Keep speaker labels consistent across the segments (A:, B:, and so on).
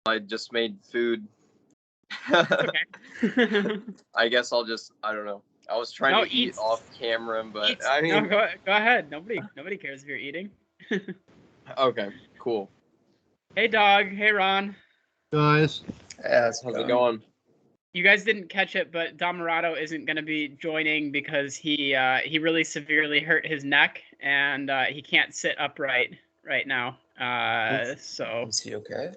A: I just made food.
B: Okay.
A: I guess I don't know. I was trying to eat off camera, but I mean...
B: No, go ahead. Nobody cares if you're eating.
A: Okay, cool.
B: Hey, dog. Hey, Ron.
C: Guys.
A: How's it going?
B: You guys didn't catch it, but Dhammarato isn't going to be joining because he really severely hurt his neck, and he can't sit upright right now. So
D: Is he okay?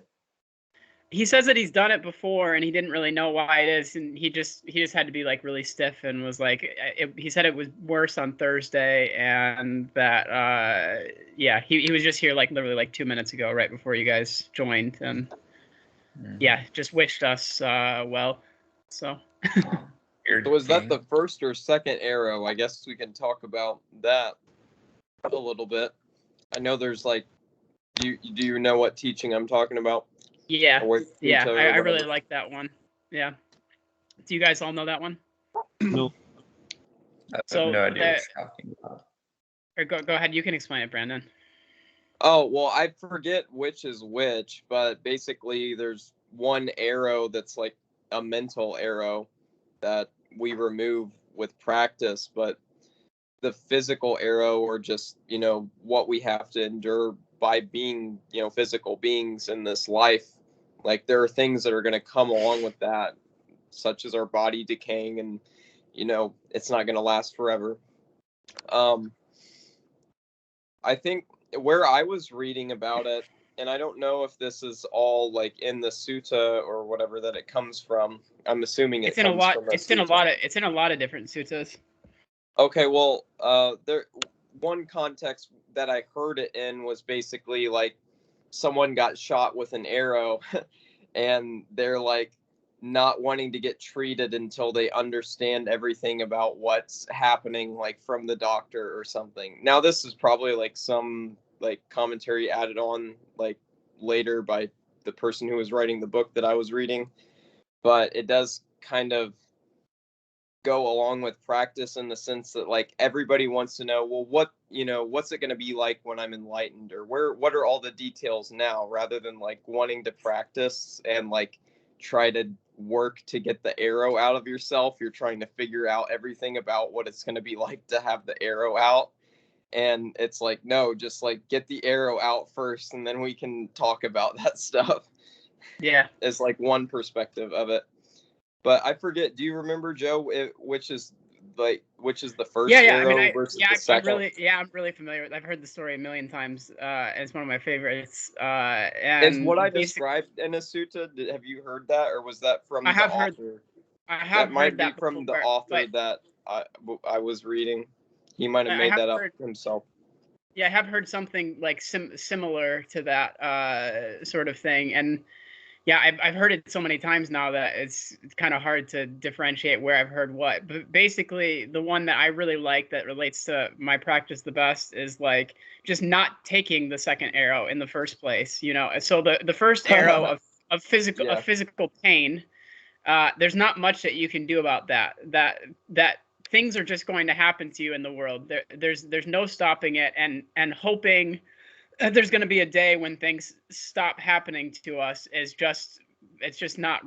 B: he says that he's done it before and he didn't really know why it is, and he just had to be like really stiff, and was like he said it was worse on Thursday, and that he was just here like literally like 2 minutes ago, right before you guys joined, and just wished us well. So
A: was that the first or second arrow? I guess we can talk about that a little bit. I know there's like, do you know what teaching I'm talking about?
B: Yeah, I really like that one. Yeah. Do you guys all know that one?
C: No.
D: I have no idea what you're talking about.
B: Or go ahead, you can explain it, Brandon.
A: Oh, well, I forget which is which, but basically there's one arrow that's like a mental arrow that we remove with practice, but the physical arrow, or just, what we have to endure by being, physical beings in this life. Like, there are things that are going to come along with that, such as our body decaying, and, it's not going to last forever. I think where I was reading about it, and I don't know if this is all like in the sutta or whatever that it comes from. I'm assuming it's in a lot. It's in a
B: lot of different suttas.
A: Okay, well, one context that I heard it in was basically like someone got shot with an arrow, and they're like not wanting to get treated until they understand everything about what's happening, like from the doctor or something. Now, this is probably like some like commentary added on like later by the person who was writing the book that I was reading, but it does kind of go along with practice in the sense that like everybody wants to know, well, what's it going to be like when I'm enlightened, or what are all the details now, rather than like wanting to practice and like try to work to get the arrow out of yourself. You're trying to figure out everything about what it's going to be like to have the arrow out. And it's like, no, just like get the arrow out first, and then we can talk about that stuff.
B: Yeah.
A: It's like one perspective of it. But I forget, do you remember, Joe, which is the first arrow versus the second?
B: I'm really familiar with it. I've heard the story a million times. And it's one of my favorites. And
A: is what I described in a sutta, have you heard that, or was that from the author?
B: I have heard that
A: from the author that I was reading. He might have made that up himself.
B: Yeah, I have heard something like similar to that sort of thing. And yeah, I've heard it so many times now that it's kind of hard to differentiate where I've heard what. But basically, the one that I really like that relates to my practice the best is like just not taking the second arrow in the first place. So the first arrow of physical pain, there's not much that you can do about that. That things are just going to happen to you in the world. There's no stopping it, and hoping there's going to be a day when things stop happening to us it's not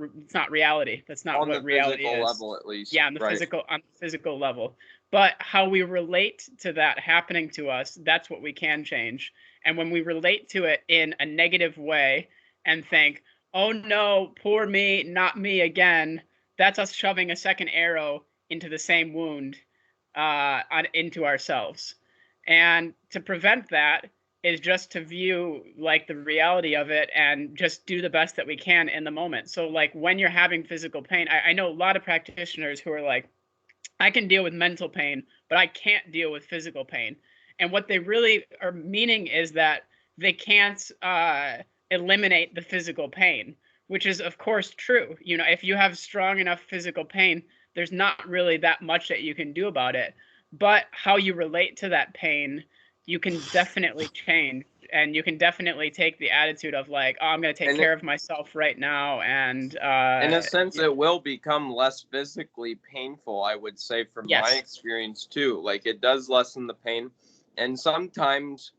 B: reality. That's not what reality is.
A: On the physical level, at least.
B: Yeah, on the physical level. But how we relate to that happening to us, that's what we can change. And when we relate to it in a negative way and think, oh no, poor me, not me again, that's us shoving a second arrow into the same wound, into ourselves. And to prevent that is just to view like the reality of it and just do the best that we can in the moment. So like when you're having physical pain, I know a lot of practitioners who are like, I can deal with mental pain, but I can't deal with physical pain. And what they really are meaning is that they can't eliminate the physical pain, which is of course true. If you have strong enough physical pain, there's not really that much that you can do about it. But how you relate to that pain, you can definitely change, and you can definitely take the attitude of like, oh, I'm going to take care of myself right now. And
A: in a sense, it will become less physically painful, I would say, from my experience too. Like, it does lessen the pain. And sometimes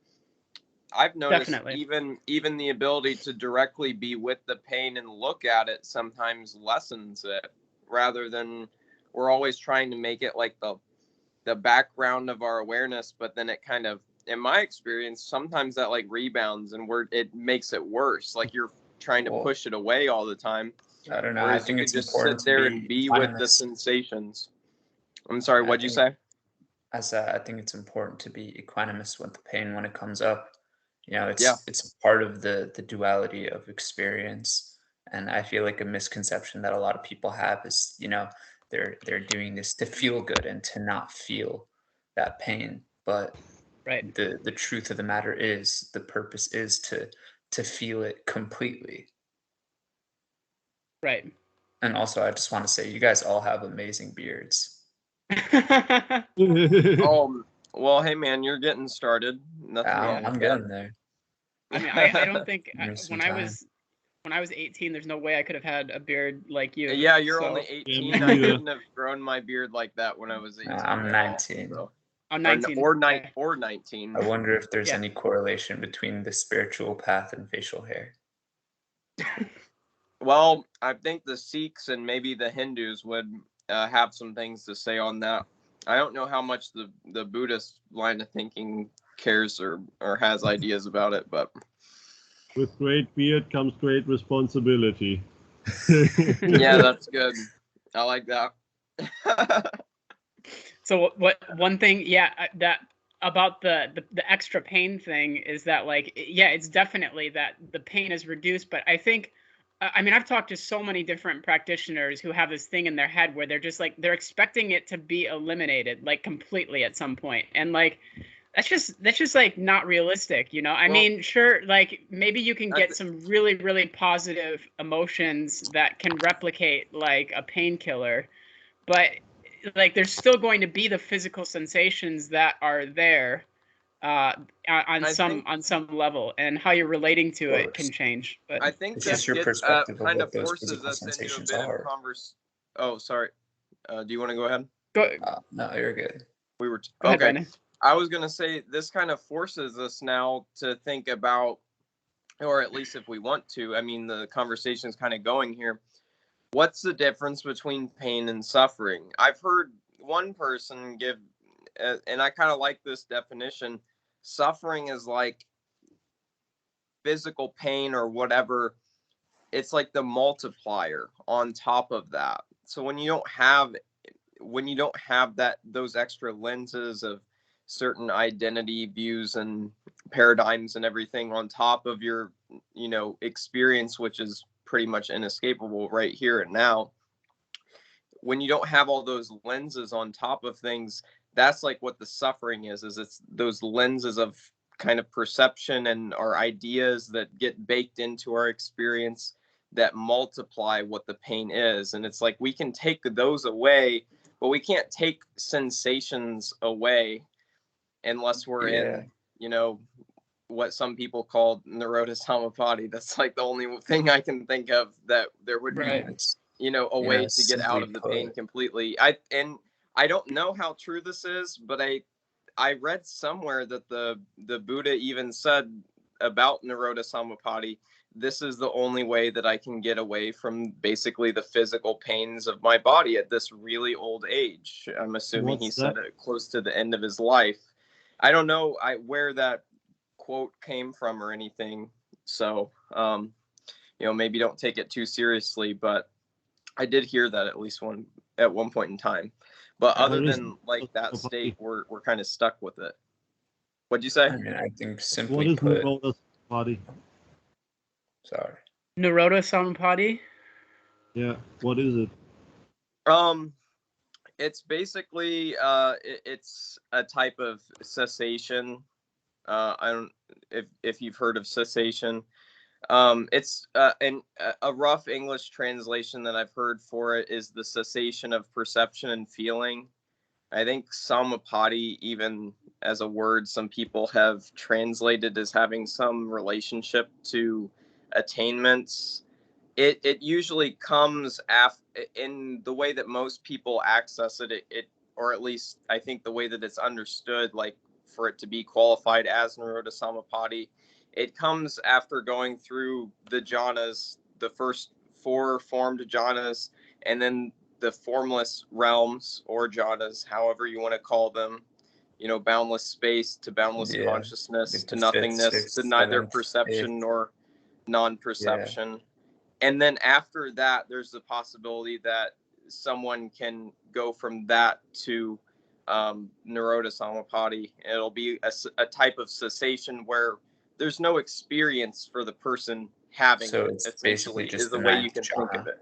A: I've noticed
B: Definitely.
A: even the ability to directly be with the pain and look at it sometimes lessens it, rather than we're always trying to make it like the background of our awareness, but then it kind of, in my experience, sometimes that like rebounds and it makes it worse. Like you're trying to push it away all the time.
D: I don't know.
A: Whereas
D: I think
A: you
D: it's
A: could just
D: important
A: sit
D: to
A: there
D: be
A: and be with the
D: equanimous.
A: sensations. I'm sorry,
D: I
A: what'd you
D: think-
A: say?
D: I think it's important to be equanimous with the pain when it comes up. You know,
A: Yeah.
D: it's part of the duality of experience. And I feel like a misconception that a lot of people have is, you know, they're doing this to feel good and to not feel that pain. But
B: Right.
D: the truth of the matter is the purpose is to feel it completely.
B: Right.
D: And also I just want to say you guys all have amazing beards.
A: Well, hey man, you're getting started. Nothing wrong with
D: I'm
A: that.
D: getting there.
B: I mean, I don't think
D: Give me some
B: when I
D: time.
B: was 18, there's no way I could have had a beard like you.
A: Yeah, you're
B: so.
A: only
C: Yeah,
A: 18.
C: me
A: I
C: neither.
A: couldn't have grown my beard like that when I was 18.
D: I'm
A: at all,
D: 19.
A: so.
B: I'm 19.
A: Or
B: Okay.
A: 19.
D: I wonder if there's
B: Yeah.
D: any correlation between the spiritual path and facial hair.
A: Well, I think the Sikhs and maybe the Hindus would have some things to say on that. I don't know how much the Buddhist line of thinking cares or has ideas about it, but
C: With great beard comes great responsibility.
A: yeah, that's good. I like that.
B: So what one thing, that about the extra pain thing is that, like, yeah, it's definitely that the pain is reduced, but I think, I mean, I've talked to so many different practitioners who have this thing in their head where they're just like, they're expecting it to be eliminated, like, completely at some point. And like, that's just like not realistic, you know? I mean, sure, like maybe you can get some really, really positive emotions that can replicate like a painkiller, but like there's still going to be the physical sensations that are there on some level, and how you're relating to it can change. But
A: I think
D: It's
A: this
D: just your
A: gets
D: perspective of
A: kind
D: what
A: of
D: those
A: forces
D: physical
A: us into a
D: sensations
A: bit of
D: are.
A: Oh, sorry. Do you want to go ahead?
B: go
D: No, you're good.
A: We were
B: ahead,
A: okay.
B: Brandon.
A: I was gonna say this kind of forces us now to think about, or at least if we want to. I mean, the conversation is kind of going here. What's the difference between pain and suffering? I've heard one person give, and I kind of like this definition. Suffering is like physical pain or whatever. It's like the multiplier on top of that. So when you don't have that, those extra lenses of certain identity views and paradigms and everything on top of your, experience, which is pretty much inescapable right here and now. When you don't have all those lenses on top of things, that's like what the suffering is it's those lenses of kind of perception and our ideas that get baked into our experience that multiply what the pain is. And it's like we can take those away, but we can't take sensations away unless we're in, what some people call Nirodha-samāpatti. That's like the only thing I can think of that there would
B: Right.
A: be, a way to get out
D: simply
A: of the pain
D: put,
A: completely. I don't know how true this is, but I read somewhere that the Buddha even said about Nirodha-samāpatti, this is the only way that I can get away from basically the physical pains of my body at this really old age. I'm assuming he said it close to the end of his life. I don't know where that quote came from or anything. So, maybe don't take it too seriously, but I did hear that at one point in time. But other than like that state, we're kind of stuck with it. What'd you say?
D: I mean, I think simply
C: What is
D: put.
C: Nirodha-samāpatti?
D: Sorry.
B: Nirodha-samāpatti.
C: Yeah, what is it?
A: It's basically it's a type of cessation. I don't if you've heard of cessation. It's a rough English translation that I've heard for it is the cessation of perception and feeling. I think samapati, even as a word, some people have translated as having some relationship to attainments. It usually comes in the way that most people access it, or at least I think the way that it's understood, like for it to be qualified as Nirodha-samāpatti, it comes after going through the jhanas, the first 4 formed jhanas, and then the formless realms or jhanas, however you want to call them, boundless space to boundless consciousness
D: like
A: to
D: the
A: nothingness
D: fifth,
A: to
D: sixth,
A: neither
D: seventh,
A: perception
D: eighth.
A: nor non-perception. And then after that, there's the possibility that someone can go from that to Nirodha-samāpatti. It'll be a type of cessation where there's no experience for the person having
D: So
A: it,
D: it's
A: essentially,
D: basically just
A: is the
D: the
A: way you
D: ninth
A: can think
D: jhana.
A: of it.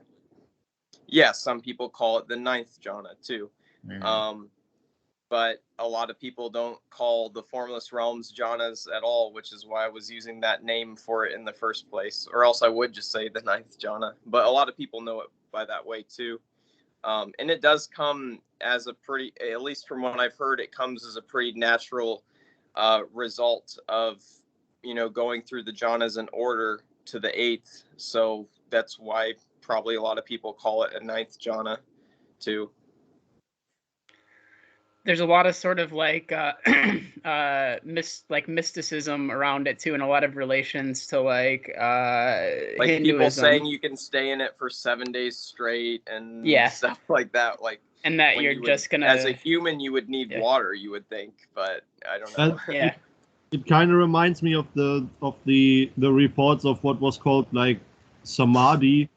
A: Yes, some people call it the 9th jhana too. But a lot of people don't call the formless realms jhanas at all, which is why I was using that name for it in the first place. Or else I would just say the 9th jhana. But a lot of people know it by that way too. And it does come as a pretty, at least from what I've heard, it comes as a pretty natural result of, going through the jhanas in order to the 8th. So that's why probably a lot of people call it a 9th jhana too.
B: There's a lot of sort of like mysticism around it too, and a lot of relations to like Hinduism.
A: People saying you can stay in it for 7 days straight and stuff like that. Like,
B: and that you're just gonna,
A: as a human, you would need water, you would think, but I don't know.
C: It kind of reminds me of the reports of what was called like samadhi,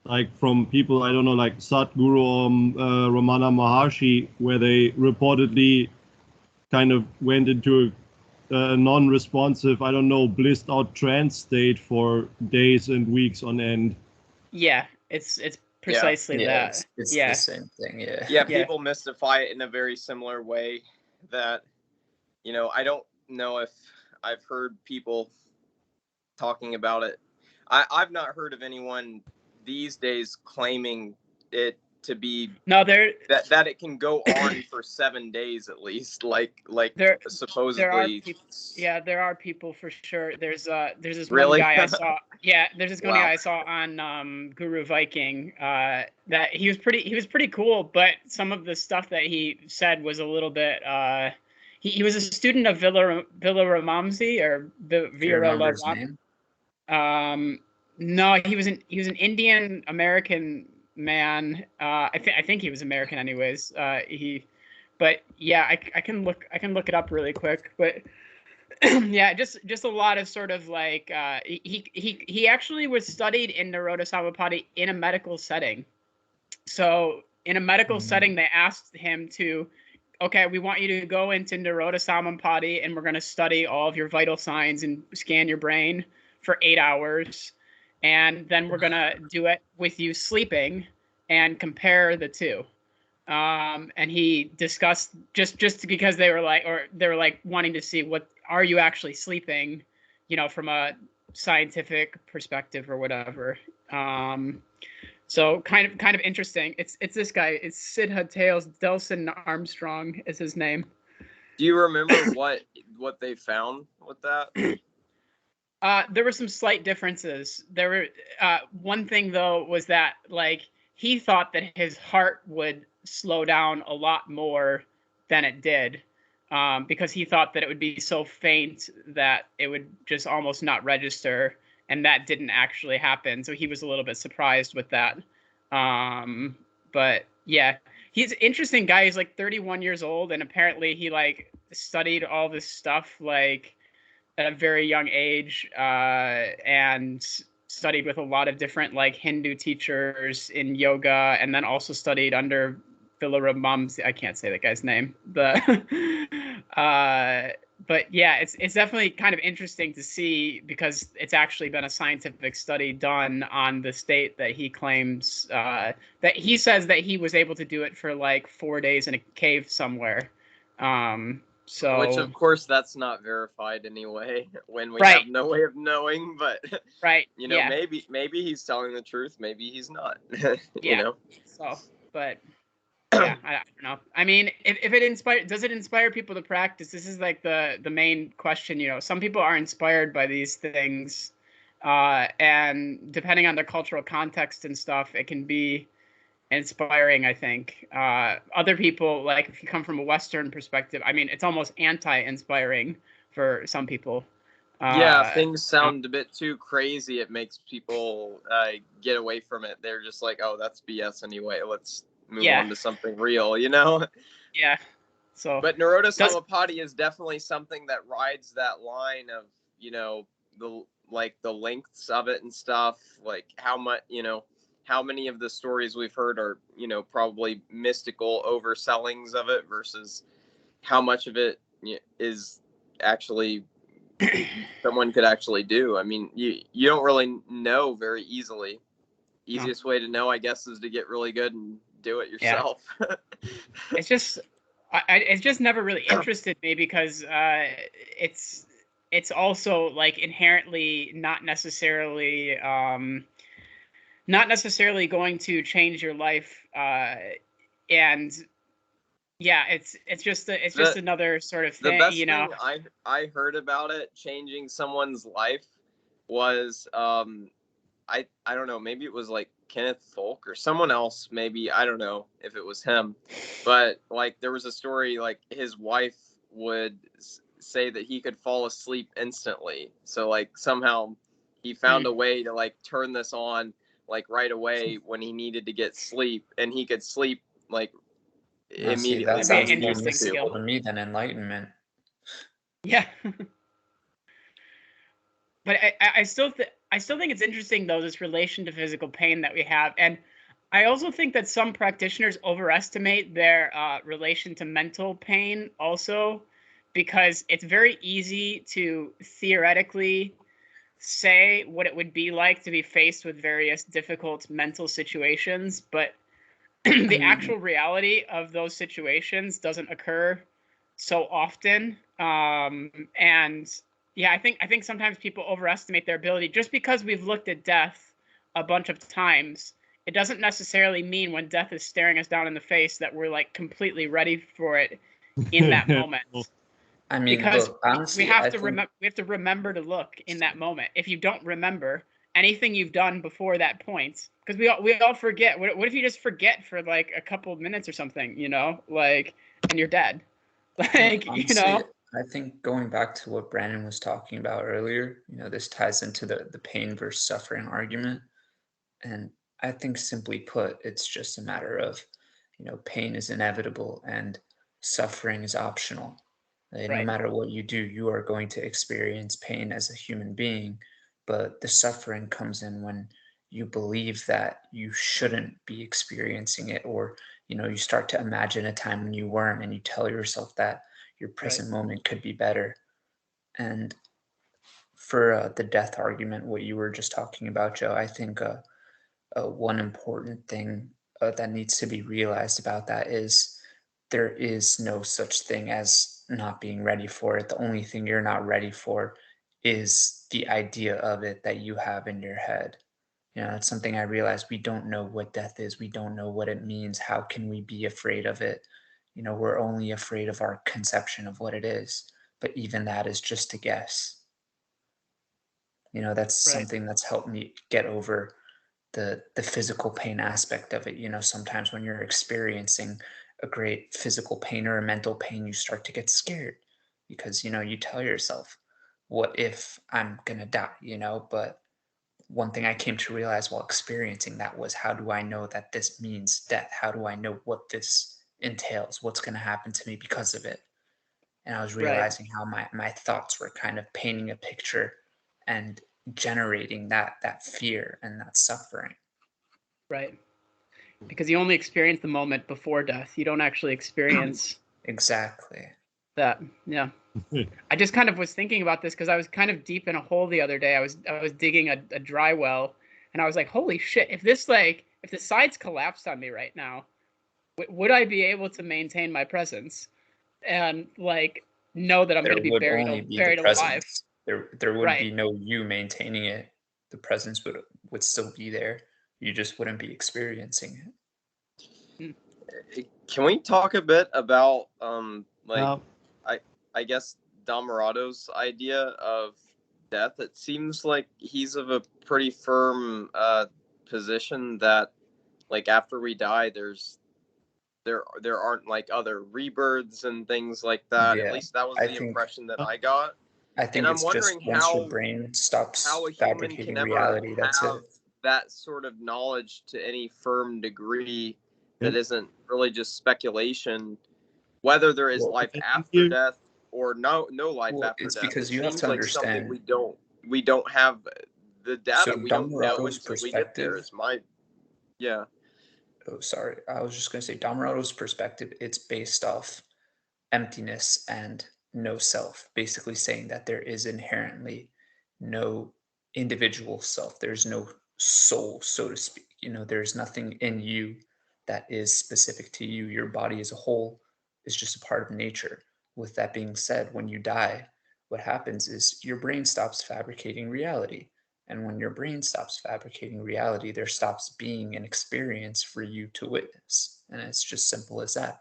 C: like from people, I don't know, like Sadhguru or Ramana Maharshi, where they reportedly kind of went into a non-responsive, I don't know, blissed out trance state for days and weeks on end.
B: Yeah, it's precisely that.
D: It's the same thing,
A: People mystify it in a very similar way that, I don't know if I've heard people talking about it. I've not heard of anyone these days claiming it to be that it can go on for 7 days at least, like supposedly.
B: There are people for sure. There's this
A: really?
B: one guy I saw. Yeah, there's this one guy I saw on Guru Viking. That he was pretty cool, but some of the stuff that he said was a little bit. He was a student of Villaramamsi or Viralaram. No, he was an Indian American man. I think he was American, anyways. But yeah, I can look it up really quick. But yeah, just a lot of sort of like he actually was studied in Nirodha-samāpatti in a medical setting. So in a medical setting, they asked him to, okay, we want you to go into Nirodha-samāpatti, and we're going to study all of your vital signs and scan your brain for 8 hours. And then we're going to do it with you sleeping and compare the two. And he discussed just because they were like wanting to see what are you actually sleeping, from a scientific perspective or whatever. So kind of interesting. It's this guy. It's Siddha Tales. Delson Armstrong is his name.
A: Do you remember what they found with that?
B: There were some slight differences. There were one thing though was that like he thought that his heart would slow down a lot more than it did, because he thought that it would be so faint that it would just almost not register, and that didn't actually happen. So he was a little bit surprised with that. But yeah, he's an interesting guy. He's like 31 years old, and apparently he like studied all this stuff like at a very young age, and studied with a lot of different like Hindu teachers in yoga, and then also studied under Villaramamsi. I can't say that guy's name. But yeah, it's definitely kind of interesting to see, because it's actually been a scientific study done on the state that he claims, that he says that he was able to do it for like 4 days in a cave somewhere. So,
A: which of course that's not verified anyway, when we have no way of knowing, but maybe he's telling the truth, maybe he's not.
B: So, but yeah, I don't know. I mean, if it does it inspire people to practice? This is like the main question. Some people are inspired by these things, and depending on their cultural context and stuff, it can be inspiring, I think. Other people, like if you come from a Western perspective, I mean, it's almost anti-inspiring for some people.
A: Yeah, things sound a bit too crazy. It makes people get away from it. They're just like, oh, that's BS anyway. Let's move on to something real, you know?
B: Yeah. So,
A: but Nirodha-samāpatti is definitely something that rides that line of, you know, the lengths of it and stuff. Like how much, you know, how many of the stories we've heard are, you know, probably mystical oversellings of it versus how much of it is actually someone could actually do. I mean, you don't really know very easily. Easiest way to know, I guess, is to get really good and do it yourself. Yeah.
B: It's just never really interested me because it's also like inherently not necessarily going to change your life, and yeah, it's just another sort of thing.
A: The best
B: you know,
A: thing I heard about it changing someone's life was I don't know, maybe it was like Kenneth Folk or someone else, maybe, I don't know if it was him, but like there was a story like his wife would say that he could fall asleep instantly. So like somehow he found a way to like turn this on like right away when he needed to get sleep, and he could sleep like immediately.
D: That sounds more
B: interesting
D: mystical to me than enlightenment.
B: Yeah. But I still think it's interesting though, this relation to physical pain that we have, and I also think that some practitioners overestimate their relation to mental pain also, because it's very easy to theoretically say what it would be like to be faced with various difficult mental situations, but the actual reality of those situations doesn't occur so often, and yeah, I think sometimes people overestimate their ability. Just because we've looked at death a bunch of times, it doesn't necessarily mean when death is staring us down in the face that we're like completely ready for it in that moment.
D: I mean,
B: because
D: look, honestly,
B: we have to remember to look in that moment. If you don't remember anything you've done before that point, because we all forget. What if you just forget for like a couple of minutes or something, you know, like, and you're dead. Like, honestly, you know,
D: I think going back to what Brandon was talking about earlier, you know, this ties into the pain versus suffering argument. And I think simply put, it's just a matter of, you know, pain is inevitable and suffering is optional. Right. No matter what you do, you are going to experience pain as a human being, but the suffering comes in when you believe that you shouldn't be experiencing it, or, you know, you start to imagine a time when you weren't, and you tell yourself that your present moment could be better. And for the death argument, what you were just talking about, Joe, I think one important thing that needs to be realized about that is there is no such thing as not being ready for it. The only thing you're not ready for is the idea of it that you have in your head. You know, it's something I realized. We don't know what death is. We don't know what it means. How can we be afraid of it? You know, we're only afraid of our conception of what it is. But even that is just a guess. You know, that's something that's helped me get over the physical pain aspect of it. You know, sometimes when you're experiencing a great physical pain or a mental pain, you start to get scared because, you know, you tell yourself, what if I'm gonna die, you know? But one thing I came to realize while experiencing that was, how do I know that this means death? How do I know what this entails? What's gonna happen to me because of it? And I was realizing how my thoughts were kind of painting a picture and generating that fear and that suffering.
B: Right. Because you only experience the moment before death. You don't actually experience
D: exactly
B: that. Yeah. I just kind of was thinking about this because I was kind of deep in a hole the other day. I was digging a dry well, and I was like, holy shit, if the sides collapsed on me right now, would I be able to maintain my presence and like know that I'm going to be buried alive?
D: There would be no you maintaining it. The presence would still be there. You just wouldn't be experiencing
A: it. Can we talk a bit about I guess Dhammarato's idea of death? It seems like he's of a pretty firm position that like after we die there aren't like other rebirths and things like that.
D: Yeah,
A: At least that was the impression that I got.
D: I think
A: And I'm
D: it's just
A: wondering
D: once your
A: how
D: brain stops
A: a human
D: fabricating
A: can ever
D: reality, that's
A: have
D: it.
A: that sort of knowledge to any firm degree that
C: Yeah.
A: isn't really just speculation, whether there is
D: Well,
A: life
C: I think
A: after
C: here-
A: death or no life
D: Well,
A: after
D: it's
A: death.
D: because
A: It
D: you have
A: seems
D: to
A: like something
D: understand.
A: we don't have the data.
D: So
A: We don't know
D: Dhammarato's
A: until we get there.
D: perspective.
A: Is my yeah.
D: Oh, sorry. I was just going to say Dhammarato's perspective, it's based off emptiness and no self, basically saying that there is inherently no individual self. There's no soul, so to speak. There's nothing in you that is specific to you. Your body as a whole is just a part of nature. With that being said, when you die, what happens is your brain stops fabricating reality. And when your brain stops fabricating reality, there stops being an experience for you to witness. And it's just simple as that.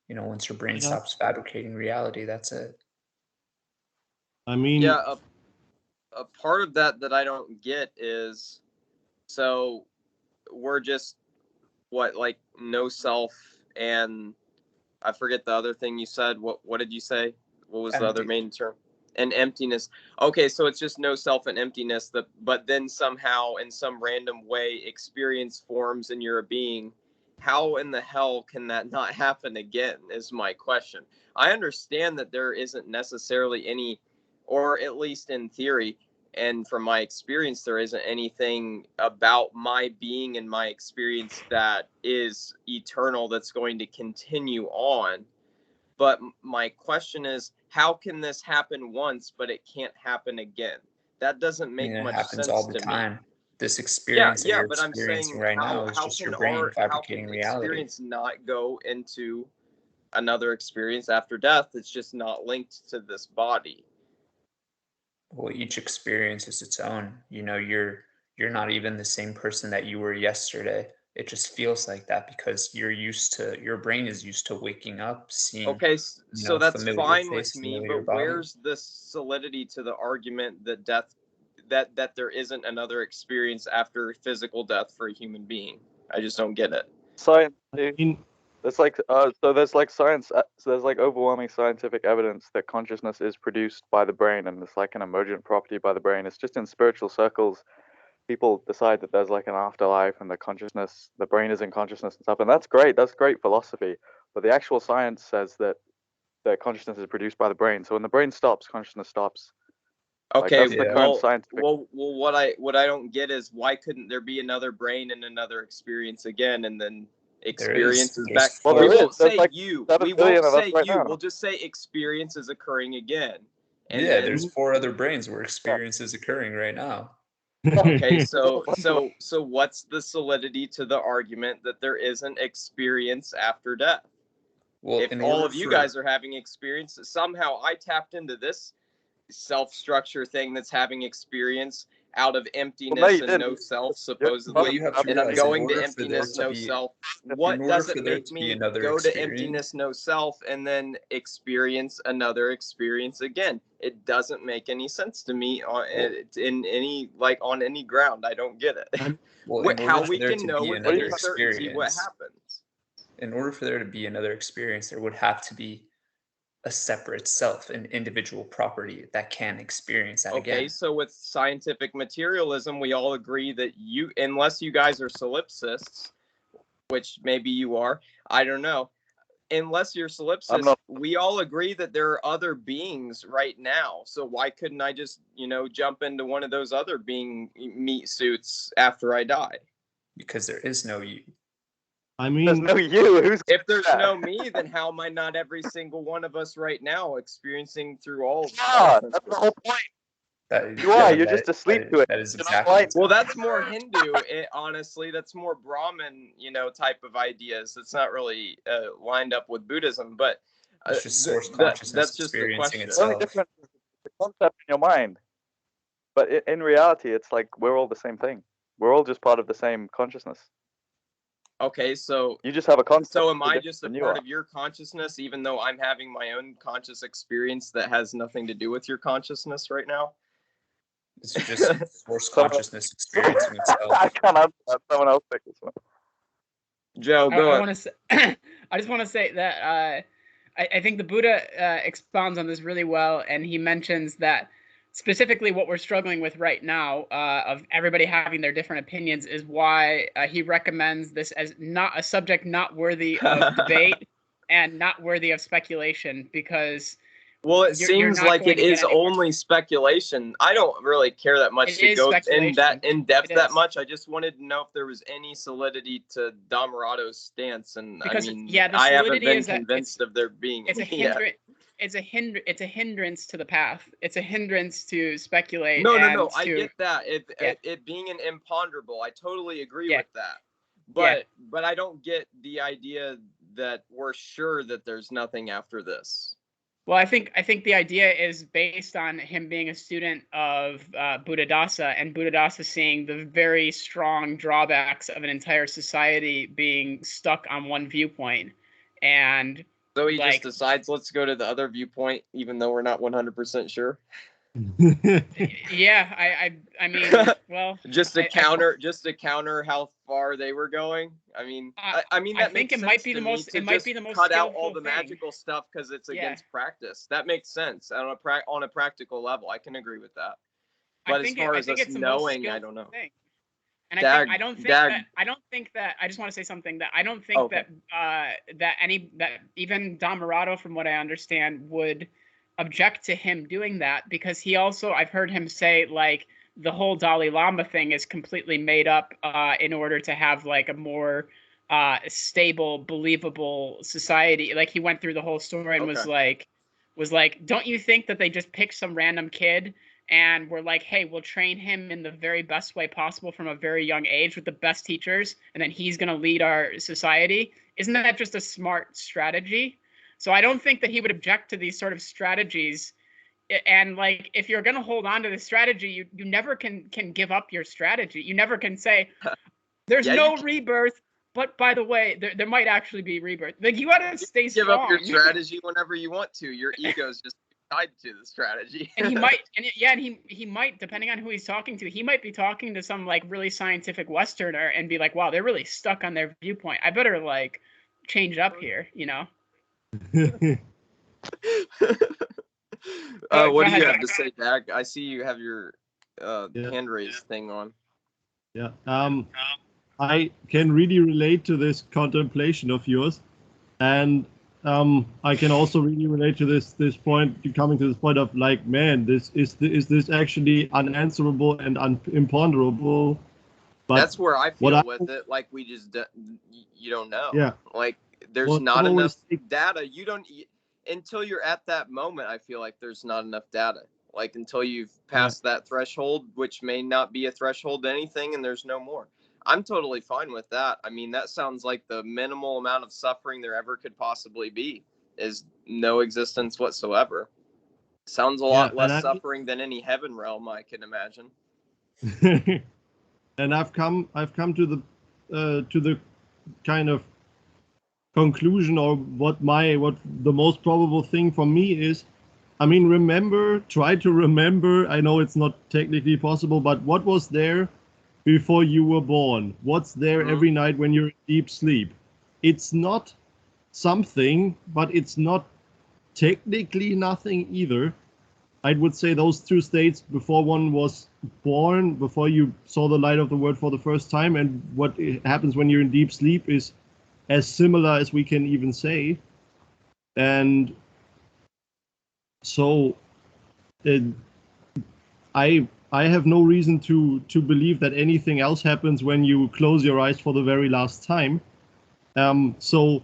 D: Once your brain
C: Yeah.
D: stops fabricating reality, that's it.
C: I mean,
A: Yeah, a part of that I don't get is, so we're just like no self, and I forget the other thing you said. What did you say? What was the other
D: Empty.
A: main term? And emptiness. Okay, so it's just no self and emptiness, but then somehow in some random way experience forms in your being. How in the hell can that not happen again is my question. I understand that there isn't necessarily any, or at least in theory, and from my experience, there isn't anything about my being and my experience that is eternal, that's going to continue on. But my question is, how can this happen once, but it can't happen again? That doesn't make
D: It
A: much
D: happens
A: sense
D: all the
A: to me.
D: time. This experience that you're
A: But I'm
D: experiencing
A: saying,
D: right now is
A: how
D: just
A: can
D: your brain
A: how
D: fabricating
A: can
D: reality.
A: experience not go into another experience after death? It's just not linked to this body.
D: Well, each experience is its own. You're not even the same person that you were yesterday. It just feels like that because your brain is used to waking up, seeing
A: Okay, so that's
D: familiar
A: fine with
D: face,
A: me,
D: familiar
A: but
D: body.
A: where's the solidity to the argument that death, that there isn't another experience after physical death for a human being? I just don't get it.
E: Science.
C: in
E: There's like there's like science. So there's like overwhelming scientific evidence that consciousness is produced by the brain, and it's like an emergent property by the brain. It's just in spiritual circles, people decide that there's like an afterlife and the brain is in consciousness and stuff, and that's great. That's great philosophy. But the actual science says that consciousness is produced by the brain. So when the brain stops, consciousness stops.
A: Okay,
E: that's the current scientific.
A: well, what I don't get is, why couldn't there be another brain and another experience again, and then experiences back?
E: Well,
A: We
E: there
A: won't
E: is. There's
A: say
E: like
A: you.
E: 7
A: We
E: billion
A: won't
E: of us
A: say
E: right
A: you.
E: now.
A: We'll just say experience is occurring again. And
D: Yeah,
A: then,
D: there's 4 other brains where experience is occurring right now.
A: okay, so what's the solidity to the argument that there isn't experience after death?
D: Well,
A: If all of you guys are having experience, somehow I tapped into this self-structure thing that's having experience out of emptiness and no self, supposedly.
D: Well, you have to
A: and I'm
D: realize, in
A: going to
D: order for there
A: emptiness,
D: to
A: no
D: be-
A: self.
D: in
A: What
D: order
A: does
D: for
A: it
D: there
A: make
D: to be
A: me
D: another
A: go to
D: experience-
A: emptiness, no self, and then experience another experience again? It doesn't make any sense to me on any ground. I don't get it.
D: Well, in
A: How
D: order for
A: we
D: there
A: can
D: to
A: know
D: be
A: with
D: another
A: any certainty what
D: experience,
A: happens.
D: in order for there to be another experience, there would have to be a separate self, an individual property that can experience that again.
A: Okay, so with scientific materialism, we all agree that unless you guys are solipsists, which maybe you are, I don't know. Unless you're solipsist, we all agree that there are other beings right now. So why couldn't I just, jump into one of those other being meat suits after I die?
D: Because there is no you.
C: I mean,
E: there's no you.
A: If there's no me, then how am I not every single one of us right now experiencing through all?
E: That's the whole point. You're just asleep to it.
D: That is exactly.
A: Well, that's more Hindu. Honestly, that's more Brahmin, type of ideas. It's not really lined up with Buddhism, but
D: it's just source consciousness
A: that's just the
D: experiencing
A: question.
E: The only
D: itself.
E: difference is the concept in your mind. But in reality, it's like we're all the same thing. We're all just part of the same consciousness.
A: Okay, so
E: you just have a concept.
A: So am I just a part of your consciousness, even though I'm having my own conscious experience that has nothing to do with your consciousness right now?
D: It's just source consciousness experiencing itself.
E: I can't answer that. Someone else take this one.
A: Joe, go ahead.
B: I just want to say that I think the Buddha expounds on this really well, and he mentions that specifically what we're struggling with right now, of everybody having their different opinions, is why he recommends this as not a subject not worthy of debate and not worthy of speculation, because
A: well, it
B: you're
A: seems
B: not
A: like
B: going
A: it
B: to get
A: is
B: anywhere.
A: only speculation. I don't really care that much
B: It
A: to
B: is
A: go in
B: speculation.
A: depth
B: It
A: that
B: is.
A: much. I just wanted to know if there was any solidity to Dhammarato's stance, and
B: Because
A: I mean,
B: yeah, the
A: I haven't
B: solidity
A: been
B: is that
A: convinced of there being
B: it's a
A: any yet.
B: hindrance. It's a hindrance to the path. It's a hindrance to speculate.
A: No,
B: and
A: I
B: to,
A: get that.
B: Yeah.
A: It being an imponderable, I totally agree
B: Yeah.
A: with that.
B: Yeah.
A: But I don't get the idea that we're sure that there's nothing after this.
B: Well, I think the idea is based on him being a student of Buddhadasa, and Buddhadasa seeing the very strong drawbacks of an entire society being stuck on one viewpoint, and
A: So he
B: like,
A: just decides, let's go to the other viewpoint, even though we're not 100% sure.
B: yeah, I mean, well,
A: just to counter how far they were going. I mean, I mean that
B: I think
A: makes
B: it might
A: sense
B: be
A: to
B: the
A: me
B: most.
A: to
B: It might
A: just
B: be the most
A: cut out all
B: skillful
A: the
B: thing.
A: magical stuff because it's
B: Yeah.
A: against practice. That makes sense on a practical level. I can agree with that. But as far as us knowing, I don't know.
B: Thing. And I don't think that I just want to say something that I don't think
A: Okay.
B: that even Dhammarato, from what I understand, would object to him doing that, because he also, I've heard him say, like, the whole Dalai Lama thing is completely made up in order to have like a more stable, believable society. Like, he went through the whole story and was like, don't you think that they just picked some random kid and we're like, hey, we'll train him in the very best way possible from a very young age with the best teachers, and then he's going to lead our society? Isn't that just a smart strategy? So I don't think that he would object to these sort of strategies. And like, if you're going to hold on to the strategy, you never can give up your strategy. You never can say, there's no rebirth, but by the way, there might actually be rebirth. Like, you got to stay strong.
A: Give up your strategy whenever you want to. Your ego's just tied to the strategy.
B: And he might, he might, depending on who he's talking to, he might be talking to some like really scientific Westerner and be like, wow, they're really stuck on their viewpoint. I better like change up here, you know?
A: What do you have to say, Dag? I see you have your hand raised thing on.
C: Yeah. I can really relate to this contemplation of yours, and I can also really relate to this point, coming to this point of like, man, is this actually unanswerable and imponderable? But
A: that's where I feel with it. Like, we just you don't know.
C: Yeah.
A: Like, there's not enough data. You don't until you're at that moment. I feel like there's not enough data. Like, until you've passed that threshold, which may not be a threshold to anything, and there's no more. I'm totally fine with that. I mean, that sounds like the minimal amount of suffering there ever could possibly be, is no existence whatsoever. Sounds a lot less suffering than any heaven realm I can imagine.
C: And I've come to the kind of conclusion, or what the most probable thing for me is, I mean, try to remember, I know it's not technically possible, but what was there before you were born? What's there every night when you're in deep sleep? It's not something, but it's not technically nothing either. I would say those two states, before one was born, before you saw the light of the world for the first time, and what happens when you're in deep sleep, is as similar as we can even say. And so I have no reason to believe that anything else happens when you close your eyes for the very last time. So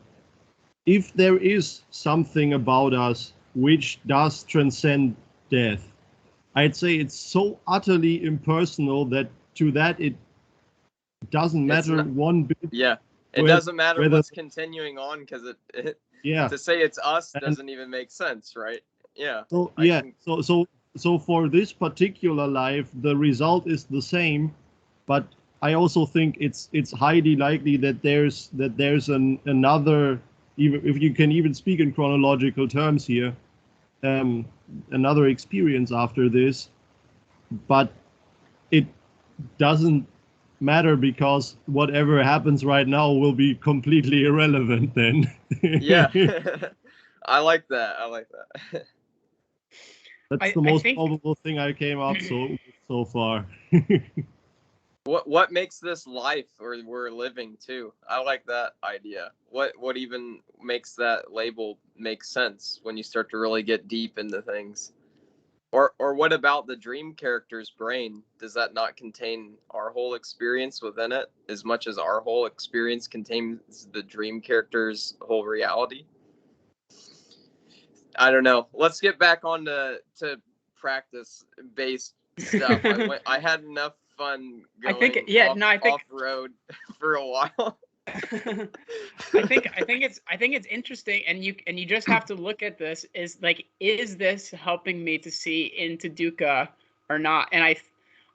C: if there is something about us which does transcend death, I'd say it's so utterly impersonal that it doesn't matter one bit.
A: Yeah, it doesn't matter what's continuing on, because to say it's us doesn't even make sense, right? Yeah.
C: So for this particular life, the result is the same, but I also think it's highly likely that there's another, even if you can even speak in chronological terms here, another experience after this, but it doesn't matter, because whatever happens right now will be completely irrelevant then.
A: Yeah. I like that.
C: That's the most probable thing I came up so far.
A: What makes this life or we're living too? I like that idea. What even makes that label make sense when you start to really get deep into things? Or what about the dream character's brain? Does that not contain our whole experience within it as much as our whole experience contains the dream character's whole reality? I don't know. Let's get back on to practice-based stuff. I had enough fun going off road for a while.
B: I think it's interesting, and you just have to look at this is this helping me to see into dukkha or not? And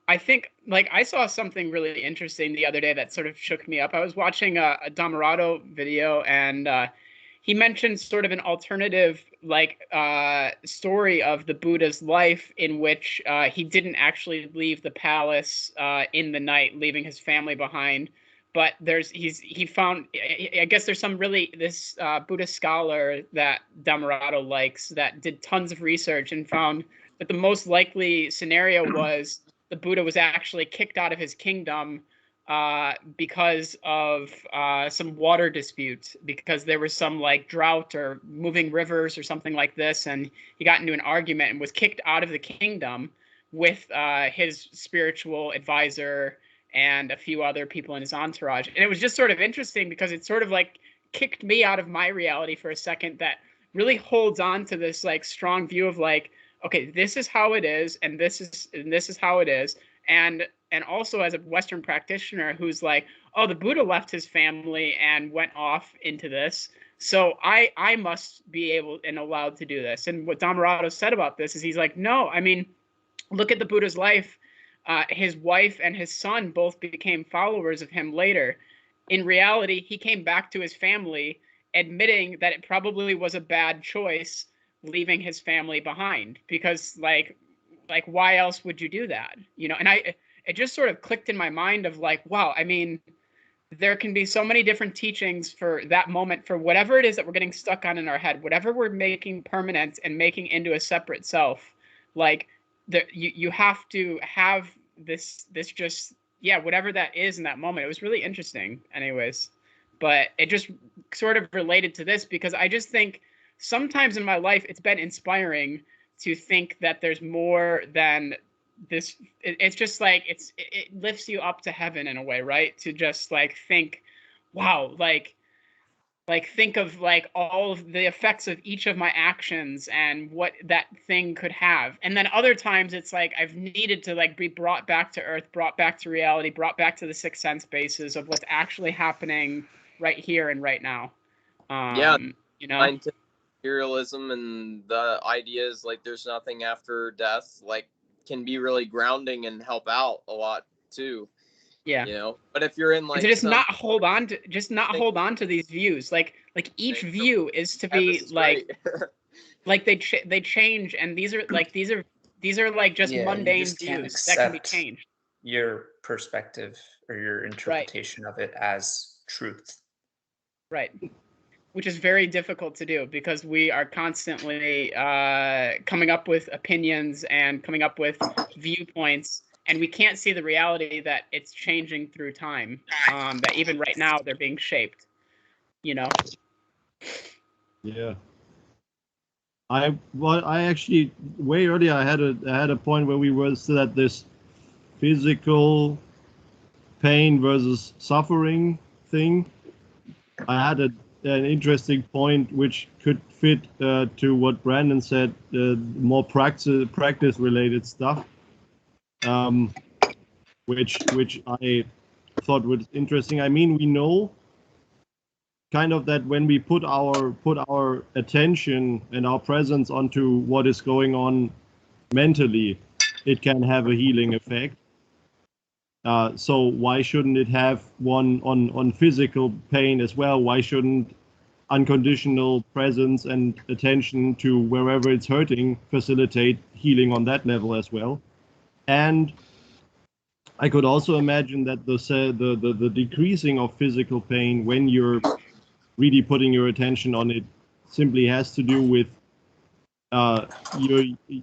B: I think I saw something really interesting the other day that sort of shook me up. I was watching a Dhammarato video, and he mentioned sort of an alternative story of the Buddha's life in which he didn't actually leave the palace in the night, leaving his family behind. But he found, I guess there's some this Buddhist scholar that Dhammarato likes that did tons of research and found that the most likely scenario was the Buddha was actually kicked out of his kingdom because of some water dispute, because there was some drought or moving rivers or something like this, and he got into an argument and was kicked out of the kingdom with his spiritual advisor and a few other people in his entourage. And it was just sort of interesting because it sort of kicked me out of my reality for a second, that really holds on to this strong view of okay, this is how it is, and this is how it is. And also as a Western practitioner who's oh, the Buddha left his family and went off into this, so I must be able and allowed to do this. And what Dhammarato said about this is he's no, I mean, look at the Buddha's life. His wife and his son both became followers of him later. In reality, he came back to his family admitting that it probably was a bad choice leaving his family behind, because why else would you do that? And it just sort of clicked in my mind of wow, I mean, there can be so many different teachings for that moment, for whatever it is that we're getting stuck on in our head, whatever we're making permanent and making into a separate self. You have to have this just, whatever that is in that moment. It was really interesting anyways, but it just sort of related to this, because I just think sometimes in my life it's been inspiring to think that there's more than this. It's just it lifts you up to heaven in a way, right? To just think, wow, think of all of the effects of each of my actions and what that thing could have. And then other times it's I've needed to be brought back to earth, brought back to reality, brought back to the sixth sense basis of what's actually happening right here and right now.
A: Materialism and the ideas there's nothing after death can be really grounding and help out a lot too.
B: Yeah.
A: But if you're in
B: to just not hold on to these views, each view is to be they change, and these are just mundane views that can be changed.
D: Your perspective or your interpretation of it as truth.
B: Right. Which is very difficult to do, because we are constantly coming up with opinions and coming up with viewpoints, and we can't see the reality that it's changing through time, that even right now they're being shaped, Yeah.
C: I actually, way earlier I had a point where we were still at this physical pain versus suffering thing. I had an interesting point which could fit to what Brandon said, more practice related stuff, which I thought was interesting. I mean, we know kind of that when we put our attention and our presence onto what is going on mentally, it can have a healing effect. So why shouldn't it have one on physical pain as well? Why shouldn't unconditional presence and attention to wherever it's hurting facilitate healing on that level as well? And I could also imagine that the decreasing of physical pain when you're really putting your attention on it simply has to do with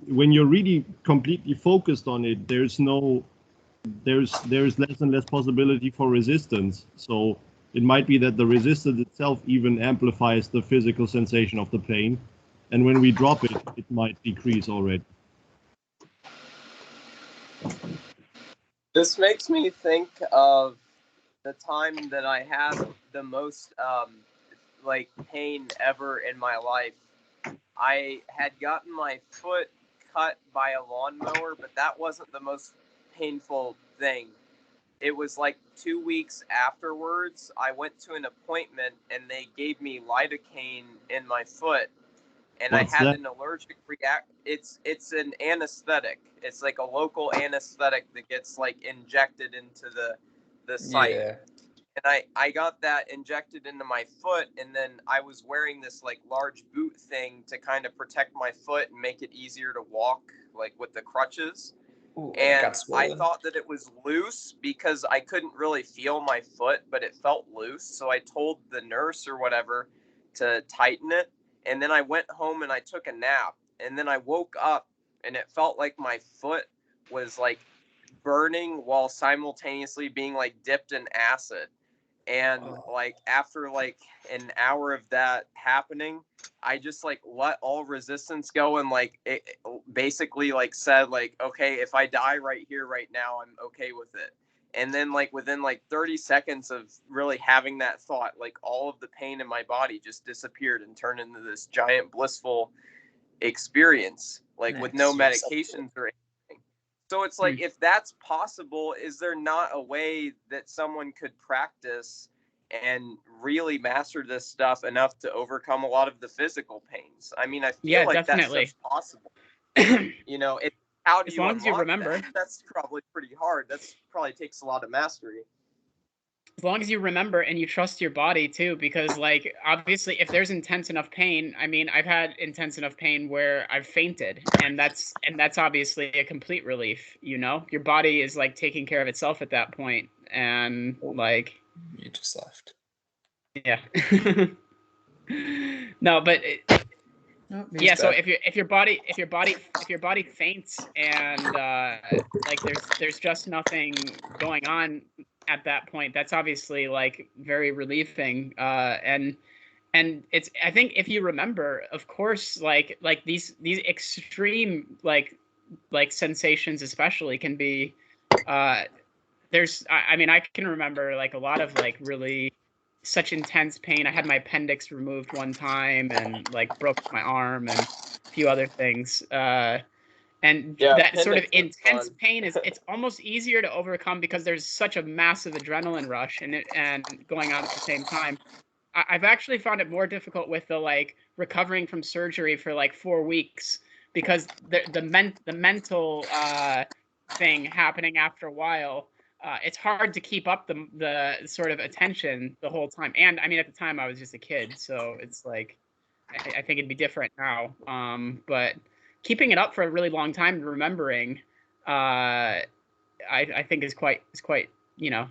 C: when you're really completely focused on it, there's less and less possibility for resistance. So it might be that the resistance itself even amplifies the physical sensation of the pain, and when we drop it, it might decrease already.
A: This makes me think of the time that I had the most like pain ever in my life. I had gotten my foot cut by a lawnmower, but that wasn't the most painful thing. It was like 2 weeks afterwards, I went to an appointment and they gave me lidocaine in my foot, and
C: What's
A: I had
C: that?
A: an allergic reaction. It's an anesthetic. It's like a local anesthetic that gets like injected into the site.
D: Yeah.
A: And I got that injected into my foot, and then I was wearing this like large boot thing to kind of protect my foot and make it easier to walk, like with the crutches.
D: Ooh,
A: And
D: got
A: I
D: swollen.
A: thought that it was loose because I couldn't really feel my foot, but it felt loose. So I told the nurse or whatever to tighten it. And then I went home and I took a nap. And then I woke up and it felt like my foot was like burning while simultaneously being like dipped in acid. And like after like an hour of that happening, I just like let all resistance go, and like it basically like said like, okay, if I die right here right now, I'm okay with it. And then like within like 30 seconds of really having that thought, like all of the pain in my body just disappeared and turned into this giant blissful experience, like with no
D: Nice.
A: medications or anything. So it's like, if that's possible, is there not a way that someone could practice and really master this stuff enough to overcome a lot of the physical pains? I mean, I feel like
B: definitely.
A: that stuff's possible. You know, how do
B: As
A: you
B: long as you
A: unlock
B: remember.
A: that? That's probably pretty hard. That's probably takes a lot of mastery.
B: As long as you remember and you trust your body too, because like obviously if there's intense enough pain, I mean, I've had intense enough pain where I've fainted, and that's obviously a complete relief, you know? Your body is like taking care of itself at that point, and like
D: You just left.
B: yeah. No, but yeah, so
D: dead.
B: if your body faints and like there's just nothing going on at that point, that's obviously like very relieving, and it's, I think if you remember, of course, like these extreme like sensations especially can be there's I mean, I can remember like a lot of like really such intense pain. I had my appendix removed one time and like broke my arm and a few other things. And
A: Yeah,
B: that sort of
A: appendix is
B: intense
A: fun.
B: pain it's almost easier to overcome because there's such a massive adrenaline rush and going on at the same time. I've actually found it more difficult with the like recovering from surgery for like 4 weeks, because the mental thing happening after a while. It's hard to keep up the sort of attention the whole time. And I mean, at the time I was just a kid, so it's like I think it'd be different now. But keeping it up for a really long time and remembering, I think is quite you know,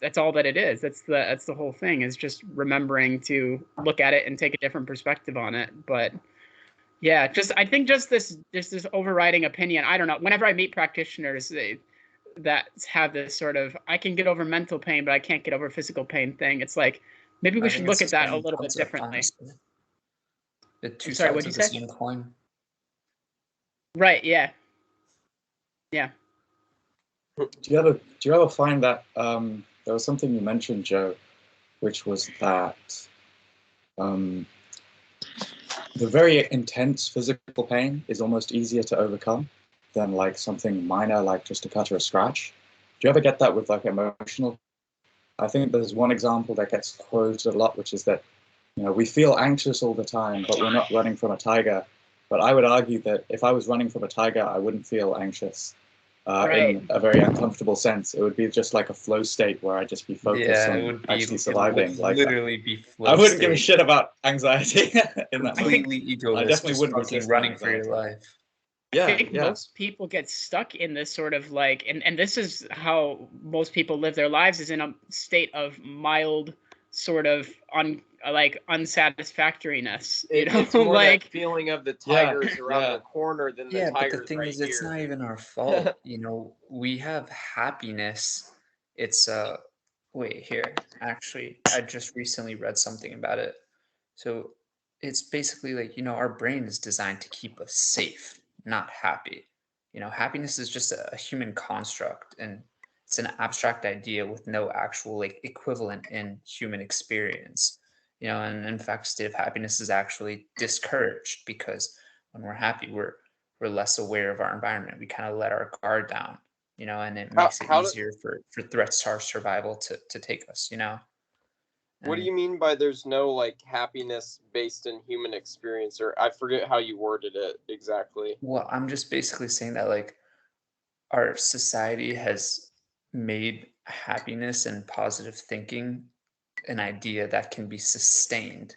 B: that's all that it is. That's the whole thing, is just remembering to look at it and take a different perspective on it. But yeah, I think this overriding opinion. I don't know. Whenever I meet practitioners that have this sort of, I can get over mental pain, but I can't get over physical pain thing, it's like maybe we should look at that a little bit differently.
D: Honestly. The two
B: sorry,
D: sides
B: what'd
D: of
B: you
D: the
B: say?
D: same coin.
B: Right. Yeah. Yeah.
F: Do you ever find that there was something you mentioned, Joe, which was that the very intense physical pain is almost easier to overcome than like something minor, like just a cut or a scratch? Do you ever get that with like emotional? I think there's one example that gets quoted a lot, which is that, you know, we feel anxious all the time, but we're not running from a tiger. But I would argue that if I was running from a tiger, I wouldn't feel anxious in a very uncomfortable sense. It would be just like a flow state where I'd just be focused on actually surviving.
D: Like literally be flow
F: I wouldn't give a shit about anxiety in that moment.
D: Completely egoless.
F: I definitely wouldn't
D: fucking
F: resist
D: running for your life.
F: Yeah,
B: I think most people get stuck in this sort of like, and this is how most people live their lives, is in a state of mild sort of unsatisfactoriness, you know,
A: It's more
B: like
A: that feeling of the
F: Yeah,
A: tigers around
F: yeah.
A: the corner than the
D: Yeah, but the
A: tigers
D: thing
A: right
D: is, it's
A: here.
D: not even our fault. You know, we have happiness. It's wait, here. Actually, I just recently read something about it. So it's basically like, you know, our brain is designed to keep us safe, not happy. You know, happiness is just a human construct, and it's an abstract idea with no actual like equivalent in human experience. You know, and in fact, state of happiness is actually discouraged because when we're happy, we're less aware of our environment. We kind of let our guard down, you know, and it makes it
A: How do,
D: easier for threats to our survival to take us, you know.
A: what do
D: And
A: you mean by there's no like happiness based in human experience? Or I forget how you worded it exactly.
D: well, I'm just basically saying that like our society has made happiness and positive thinking an idea that can be sustained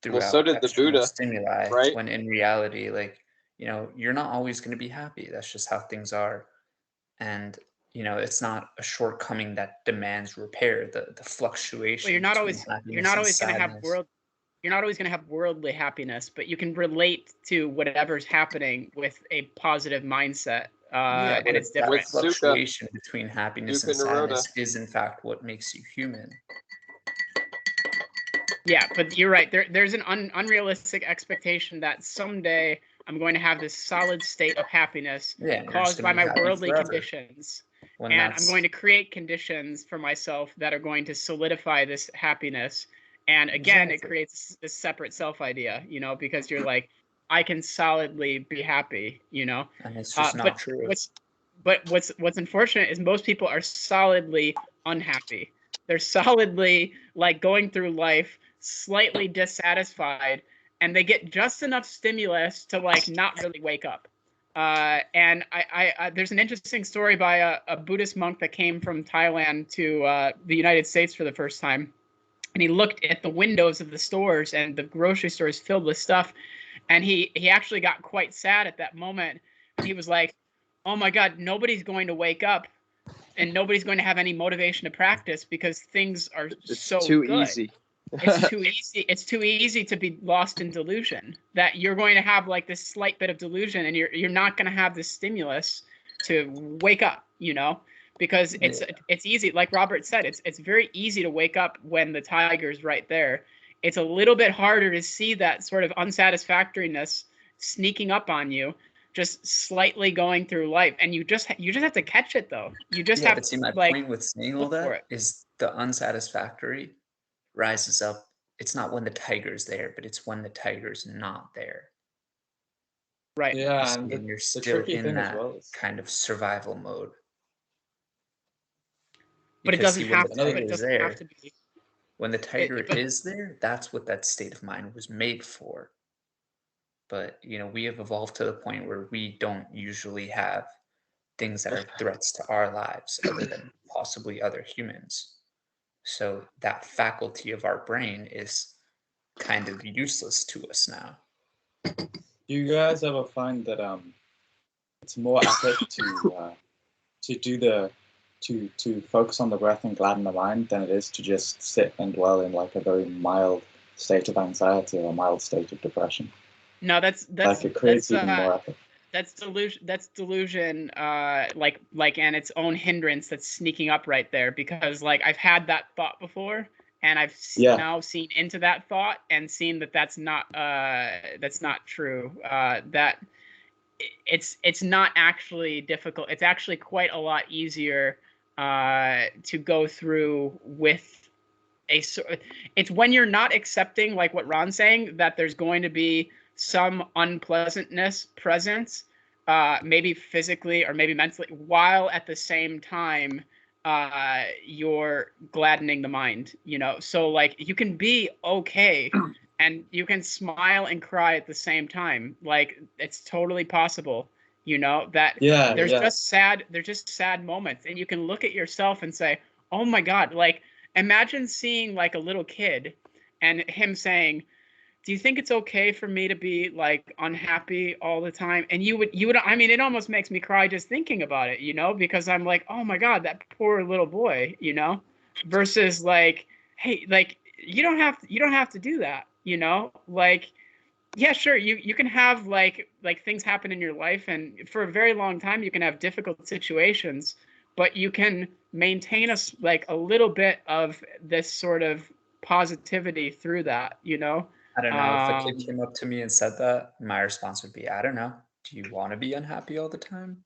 A: Well, so
D: throughout
A: did the
D: external
A: Buddha,
D: stimuli,
A: right?
D: when in reality, like, you know, you're not always going to be happy. That's just how things are. And, you know, it's not a shortcoming that demands repair. The
B: well,
D: fluctuation
B: you're not
D: between
B: always
D: happiness and
B: going to have
D: sadness.
B: you're not always going to have worldly happiness, but you can relate to whatever's happening with a positive mindset,
D: Yeah, but
B: and it's
D: it's that
A: With
B: different.
A: Sukha,
D: fluctuation between happiness
A: Dukkha
D: and
A: Nirodha.
D: sadness is in fact what makes you human.
B: Yeah, but you're right. There's an unrealistic expectation that someday I'm going to have this solid state of happiness
D: Yeah, and you're just
B: caused by
D: going to be
B: my
D: happy
B: worldly
D: forever.
B: conditions.
D: When
B: And I'm
D: that's,
B: going to create conditions for myself that are going to solidify this happiness. And again, it
D: exactly.
B: creates this separate self idea, you know, because you're like, I can solidly be happy, you know.
D: And it's just not true.
B: What's unfortunate is most people are solidly unhappy. They're solidly like going through life slightly dissatisfied, and they get just enough stimulus to like not really wake up. And I there's an interesting story by a Buddhist monk that came from Thailand to the United States for the first time, and he looked at the windows of the stores, and the grocery store is filled with stuff, and he actually got quite sad at that moment, and he was like, "Oh my God, nobody's going to wake up, and nobody's going to have any motivation to practice because things are
A: It's
B: so
A: too
B: good.
A: easy.
B: It's too easy. It's too easy to be lost in delusion. That you're going to have like this slight bit of delusion, and you're not going to have this stimulus to wake up, you know, because it's easy. Like Robert said, it's very easy to wake up when the tiger's right there. It's a little bit harder to see that sort of unsatisfactoriness sneaking up on you, just slightly going through life, and you just have to catch it though. You just
D: Yeah,
B: have
D: but see, my
B: to like
D: point with saying all
B: look for
D: that
B: it.
D: is the unsatisfactory rises up. It's not when the tiger's there, but it's when the tiger's not there.
B: Right.
D: You
F: Yeah,
D: see,
F: and
D: and you're
F: the
D: still
F: tricky
D: in
F: thing as
D: that
F: well is
D: kind of survival mode.
B: But it
D: Because
B: doesn't
D: see, when
B: have
D: the
B: to. But
D: tiger
B: it
D: is
B: doesn't have
D: there,
B: to be.
D: when the tiger
B: But
D: is there, that's what that state of mind was made for. But, you know, we have evolved to the point where we don't usually have things that are threats to our lives other than possibly other humans. So that faculty of our brain is kind of useless to us now.
F: do you guys ever find that it's more effort to focus on the breath and gladden the mind than it is to just sit and dwell in like a very mild state of anxiety or a mild state of depression?
B: no, that's
F: Like it creates even more effort.
B: that's delusion, like and its own hindrance that's sneaking up right there, because like I've had that thought before, and I've
F: Yeah.
B: now seen into that thought and seen that that's not true. That it's not actually difficult. It's actually quite a lot easier to go through with it's when you're not accepting, like what Ron's saying, that there's going to be some unpleasantness present, maybe physically or maybe mentally, while at the same time you're gladdening the mind, you know. So like you can be okay and you can smile and cry at the same time. Like it's totally possible, you know, that there's just sad moments, and you can look at yourself and say, oh my God, like imagine seeing like a little kid and him saying, do you think it's okay for me to be like unhappy all the time? And you would, I mean, it almost makes me cry just thinking about it, you know, because I'm like, oh my God, that poor little boy, you know, versus like hey, like you don't have to do that, you know? Like, yeah, sure, you can have like things happen in your life, and for a very long time you can have difficult situations, but you can maintain a little bit of this sort of positivity through that, you know?
D: I don't know. If a kid came up to me and said that, my response would be, I don't know. Do you want to be unhappy all the time?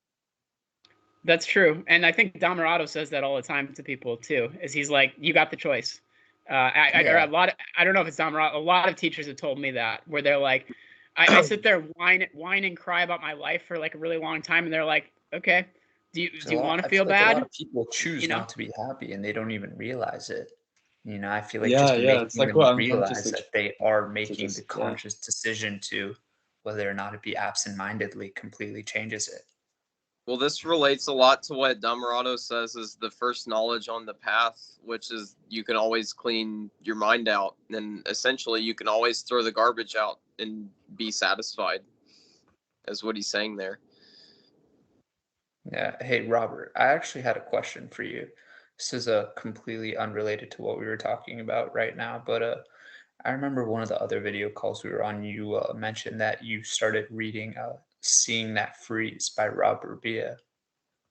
B: That's true, and I think Dhammarato says that all the time to people too. Is he's like, you got the choice. Or a lot. I don't know if it's Dhammarato. A lot of teachers have told me that, where they're like, I sit there whine and cry about my life for like a really long time, and they're like, okay, do you want to feel bad?
D: A lot of people choose not to be happy, and they don't even realize it. You know, I feel like
F: Yeah,
D: just
F: yeah, it's
D: making
F: like
D: them realize that they are making
F: just,
D: the conscious decision to whether or not to be absent-mindedly completely changes it.
A: Well, this relates a lot to what Dhammarato says is the first knowledge on the path, which is you can always clean your mind out, and essentially you can always throw the garbage out and be satisfied, is what he's saying there.
D: Yeah. Hey, Robert, I actually had a question for you. This is completely unrelated to what we were talking about right now, but I remember one of the other video calls we were on, you mentioned that you started reading Seeing That Freeze by Robert Bia.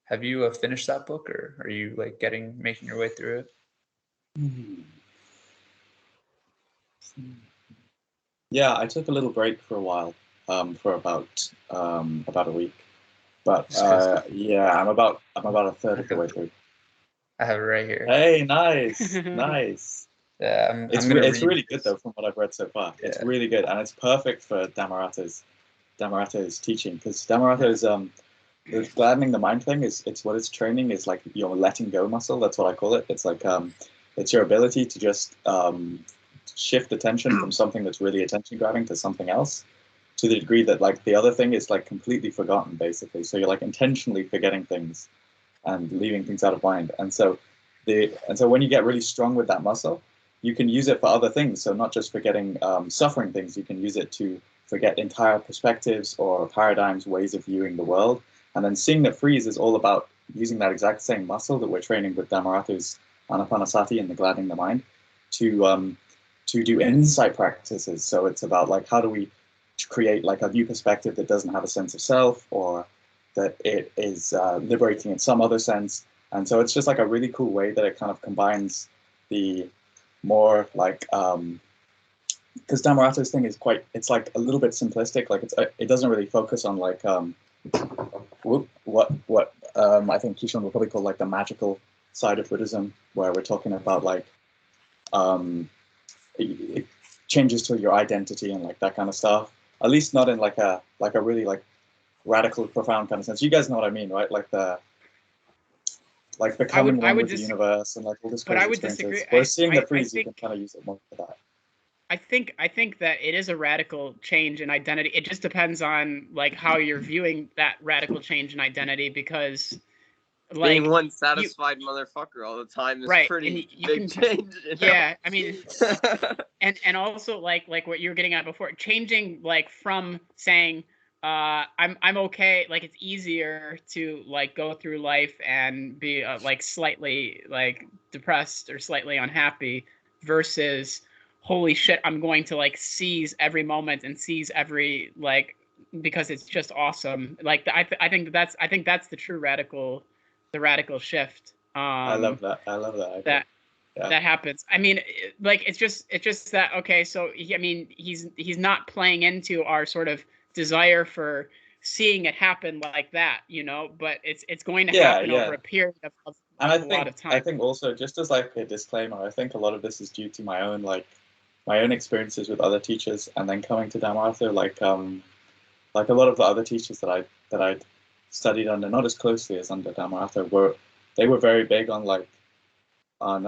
D: Have you finished that book, or are you like making your way through it?
F: Yeah, I took a little break for a while, for about a week. But yeah, I'm about a third of the way through.
D: I have it right here.
F: Hey, nice, nice.
D: Yeah,
F: it's really good though, from what I've read so far. Yeah. It's really good, and it's perfect for Dhammarato's teaching, because Dhammarato's the gladdening the mind thing it's what it's training is like your letting go muscle. That's what I call it. It's like it's your ability to just shift attention from something that's really attention grabbing to something else, to the degree that like the other thing is like completely forgotten, basically. So you're like intentionally forgetting things and leaving things out of mind. And so when you get really strong with that muscle, you can use it for other things. So not just forgetting suffering things, you can use it to forget entire perspectives or paradigms, ways of viewing the world. And then Seeing That Freeze is all about using that exact same muscle that we're training with Dhammarato's ānāpānasatisutta and the gladdening the mind to do insight practices. So it's about like, how do we create like a new perspective that doesn't have a sense of self, or that it is liberating in some other sense. And so it's just like a really cool way that it kind of combines the more like, because Dhammarato's thing is it's like a little bit simplistic. Like it doesn't really focus on like what I think Kishon will probably call like the magical side of Buddhism, where we're talking about like it changes to your identity and like that kind of stuff. At least not in like a really like radical, profound kind of sense. You guys know what I mean, right? Like becoming one with the universe and like all this crazy experiences. Whereas Seeing the Freeze, you can kind of use it more for that.
B: I think that it is a radical change in identity. It just depends on like how you're viewing that radical change in identity, because like
A: being one satisfied motherfucker all the time is pretty big change. You know?
B: Yeah, I mean, and also like what you were getting at before, changing like from saying I'm okay, like it's easier to like go through life and be like slightly like depressed or slightly unhappy, versus holy shit, I'm going to like seize every moment and seize every like, because it's just awesome. Like I think that's the true radical shift.
F: I love that.
B: That happens. I mean, like it's just that, okay, so he's not playing into our sort of desire for seeing it happen like that, you know, but it's going to happen over a period of a lot of time.
F: I think also, just as like a disclaimer, I think a lot of this is due to my own experiences with other teachers, and then coming to Dhammarato, like a lot of the other teachers that I studied under, not as closely as under Dhammarato, were very big on I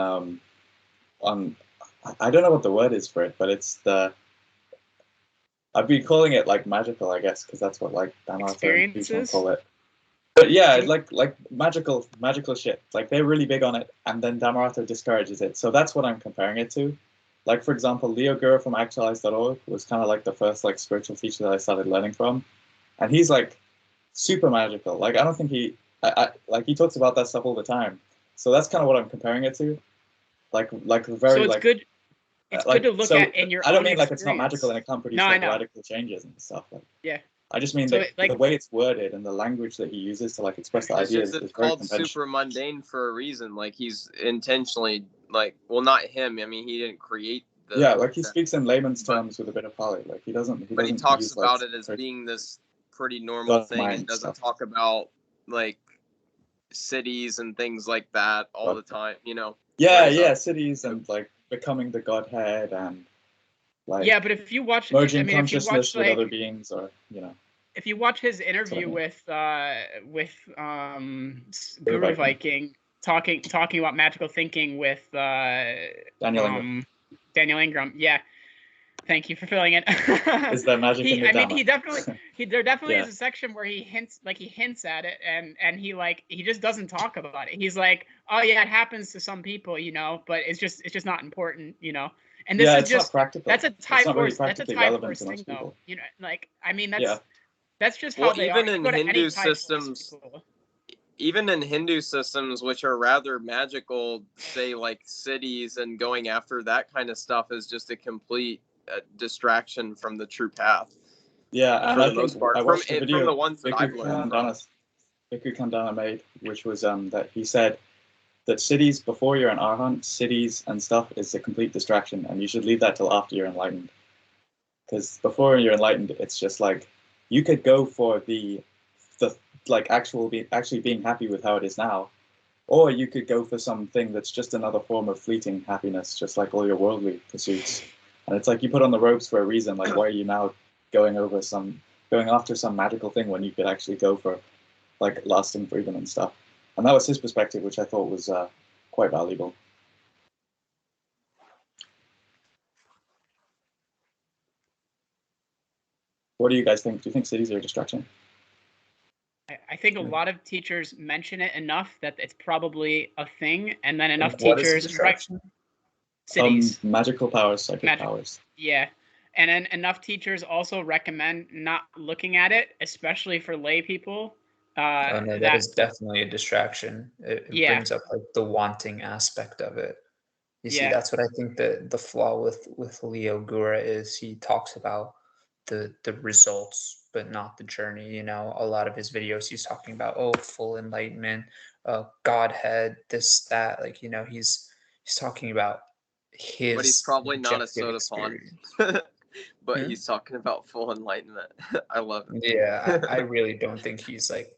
F: don't know what the word is for it, but it's I'd be calling it like magical, I guess, because that's what like Dhammarato and people call it. But yeah, like magical shit. Like they're really big on it, and then Dhammarato discourages it. So that's what I'm comparing it to. Like, for example, Leo Guru from Actualize.org was kind of like the first like spiritual teacher that I started learning from, and he's like super magical. Like I don't think he talks about that stuff all the time. So that's kind of what I'm comparing it to. like very
B: So it's
F: like.
B: good. It's
F: Like,
B: good to look
F: so
B: at in your
F: I don't
B: own
F: mean like it's not
B: experience.
F: magical and it can't produce
B: No, I
F: like
B: know.
F: radical changes and stuff. Like,
B: Yeah.
F: I just mean
B: So
F: that
B: like
F: the way it's worded and the language that he uses to like express the
A: It's
F: ideas
A: just
F: is
A: it's
F: very
A: called
F: conventional.
A: super mundane for a reason. Like he's intentionally like, well, not him. I mean, he didn't create the.
F: Yeah, like he speaks in layman's terms with a bit of Pali. Like he doesn't.
A: But he talks
F: use,
A: about
F: like,
A: it as
F: very
A: being this pretty normal
F: God
A: thing,
F: mind
A: and doesn't
F: stuff.
A: talk about like cities and things like that all the time. You know.
F: Yeah,
A: Whereas,
F: yeah, cities and like becoming the Godhead and like
B: yeah, but if you watch,
F: merging
B: I mean, if you
F: consciousness
B: watch
F: with
B: like
F: other beings, or
B: if you watch his interview
F: mean.
B: with
F: Guru
B: Guru
F: Viking.
B: Viking talking about magical thinking with
F: Daniel Ingram.
B: Daniel Ingram, yeah. Thank you for filling it.
F: Is there magic in the
B: I mean,
F: Dhamma?
B: there definitely
F: Yeah.
B: is a section where he hints at it, and he just doesn't talk about it. He's like, oh yeah, it happens to some people, but it's just not important, And this
F: Yeah,
B: is
F: it's
B: just
F: not practical.
B: that's a
F: It's
B: Thai
F: not really
B: force. That's a
F: practically
B: Thai
F: relevant
B: force
F: to
B: thing,
F: most
B: though.
F: people.
B: Like I mean,
F: Yeah.
B: that's just how
A: well,
B: they are.
A: even
B: You
A: in
B: go to any
A: Hindu
B: Thai forest
A: systems,
B: people.
A: even in Hindu systems, which are rather magical, say like cities and going after that kind of stuff is just a complete distraction from the true path.
F: Yeah, and
A: for
F: I
A: the most
F: think
A: part,
F: I watched a video
A: from the ones that I've
F: Bhikkhu
A: learned from.
F: Kandana made, which was that he said that cities before you're an arhat, cities and stuff is a complete distraction, and you should leave that till after you're enlightened. Because before you're enlightened, it's just like you could go for the like actually being happy with how it is now, or you could go for something that's just another form of fleeting happiness, just like all your worldly pursuits. And it's like you put on the ropes for a reason. Like, why are you now going after some magical thing when you could actually go for like lasting freedom and stuff? And that was his perspective, which I thought was quite valuable. What do you guys think? Do you think cities are a distraction?
B: I think a lot of teachers mention it enough that it's probably a thing, and then enough
D: What is a
B: teachers
D: distraction?
B: cities.
F: Magical powers, psychic powers.
B: Yeah. And then enough teachers also recommend not looking at it, especially for lay people.
D: Oh no, that is definitely a distraction. It
B: Yeah.
D: brings up like the wanting aspect of it. You see,
B: Yeah.
D: that's what I think the flaw with Leo Gura is. He talks about the results, but not the journey. A lot of his videos, he's talking about full enlightenment, Godhead, this, that. Like he's talking about his.
A: But he's probably not a soda
D: experience.
A: But he's talking about full enlightenment. I love it.
D: Yeah, I really don't think he's like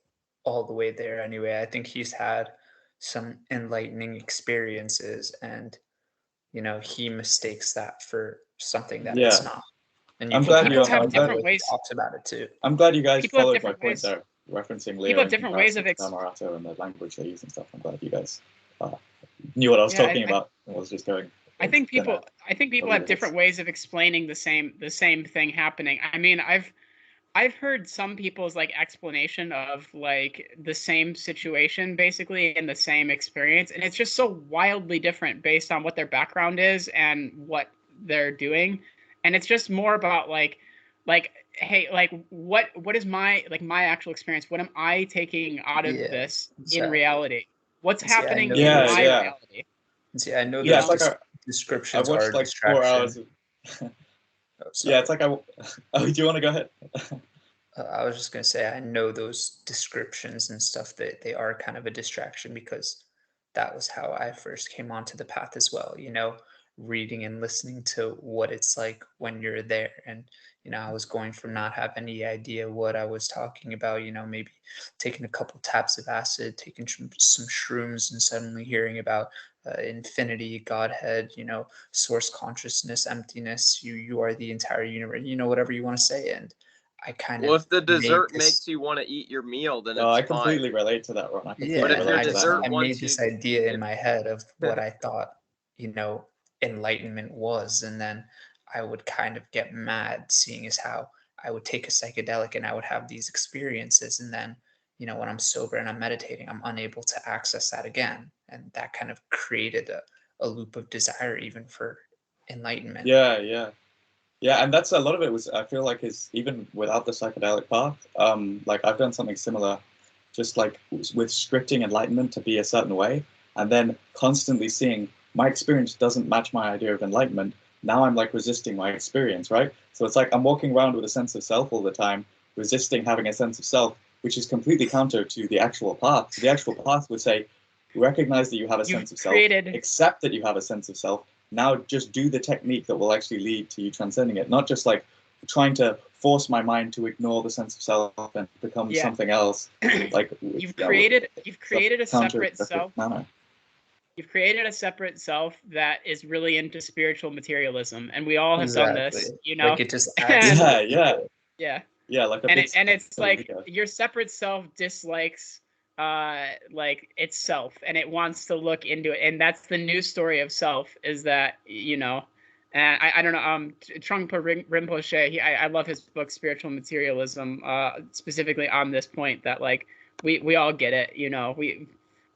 D: all the way there anyway. I think he's had some enlightening experiences, and he mistakes that for something that it's not. And
F: I'm glad
B: people have different ways.
D: Talks about it too.
F: I'm glad you guys
B: people
F: followed my point there, referencing Leo.
B: People have different ways of
F: Dhammarato and the language they use and stuff. I'm glad you guys knew what I was talking about. I was just going.
B: I think people have different ways of explaining the same thing happening. I mean, I've heard some people's like explanation of like the same situation basically in the same experience, and it's just so wildly different based on what their background is and what they're doing. And it's just more about like hey, like what is my actual experience? What am I taking out of this in reality? What's happening in my reality?
D: See, I know
F: it's like
D: descriptions
F: I watched
D: are
F: like 4 hours of yeah, it's like do you want to go ahead?
D: I was just going to say, I know those descriptions and stuff, that they are kind of a distraction, because that was how I first came onto the path as well, reading and listening to what it's like when you're there. And, I was going from not have any idea what I was talking about, maybe taking a couple taps of acid, taking some shrooms, and suddenly hearing about infinity, Godhead, source consciousness, emptiness, you are the entire universe, whatever you want to say. And I kind of.
A: Well, if the dessert makes you want to eat your meal, then it's
F: I completely relate to that, Ron.
A: But if your dessert
D: I made this idea in my head of what I thought, enlightenment was, and then I would kind of get mad seeing as how I would take a psychedelic and I would have these experiences, and then when I'm sober and I'm meditating, I'm unable to access that again, and that kind of created a loop of desire even for enlightenment.
F: Yeah, and that's a lot of it was, I feel like, is even without the psychedelic path. Like I've done something similar, just like with scripting enlightenment to be a certain way, and then constantly seeing my experience doesn't match my idea of enlightenment. Now I'm like resisting my experience, right? So it's like I'm walking around with a sense of self all the time, resisting having a sense of self, which is completely counter to the actual path. So the actual path would say, recognize that you have a sense of self, accept that you have a sense of self. Now just do the technique that will actually lead to you transcending it, not just like trying to force my mind to ignore the sense of self and become something else. Like
B: you've created a separate self. You've created a separate self that is really into spiritual materialism, and we all have done this, you know.
D: Like it just adds
B: yeah,
F: like
B: it's like your separate self dislikes like itself, and it wants to look into it, and that's the new story of self, is that, you know. And I don't know, Trungpa Rinpoche, I love his book Spiritual Materialism, specifically on this point, that like we all get it, you know,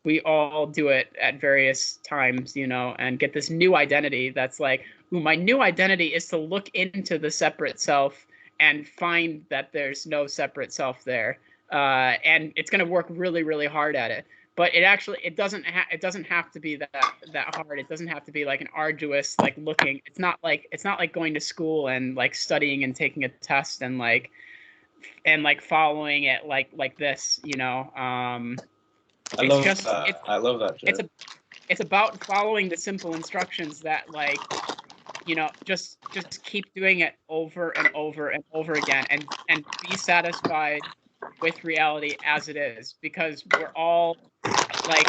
B: we all do it at various times, you know, and get this new identity that's like, ooh, my new identity is to look into the separate self and find that there's no separate self there, and it's going to work really, really hard at it. But it doesn't have to be that hard. It doesn't have to be like an arduous like looking. It's not like going to school and like studying and taking a test and like following it like this, you know.
F: I love that. Joe.
B: It's about following the simple instructions that, like, you know, just keep doing it over and over and over again, and be satisfied with reality as it is, because we're all like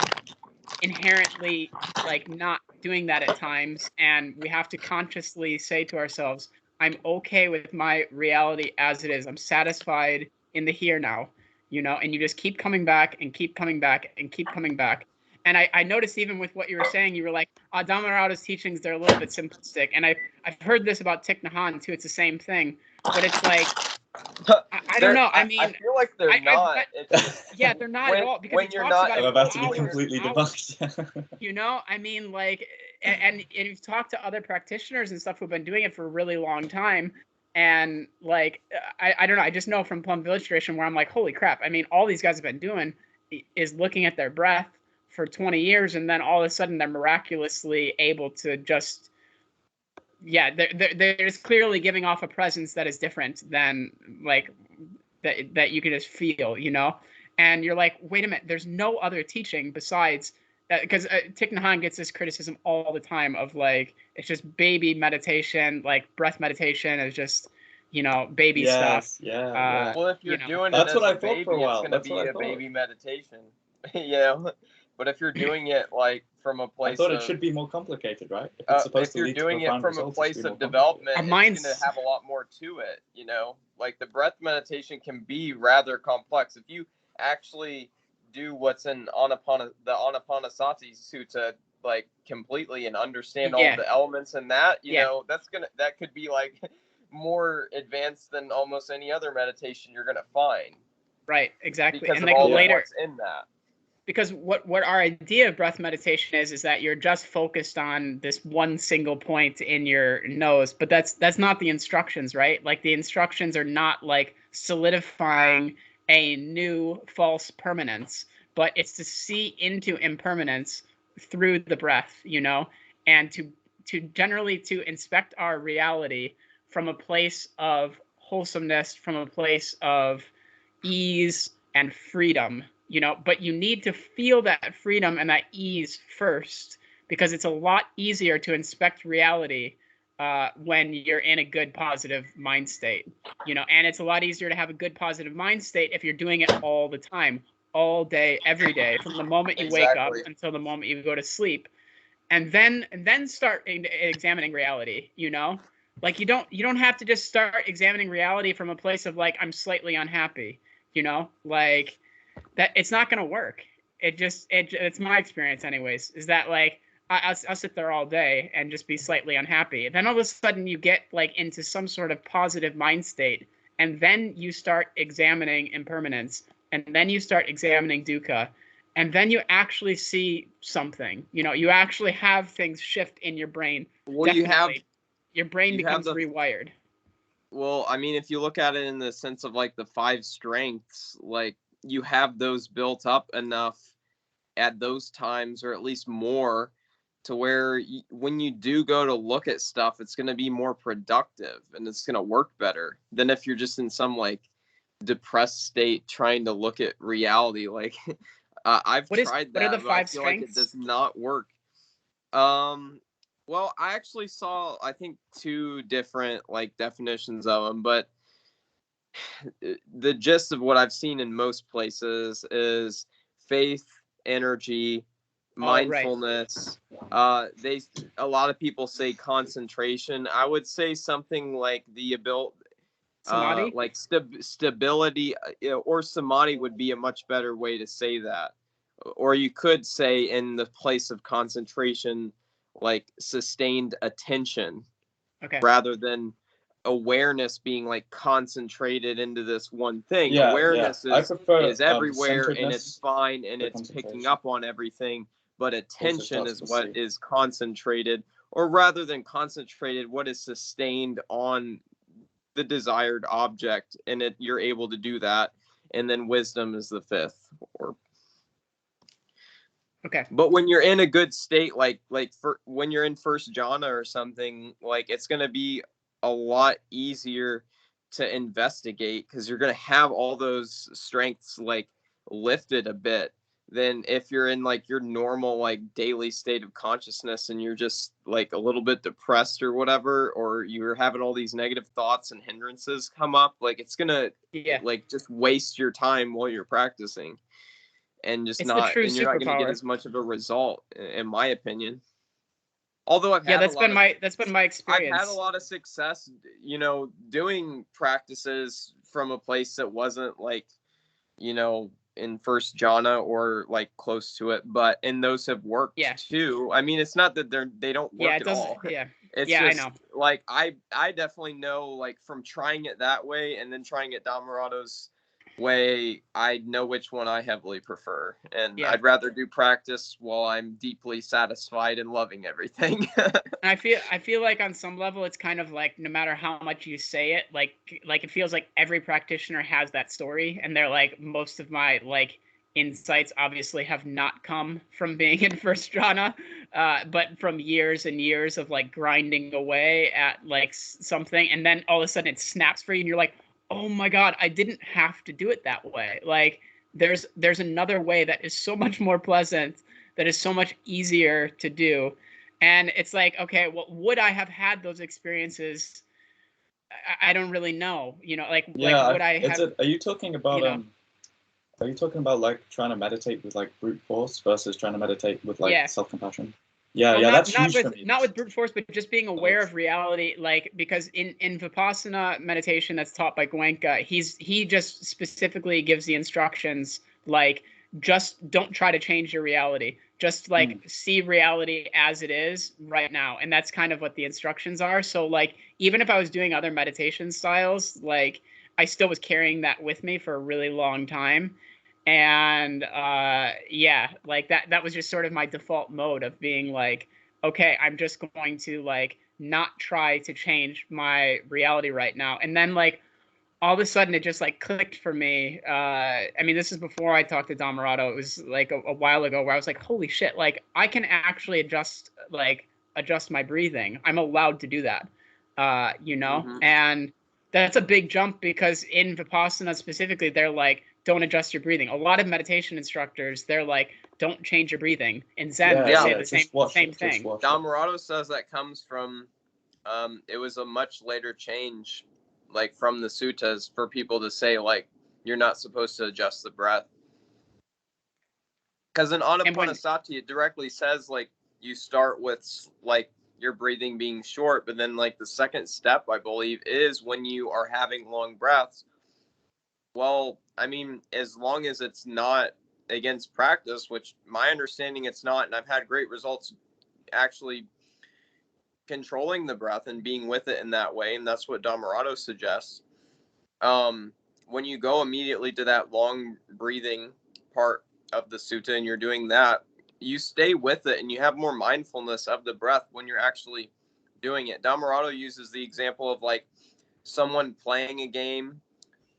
B: inherently like not doing that at times, and we have to consciously say to ourselves, I'm okay with my reality as it is. I'm satisfied in the here now, you know. And you just keep coming back and keep coming back and keep coming back. And I noticed, even with what you were saying, you were like, Dhammarato's teachings, they're a little bit simplistic. And I've heard this about Thich Nhat Hanh too. It's the same thing, but it's like, I don't know. I mean,
A: I feel like they're not.
B: Yeah, they're not at all. Because
A: when you're not,
F: I'm about to be completely debunked.
B: You know, I mean, like, and you've talked to other practitioners and stuff who've been doing it for a really long time, and like, I don't know. I just know from Plum Village tradition, where I'm like, holy crap! I mean, all these guys have been doing is looking at their breath for 20 years, and then all of a sudden they're miraculously able to just. Yeah, they're just clearly giving off a presence that is different than like that you can just feel, you know. And you're like, wait a minute, there's no other teaching besides, because Thich Nhat Hanh gets this criticism all the time of like, it's just baby meditation, like breath meditation is just, you know, baby stuff.
F: Yeah.
A: Well, if you're doing
F: that's
A: it
F: what
A: as
F: I
A: a
F: thought
A: baby,
F: for a while.
A: it's going to be a baby meditation, you know. But if you're doing it like from a place,
F: I thought it should be more complicated, right? If it's supposed
A: if you're doing it from a place of development, it's going to have a lot more to it, you know. Like the breath meditation can be rather complex. If you actually do what's in the ānāpānasatisutta like completely and understand all the elements in that, you know, that could be like more advanced than almost any other meditation you're going to find.
B: Right, exactly.
A: Because
B: and
A: of
B: like
A: all
B: later,
A: what's in that.
B: Because what our idea of breath meditation is that you're just focused on this one single point in your nose, but that's not the instructions, right? Like the instructions are not like solidifying a new false permanence, but it's to see into impermanence through the breath, you know, and to generally to inspect our reality from a place of wholesomeness, from a place of ease and freedom. You know, but you need to feel that freedom and that ease first, because it's a lot easier to inspect reality when you're in a good positive mind state, you know. And it's a lot easier to have a good positive mind state if you're doing it all the time, all day, every day, from the moment you wake up until the moment you go to sleep, and then start examining reality, you know. Like you don't have to just start examining reality from a place of like, I'm slightly unhappy, you know, like that. It's not going to work. It's my experience anyways, is that like I'll sit there all day and just be slightly unhappy. And then all of a sudden you get like into some sort of positive mind state, and then you start examining impermanence, and then you start examining dukkha, and then you actually see something. You know, you actually have things shift in your brain.
A: Well,
B: your brain becomes rewired.
A: Well, I mean, if you look at it in the sense of like the 5 strengths, like you have those built up enough at those times, or at least more, to where when you do go to look at stuff, it's going to be more productive and it's going to work better than if you're just in some like depressed state trying to look at reality. Like I've tried that,
B: what are the
A: but I
B: 5
A: feel like it
B: strengths?
A: does not work. Well, I actually saw, I think, 2 different like definitions of them, but the gist of what I've seen in most places is faith, energy, mindfulness. A lot of people say concentration. I would say something like the ability,
B: Samadhi?
A: like stability, or samadhi would be a much better way to say that. Or you could say in the place of concentration, like sustained attention,
B: Okay.
A: rather than awareness being like concentrated into this one thing.
F: Yeah,
A: Awareness
F: I prefer
A: is everywhere and
F: centeredness
A: it's fine and
F: to
A: it's picking
F: concentration.
A: up on everything, but attention
F: starts
A: is
F: to
A: what
F: see.
A: is concentrated, or rather than concentrated, what is sustained on the desired object, and you're able to do that. And then wisdom is the 5th. Or
B: Okay.
A: but when you're in a good state, like for when you're in first jhana or something, like it's going to be a lot easier to investigate because you're going to have all those strengths like lifted a bit than if you're in like your normal like daily state of consciousness and you're just like a little bit depressed or whatever, or you're having all these negative thoughts and hindrances come up. Like it's going to like just waste your time while you're practicing. And just
B: It's the true
A: and you're not going to get
B: superpower.
A: as much of a result, in my opinion. Although I've had
B: that's been my experience.
A: I've had a lot of success, doing practices from a place that wasn't like, in first jhana or like close to it, and those have worked too. I mean, it's not that they don't work at all. It's just,
B: I know.
A: Like I definitely know, like from trying it that way and then trying it Dhammarato's way, I know which one I heavily prefer, and I'd rather do practice while I'm deeply satisfied and loving everything.
B: I feel like on some level it's kind of like no matter how much you say it, like it feels like every practitioner has that story, and they're like, most of my like insights obviously have not come from being in first jhana, but from years and years of like grinding away at like something, and then all of a sudden it snaps for you and you're like, oh my God, I didn't have to do it that way. Like there's another way that is so much more pleasant, that is so much easier to do. And it's like, okay, well, would I have had those experiences? I don't really know. Like would I have?
F: Are you talking about Are you talking about like trying to meditate with like brute force versus trying to meditate with like self-compassion?
B: Well,
F: that's huge for me.
B: Not with brute force, but just being aware of reality. Like, because in Vipassana meditation that's taught by Goenka, he just specifically gives the instructions like, just don't try to change your reality. Just like see reality as it is right now. And that's kind of what the instructions are. So like, even if I was doing other meditation styles, like I still was carrying that with me for a really long time. And like that was just sort of my default mode of being like, okay, I'm just going to like not try to change my reality right now. And then like all of a sudden it just like clicked for me. I mean, this is before I talked to Dhammarato. It was like a while ago where I was like, holy shit, like I can actually adjust my breathing. I'm allowed to do that. And that's a big jump, because in Vipassana specifically, they're like, don't adjust your breathing. A lot of meditation instructors, they're like, don't change your breathing. In Zen, they say the same thing.
A: Dhammarato says that comes from, it was a much later change, like from the suttas, for people to say like, you're not supposed to adjust the breath. Because in ānāpānasatisutta, it directly says like, you start with like your breathing being short, but then like the second step, I believe, is when you are having long breaths. Well, I mean, as long as it's not against practice, which my understanding it's not, and I've had great results actually controlling the breath and being with it in that way, and that's what Dhammarato suggests. When you go immediately to that long breathing part of the sutta and you're doing that, you stay with it and you have more mindfulness of the breath when you're actually doing it. Dhammarato uses the example of like someone playing a game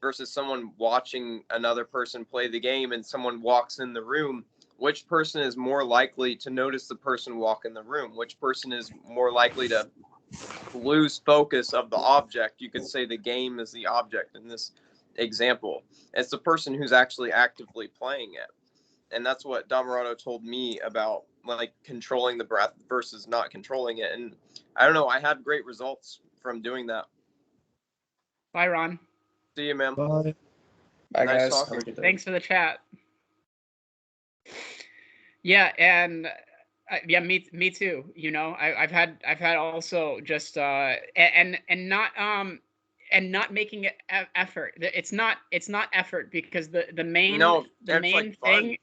A: versus someone watching another person play the game, and someone walks in the room. Which person is more likely to notice the person walk in the room? Which person is more likely to lose focus of the object? You could say the game is the object in this example. It's the person who's actually actively playing it. And that's what Dhammarato told me about, like, controlling the breath versus not controlling it. And I don't know, I had great results from doing that.
B: Bye, Ron.
A: See you, man.
C: Bye.
D: Bye,
A: Nice
D: guys.
A: talking.
F: Have a good day.
B: Thanks for the chat. Yeah, and yeah, me too. You know, I've had also just and not making it effort. It's not effort, because the main
A: like
B: thing,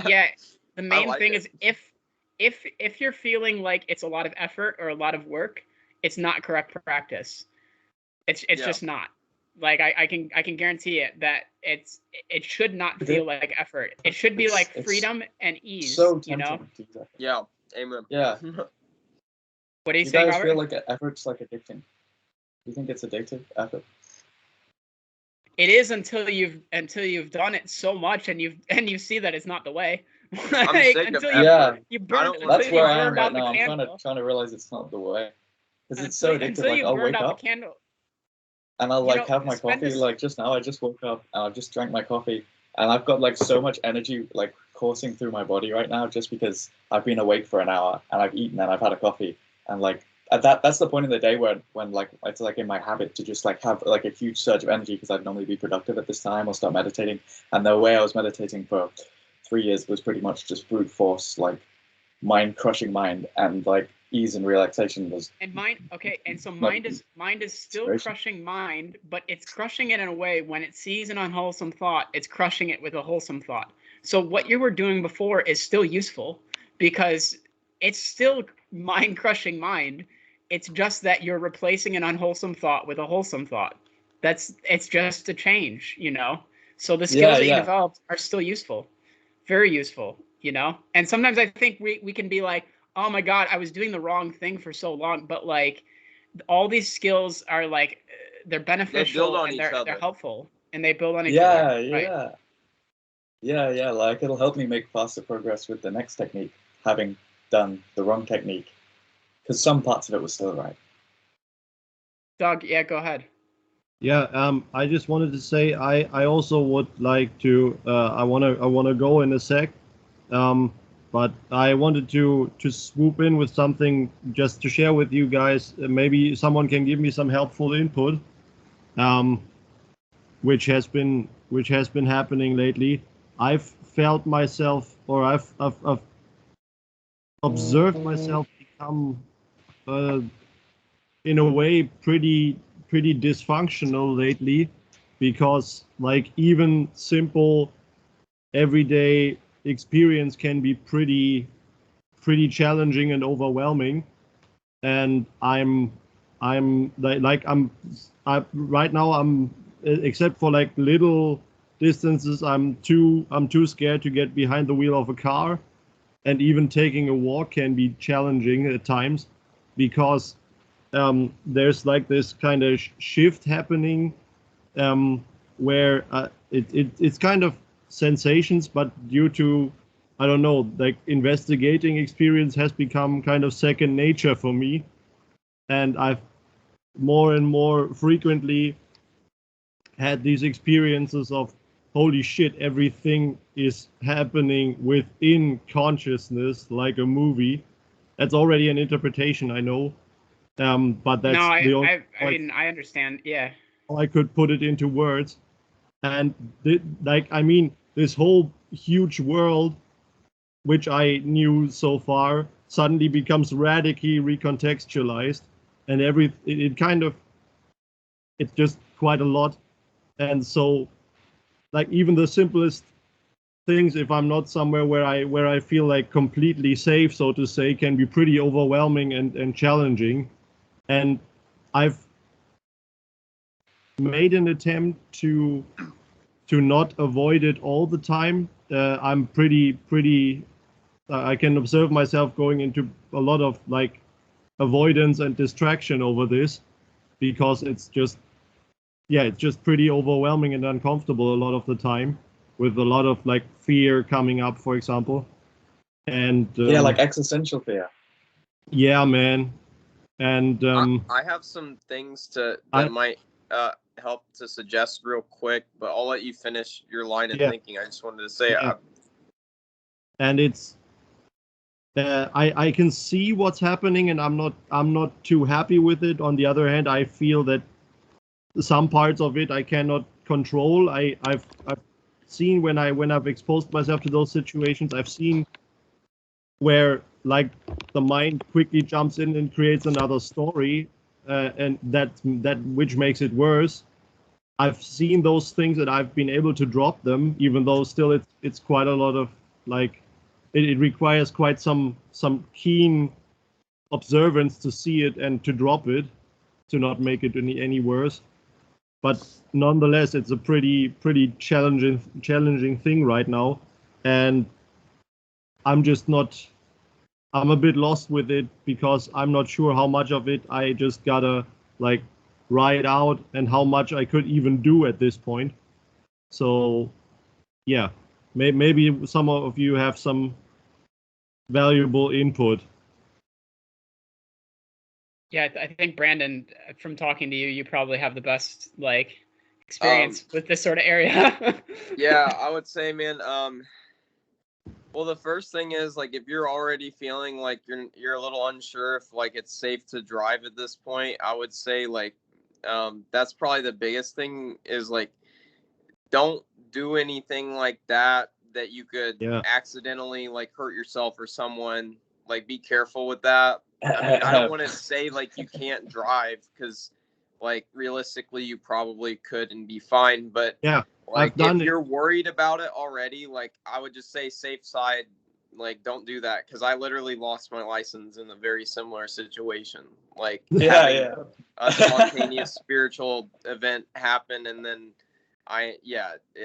B: yeah, the main
A: like
B: thing
A: it.
B: is if you're feeling like it's a lot of effort or a lot of work, it's not correct practice. It's
A: Yeah.
B: just not. Like I can guarantee it that it should not feel like effort. It should be like
F: It's
B: freedom and ease.
F: So
B: you know.
F: tempting to do that.
A: Yeah, amen.
F: Yeah.
B: What do you
F: You
B: say,
F: guys
B: Robert?
F: feel like effort's like addicting? Do you think it's addictive, effort?
B: It is until you've done it so much and you see that it's not the way.
A: I'm
B: Like,
A: sick of
B: until
A: effort.
F: Yeah.
B: you
A: I
B: burn.
A: don't
B: Until
A: wanna
F: That's
A: do
B: you
F: where I
B: burned
F: am
B: out
F: right now.
B: the
F: I'm
B: candle.
F: trying to realize it's not the way. Because it's so addictive.
B: Until
F: Like
B: you
F: I'll
B: burned
F: wake
B: out
F: up
B: the candle.
F: and I'll
B: You
F: like
B: know,
F: have my
B: spend
F: coffee.
B: this-
F: Like just now, I just woke up and I just drank my coffee, and I've got like so much energy like coursing through my body right now, just because I've been awake for an hour and I've eaten and I've had a coffee, and like that's the point in the day when like it's like in my habit to just like have like a huge surge of energy, because I'd normally be productive at this time or start meditating, and the way I was meditating for 3 years was pretty much just brute force, like mind crushing mind, and like ease and relaxation was.
B: And mind, okay, and so
F: Not
B: mind is still
F: inspiration.
B: crushing mind, but it's crushing it in a way when it sees an unwholesome thought, it's crushing it with a wholesome thought. So what you were doing before is still useful, because it's still mind crushing mind. It's just that you're replacing an unwholesome thought with a wholesome thought. It's just a change, you know. So the skills that you
F: Yeah.
B: developed are still useful, very useful, you know. And sometimes I think we can be like, oh my God, I was doing the wrong thing for so long. But like, all these skills are like, they're beneficial
A: on
B: and
A: each
B: they're
A: other.
B: helpful, and they build on each other.
F: Yeah,
B: Right?
F: yeah. Like it'll help me make faster progress with the next technique, having done the wrong technique, because some parts of it was still right.
B: Doug, yeah, go ahead.
C: Yeah, I just wanted to say I also would like to I wanna go in a sec, but I wanted to swoop in with something just to share with you guys. Maybe someone can give me some helpful input, which has been happening lately. I've felt myself, or I've observed myself become in a way pretty dysfunctional lately, because like even simple everyday experience can be pretty challenging and overwhelming, and I'm right now I'm, except for like little distances, I'm too scared to get behind the wheel of a car, and even taking a walk can be challenging at times, because there's like this kind of shift happening, where it's kind of sensations, but due to, I don't know, like investigating experience has become kind of second nature for me, and I've more and more frequently had these experiences of, holy shit, everything is happening within consciousness like a movie. That's already an interpretation, I know. But that's
B: No,
C: the only
B: I mean, I understand. Yeah.
C: I could put it into words. And this whole huge world, which I knew so far, suddenly becomes radically recontextualized, and it's just quite a lot. And so, like, even the simplest things, if I'm not somewhere where I feel like completely safe, so to say, can be pretty overwhelming and challenging. And I've made an attempt to not avoid it all the time. I'm pretty I can observe myself going into a lot of like avoidance and distraction over this, because it's just pretty overwhelming and uncomfortable a lot of the time. with a lot of like fear coming up, for example. And
F: yeah, like existential fear.
C: Yeah, man. And
A: I have some things that might help to suggest real quick, but I'll let you finish your line of thinking. I just wanted to say,
C: and it's I can see what's happening, and I'm not too happy with it. On the other hand, I feel that some parts of it I cannot control. I've seen when I've exposed myself to those situations, I've seen where like the mind quickly jumps in and creates another story, and that which makes it worse. I've seen those things and I've been able to drop them, even though still it's quite a lot of like it requires quite some keen observance to see it and to drop it, to not make it any worse. But nonetheless, it's a pretty challenging thing right now, and I'm a bit lost with it because I'm not sure how much of it I just gotta like ride out and how much I could even do at this point. So yeah, maybe some of you have some valuable input.
B: Yeah, I think Brandon, from talking to you, you probably have the best like experience with this sort of area.
A: Yeah, I would say, man. Well, the first thing is like if you're already feeling like you're a little unsure if like it's safe to drive at this point, I would say like that's probably the biggest thing is like don't do anything like that you could accidentally like hurt yourself or someone. Like be careful with that. I mean, I don't want to say like you can't drive because like realistically you probably could and be fine, but like if you're worried about it already, like I would just say safe side, like don't do that, because I literally lost my license in a very similar situation. Like a spontaneous spiritual event happened, and then I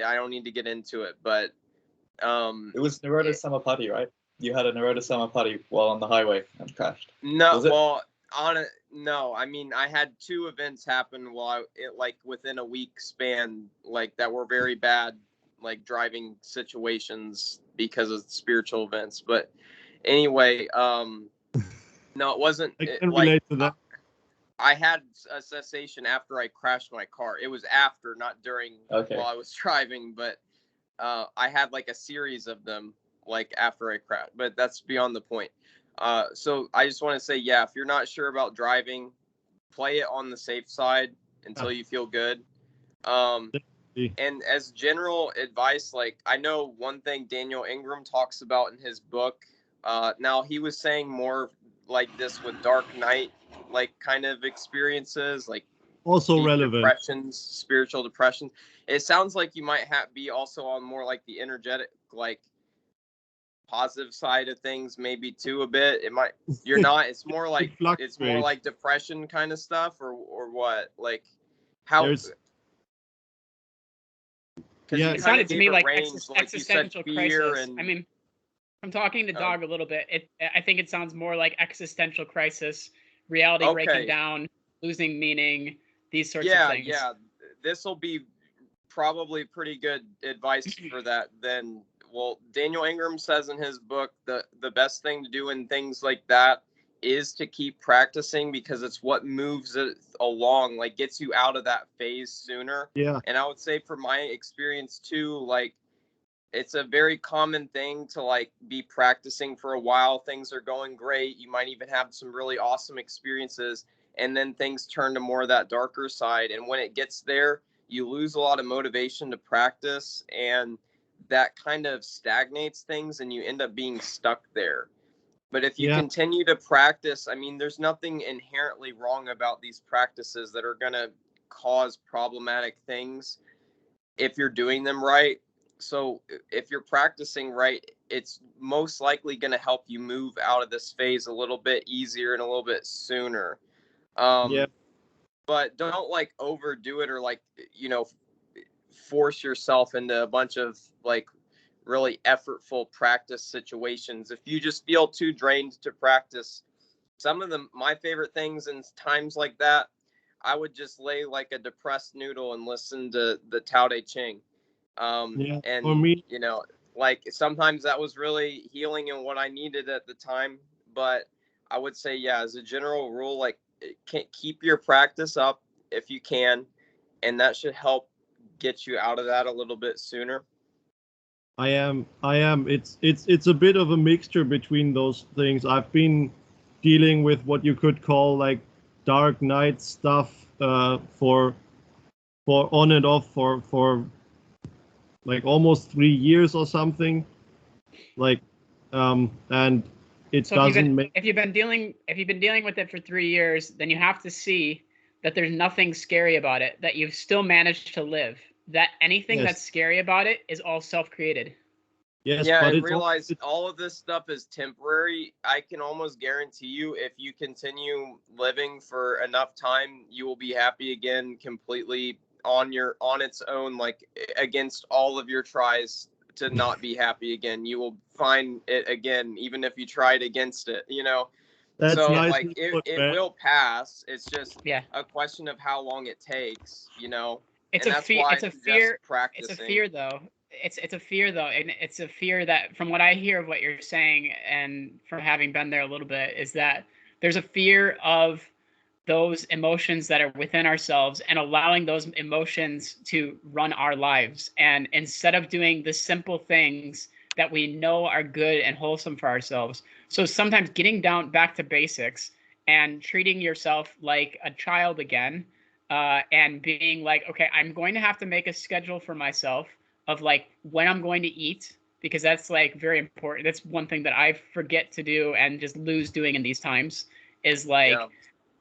A: don't need to get into it, but
F: it was Nirodha-samāpatti, right? You had a Nirodha-samāpatti while on the highway and crashed.
A: No, well, no. I mean, I had two events happen while like within a week span, like that were very bad, like driving situations because of spiritual events. But anyway, no, it wasn't.
C: I can relate to that.
A: I had a cessation after I crashed my car. It was after, not during, while I was driving, but I had like a series of them like after I crashed, but that's beyond the point. So I just want to say, if you're not sure about driving, play it on the safe side until you feel good. And as general advice, like I know one thing Daniel Ingram talks about in his book, now he was saying more like this with dark night, like kind of experiences, like
C: also relevant
A: depressions, spiritual depressions. It sounds like you might be also on more like the energetic, like positive side of things, maybe too a bit. You're not. It's more like depression kind of stuff, or what? Like how?
B: It sounded to me like existential crisis. I mean, I'm talking to Dog a little bit. I think it sounds more like existential crisis, reality breaking down, losing meaning, these sorts of things.
A: Yeah, this will be probably pretty good advice for that then. Well, Daniel Ingram says in his book the best thing to do in things like that is to keep practicing, because it's what moves it along, like gets you out of that phase sooner.
C: Yeah.
A: And I would say from my experience too, like it's a very common thing to like be practicing for a while. Things are going great. You might even have some really awesome experiences, and then things turn to more of that darker side. And when it gets there, you lose a lot of motivation to practice, and that kind of stagnates things and you end up being stuck there. But if you continue to practice, I mean, there's nothing inherently wrong about these practices that are going to cause problematic things if you're doing them right. So if you're practicing right, it's most likely going to help you move out of this phase a little bit easier and a little bit sooner. But don't like overdo it or like, force yourself into a bunch of like really effortful practice situations. If you just feel too drained to practice, my favorite things in times like that, I would just lay like a depressed noodle and listen to the Tao Te Ching.
C: Yeah,
A: And
C: for me,
A: you know, like sometimes that was really healing and what I needed at the time. But I would say, yeah, as a general rule, like keep your practice up if you can, and that should help get you out of that a little bit sooner.
C: I am. It's a bit of a mixture between those things. I've been dealing with what you could call like dark night stuff for on and off for like almost 3 years or something. Like, and it
B: So
C: doesn't make.
B: if you've been dealing with it for 3 years, then you have to see that there's nothing scary about it, that you've still managed to live. That anything
C: Yes.
B: that's scary about it is all self-created.
C: Yes,
A: Yeah,
C: but
A: and
C: it's
A: realize all of this stuff is temporary. I can almost guarantee you, if you continue living for enough time, you will be happy again, completely on its own, like against all of your tries to not be happy again. You will find it again, even if you tried against it, you know.
C: that's
A: So
C: nice.
A: like it will pass. It's just a question of how long it takes, you know.
B: It's
A: and
B: a
A: that's
B: fear.
A: why
B: It's
A: I
B: a
A: suggest
B: fear.
A: practicing.
B: It's a fear, though. It's a fear, though, and it's a fear that, from what I hear of what you're saying, and from having been there a little bit, is that there's a fear of those emotions that are within ourselves and allowing those emotions to run our lives. And instead of doing the simple things that we know are good and wholesome for ourselves, so sometimes getting down back to basics and treating yourself like a child again. And being like, okay, I'm going to have to make a schedule for myself of like when I'm going to eat, because that's like very important. That's one thing that I forget to do and just lose doing in these times, is like,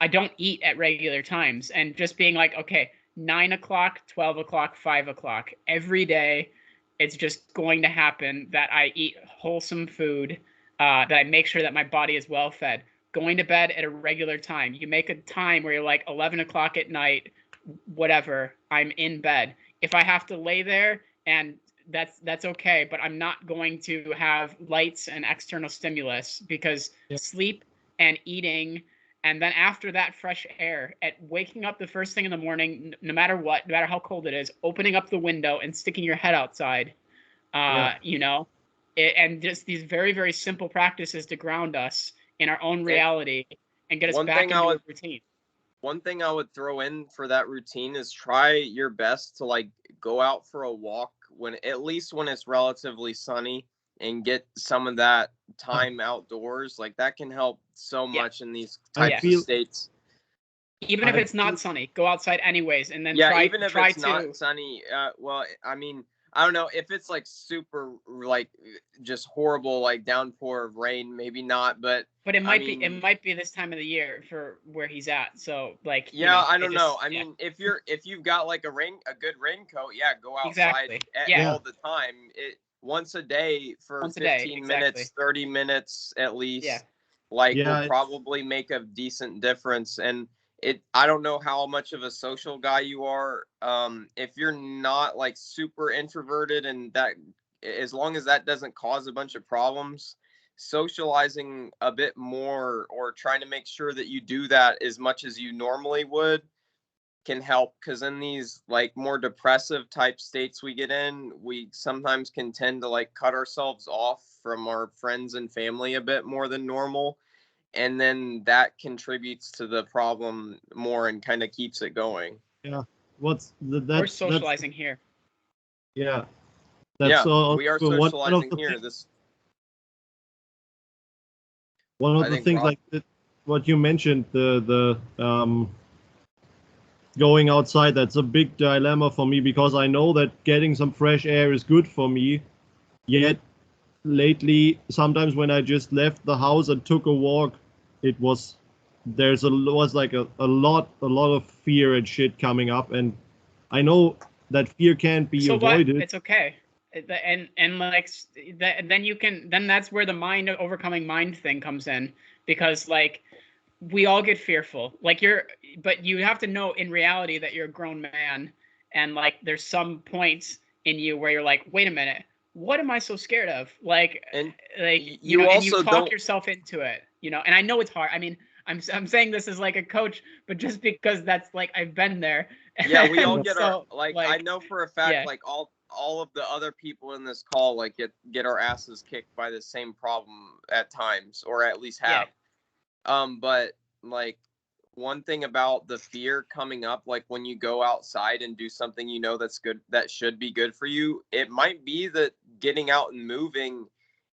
B: I don't eat at regular times, and just being like, okay, 9 o'clock, 12 o'clock, 5 o'clock, every day, it's just going to happen that I eat wholesome food, that I make sure that my body is well fed. Going to bed at a regular time. You make a time where you're like 11 o'clock at night, whatever, I'm in bed. If I have to lay there, and that's okay, but I'm not going to have lights and external stimulus, because sleep and eating, and then after that, fresh air, at waking up the first thing in the morning, no matter what, no matter how cold it is, opening up the window and sticking your head outside, you know, and just these very, very simple practices to ground us in our own reality and get us back into a routine.
A: One thing I would throw in for that routine is try your best to like go out for a walk at least when it's relatively sunny, and get some of that time outdoors. Like that can help so much in these types of states.
B: Even if it's not sunny, go outside anyways, and then
A: even if it's not sunny. Well, I mean, I don't know if it's like super, like just horrible, like downpour of rain, maybe not, but
B: it might be. It might be this time of the year for where he's at. So like,
A: I don't know. I mean, if you've got like a good raincoat, go outside all the time. Once a day for 15 minutes, 30 minutes at least, will probably make a decent difference. And I don't know how much of a social guy you are. If you're not like super introverted, and that, as long as that doesn't cause a bunch of problems, socializing a bit more, or trying to make sure that you do that as much as you normally would, can help. Because in these like more depressive type states we get in, we sometimes can tend to like cut ourselves off from our friends and family a bit more than normal. And then that contributes to the problem more and kind of keeps it going.
C: Yeah.
B: We're socializing here.
C: Yeah.
A: We are socializing here.
C: One of the things, like what you mentioned, the going outside, that's a big dilemma for me, because I know that getting some fresh air is good for me. Yet lately, sometimes when I just left the house and took a walk, was like a lot of fear and shit coming up, and I know that fear can't be avoided.
B: It's okay, and like that, then that's where the mind overcoming mind thing comes in, because like we all get fearful, but you have to know in reality that you're a grown man, and like there's some points in you where you're like, wait a minute, what am I so scared of? Like you know, and you talk yourself into it, you know. And I know it's hard. I mean, I'm saying this as like a coach, but just because that's like I've been there.
A: Yeah, we all get I know for a fact, like all of the other people in this call like get our asses kicked by the same problem at times, or at least have. But like one thing about the fear coming up, like when you go outside and do something you know that's good, that should be good for you, it might be that getting out and moving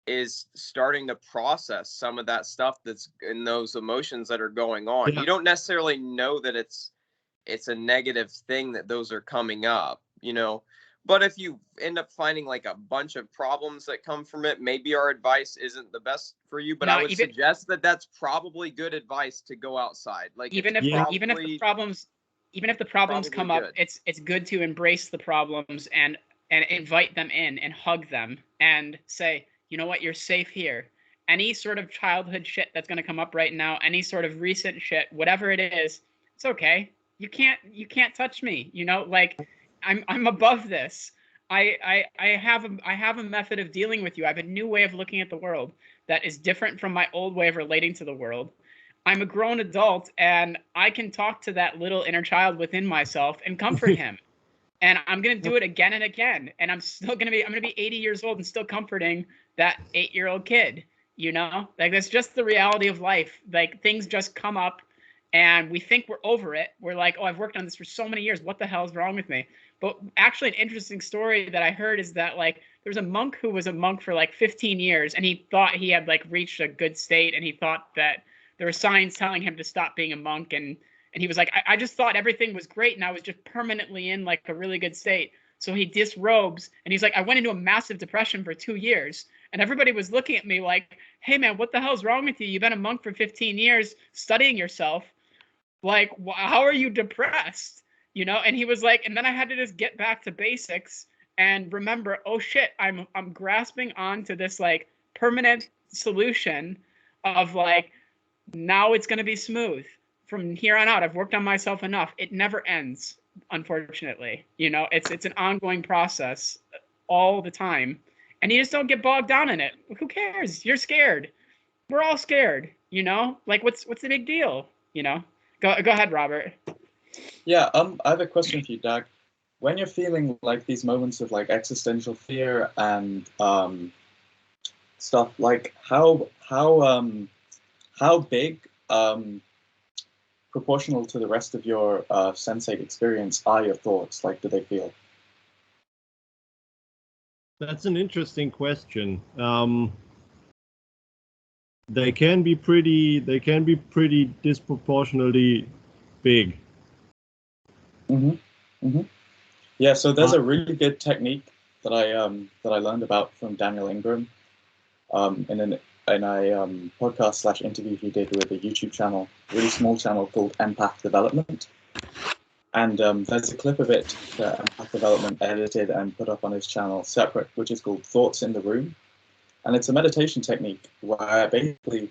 A: is starting to process some of that stuff that's in those emotions that are going on. You don't necessarily know that it's a negative thing that those are coming up, you know. But if you end up finding like a bunch of problems that come from it, maybe our advice isn't the best for you. But I would suggest that that's probably good advice to go outside. Like
B: even if the problems come up, it's good to embrace the problems and invite them in and hug them and say, you know what, you're safe here. Any sort of childhood shit that's going to come up right now, any sort of recent shit, whatever it is, it's okay. You can't touch me. You know, like I'm above this. I have a method of dealing with you. I have a new way of looking at the world that is different from my old way of relating to the world. I'm a grown adult and I can talk to that little inner child within myself and comfort him. And I'm going to do it again and again. And I'm going to be 80 years old and still comforting that 8-year-old kid, you know? Like, that's just the reality of life. Like, things just come up and we think we're over it. We're like, oh, I've worked on this for so many years. What the hell is wrong with me? But actually, an interesting story that I heard is that, like, there was a monk who was a monk for like 15 years and he thought he had like reached a good state, and he thought that there were signs telling him to stop being a monk, and he was like, I just thought everything was great and I was just permanently in like a really good state. So he disrobes and he's like, I went into a massive depression for 2 years. And everybody was looking at me like, hey man, what the hell's wrong with you? You've been a monk for 15 years studying yourself. Like, how are you depressed? You know? And he was like, and then I had to just get back to basics and remember, oh shit, I'm grasping onto this like permanent solution of like, now it's going to be smooth. From here on out, I've worked on myself enough. It never ends, unfortunately. You know, it's an ongoing process all the time. And you just don't get bogged down in it. Who cares? You're scared. We're all scared, you know? Like, what's the big deal, you know? Go ahead, Robert.
F: Yeah, I have a question for you, Doug. When you're feeling like these moments of like existential fear and stuff, like how big proportional to the rest of your sensate experience are your thoughts? Like, do they feel?
C: That's an interesting question. They can be pretty disproportionately big.
F: Yeah, so there's a really good technique that I learned about from Daniel Ingram in a podcast / interview he did with a YouTube channel, really small channel called Empath Development. And there's a clip of it that Empath Development edited and put up on his channel separate, which is called Thoughts in the Room. And it's a meditation technique where basically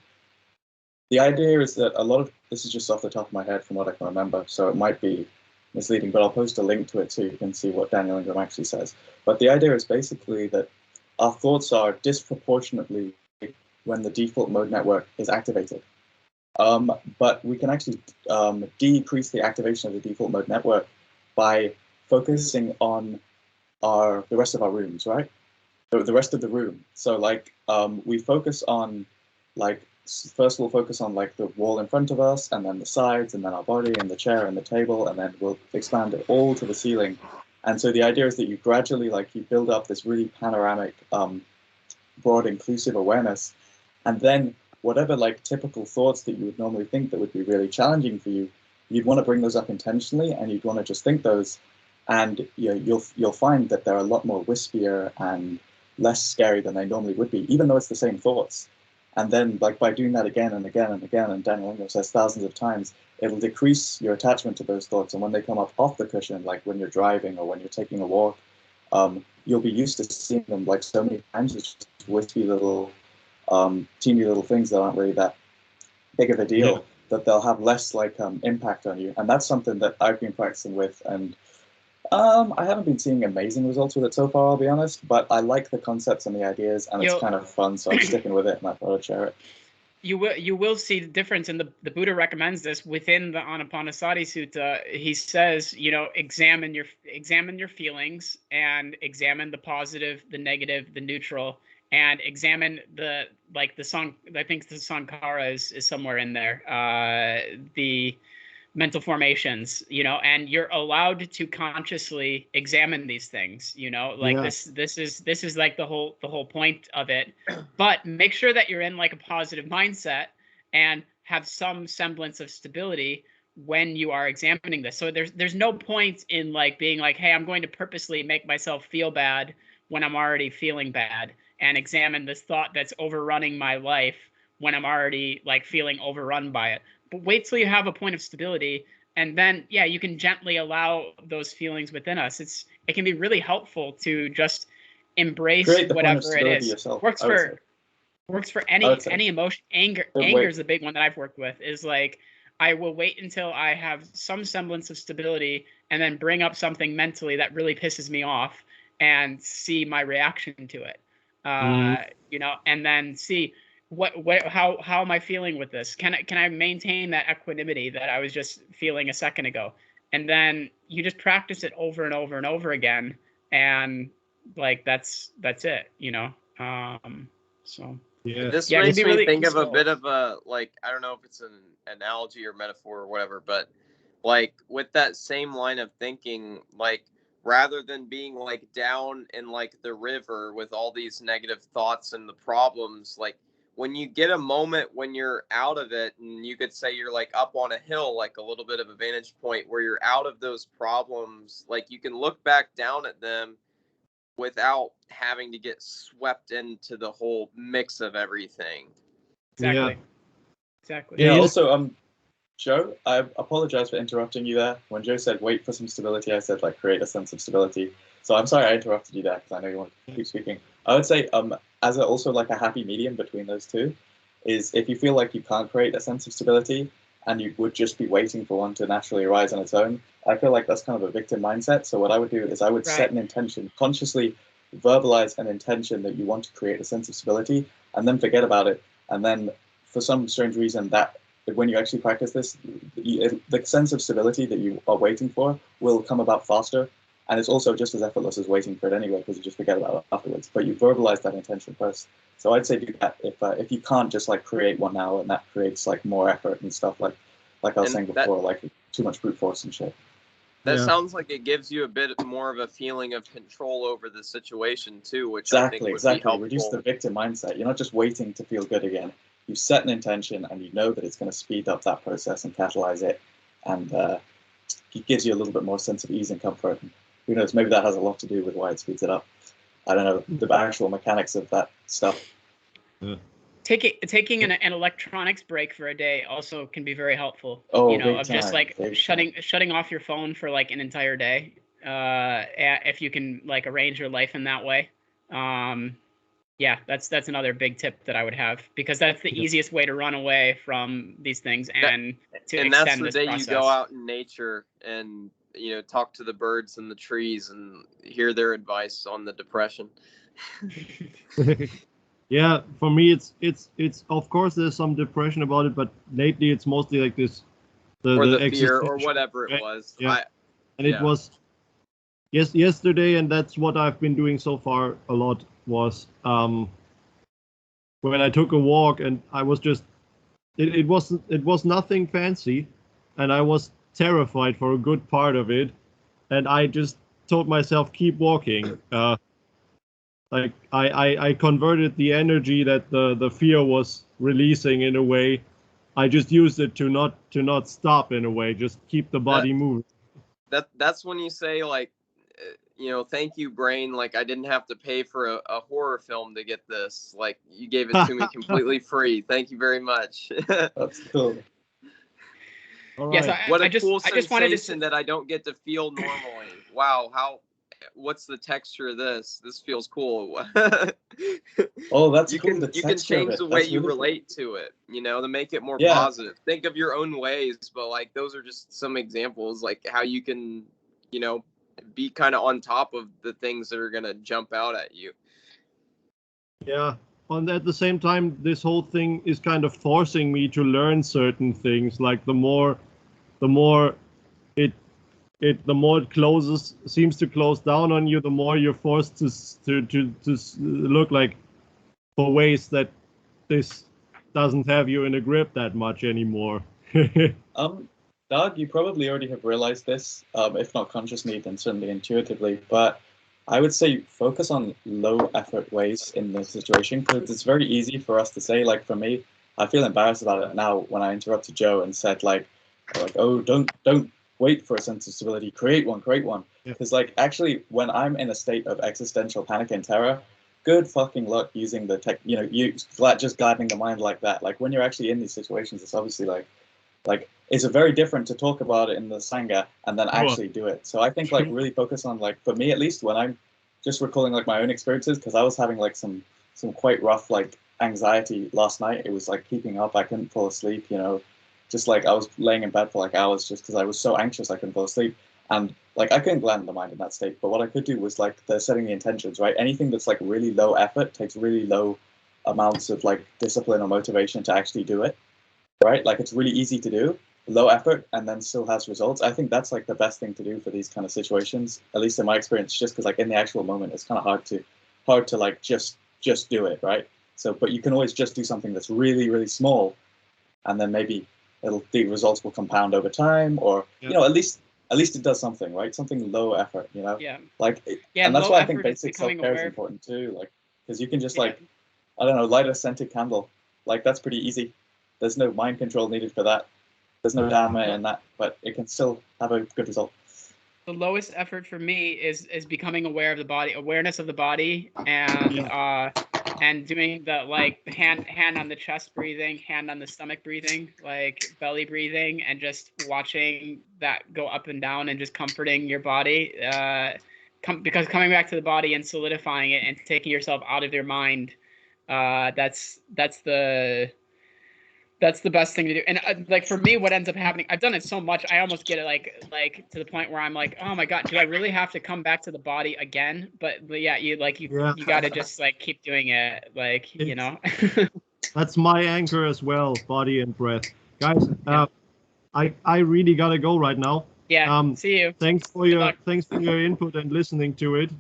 F: the idea is that this is just off the top of my head from what I can remember, so it might be misleading, but I'll post a link to it so you can see what Daniel Ingram actually says. But the idea is basically that our thoughts are disproportionately when the default mode network is activated. But we can actually decrease the activation of the default mode network by focusing on the rest of our rooms, right? The rest of the room. So like we focus on like, first we'll focus on like the wall in front of us, and then the sides, and then our body and the chair and the table, and then we'll expand it all to the ceiling. And so the idea is that you gradually you build up this really panoramic, broad, inclusive awareness, and then whatever like typical thoughts that you would normally think that would be really challenging for you, you'd want to bring those up intentionally, and you'd want to just think those, and you'll find that they're a lot more wispier and less scary than they normally would be, even though it's the same thoughts. And then like by doing that again and again and again, and Daniel Ingram says thousands of times, it'll decrease your attachment to those thoughts. And when they come up off the cushion, like when you're driving or when you're taking a walk, you'll be used to seeing them like so many times. It's just wispy little, teeny little things that aren't really that big of a deal, that they'll have less like impact on you. And that's something that I've been practicing with, and I haven't been seeing amazing results with it so far, I'll be honest, but I like the concepts and the ideas, and it's kind of fun, so I'm sticking with it, and I thought I'd share it.
B: you will see the difference, and the Buddha recommends this within the ānāpānasatisutta. He says, you know, examine your feelings, and examine the positive, the negative, the neutral, and examine the I think the sankhara is somewhere in there, the mental formations, you know, and you're allowed to consciously examine these things, you know, like this is like the whole point of it. But make sure that you're in like a positive mindset and have some semblance of stability when you are examining this. So there's no point in like being like, hey, I'm going to purposely make myself feel bad when I'm already feeling bad, and examine this thought that's overrunning my life when I'm already like feeling overrun by it. But wait till you have a point of stability, and then you can gently allow those feelings within us. It can be really helpful to just embrace whatever it is.
F: Yourself,
B: works for any emotion. Anger is the big one that I've worked with. Is like, I will wait until I have some semblance of stability, and then bring up something mentally that really pisses me off, and see my reaction to it. You know, and then see how am I feeling with this? Can I maintain that equanimity that I was just feeling a second ago? And then you just practice it over and over and over again, and like that's it, you know. So
A: this makes me really think of a bit of a, like, I don't know if it's an analogy or metaphor or whatever, but like with that same line of thinking, like, rather than being like down in like the river with all these negative thoughts and the problems, like when you get a moment when you're out of it, and you could say you're like up on a hill, like a little bit of a vantage point where you're out of those problems, like you can look back down at them without having to get swept into the whole mix of everything.
B: Exactly.
F: Yeah, also, Joe, I apologize for interrupting you there. When Joe said wait for some stability, I said like create a sense of stability. So I'm sorry I interrupted you there, because I know you want to keep speaking. I would say as also like a happy medium between those two is, if you feel like you can't create a sense of stability and you would just be waiting for one to naturally arise on its own, I feel like that's kind of a victim mindset. So what I would do is I would set an intention, consciously verbalize an intention that you want to create a sense of stability, and then forget about it. And then for some strange reason, that when you actually practice this, the sense of stability that you are waiting for will come about faster. And it's also just as effortless as waiting for it anyway, because you just forget about it afterwards. But you verbalize that intention first. So I'd say do that if you can't just like create one now, and that creates like more effort and stuff, like I was saying before, like too much brute force and shit.
A: That sounds like it gives you a bit more of a feeling of control over the situation too, which I think would be helpful.
F: Reduce the victim mindset. You're not just waiting to feel good again. You set an intention, and you know that it's going to speed up that process and catalyze it, and it gives you a little bit more sense of ease and comfort. And who knows, maybe that has a lot to do with why it speeds it up. I don't know the actual mechanics of that stuff.
B: Taking an electronics break for a day also can be very helpful.
F: Oh,
B: you know, of just like shutting off your phone for like an entire day. If you can like arrange your life in that way. Yeah, that's another big tip that I would have, because that's the easiest way to run away from these things and extend
A: that's the
B: this
A: day
B: process.
A: You go out in nature and, you know, talk to the birds and the trees and hear their advice on the depression.
C: Yeah, for me it's of course there's some depression about it, but lately it's mostly like this
A: the fear or whatever it was.
C: Yeah. It was yesterday, and that's what I've been doing so far a lot, was when I took a walk, and I was just it was nothing fancy, and I was terrified for a good part of it, and I just told myself keep walking. Like I converted the energy that the fear was releasing in a way. I just used it to not stop in a way, just keep the body moving.
A: That's when you say like, you know, thank you, brain. Like I didn't have to pay for a horror film to get this. Like you gave it to me completely free. Thank you very much.
F: That's cool.
C: All
B: yes,
C: right.
A: What a
B: I
A: cool
B: just wanted
A: sensation that I don't get to feel normally. Wow, what's the texture of this? This feels cool.
F: Oh, that's
A: you
F: cool.
A: can change the way you relate to it, you know, to make it more positive. Think of your own ways, but like those are just some examples, like how you can, you know, be kind of on top of the things that are gonna jump out at you.
C: Yeah, at the same time, this whole thing is kind of forcing me to learn certain things. Like the more it seems to close down on you, the more you're forced to look like for ways that this doesn't have you in a grip that much anymore.
F: Doug, you probably already have realized this, if not consciously, then certainly intuitively, but I would say focus on low effort ways in the situation, because it's very easy for us to say, like for me, I feel embarrassed about it now when I interrupted Joe and said like, oh, don't wait for a sense of stability, create one. Because like actually when I'm in a state of existential panic and terror, good fucking luck using the tech, just guiding the mind like that. Like when you're actually in these situations, it's obviously like it's very different to talk about it in the Sangha and then actually do it. So I think like really focus on, like for me at least, when I'm just recalling like my own experiences, because I was having like some quite rough like anxiety last night. It was like keeping up. I couldn't fall asleep, just like I was laying in bed for like hours just because I was so anxious I couldn't fall asleep. And like I couldn't land the mind in that state. But what I could do was like setting the intentions, right? Anything that's like really low effort takes really low amounts of like discipline or motivation to actually do it. Right? Like it's really easy to do, low effort, and then still has results. I think that's like the best thing to do for these kind of situations, at least in my experience, just because like in the actual moment, it's kind of hard to like just do it, right? So, but you can always just do something that's really, really small, and then maybe the results will compound over time, or at least it does something, right? Something low effort,
B: Yeah.
F: Like, and that's why I think basic self-care is important too, like because you can just like, I don't know, light a scented candle, like that's pretty easy. There's no mind control needed for that. There's no Dhamma in that, but it can still have a good result.
B: The lowest effort for me is becoming aware of the body, awareness of the body, and doing the like hand on the chest breathing, hand on the stomach breathing, like belly breathing, and just watching that go up and down and just comforting your body. Because coming back to the body and solidifying it and taking yourself out of your mind, that's the best thing to do. And like for me, what ends up happening, I've done it so much, I almost get it like to the point where I'm like, oh my god, do I really have to come back to the body again? But yeah, you got to just like keep doing it, like
C: That's my anchor as well, body and breath, guys. I really gotta go right now.
B: See you.
C: Thanks for your input and listening to it,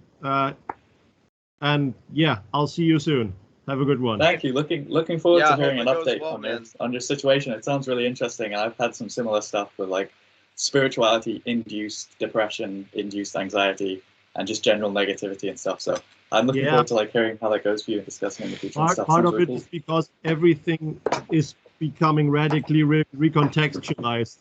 C: and yeah, I'll see you soon. Have a good one.
F: Thank you. Looking forward to hearing an update on your situation. It sounds really interesting. I've had some similar stuff with like spirituality-induced depression, induced anxiety, and just general negativity and stuff. So I'm looking forward to like hearing how that goes for you and discussing in the future.
C: Part of it is because everything is becoming radically recontextualized.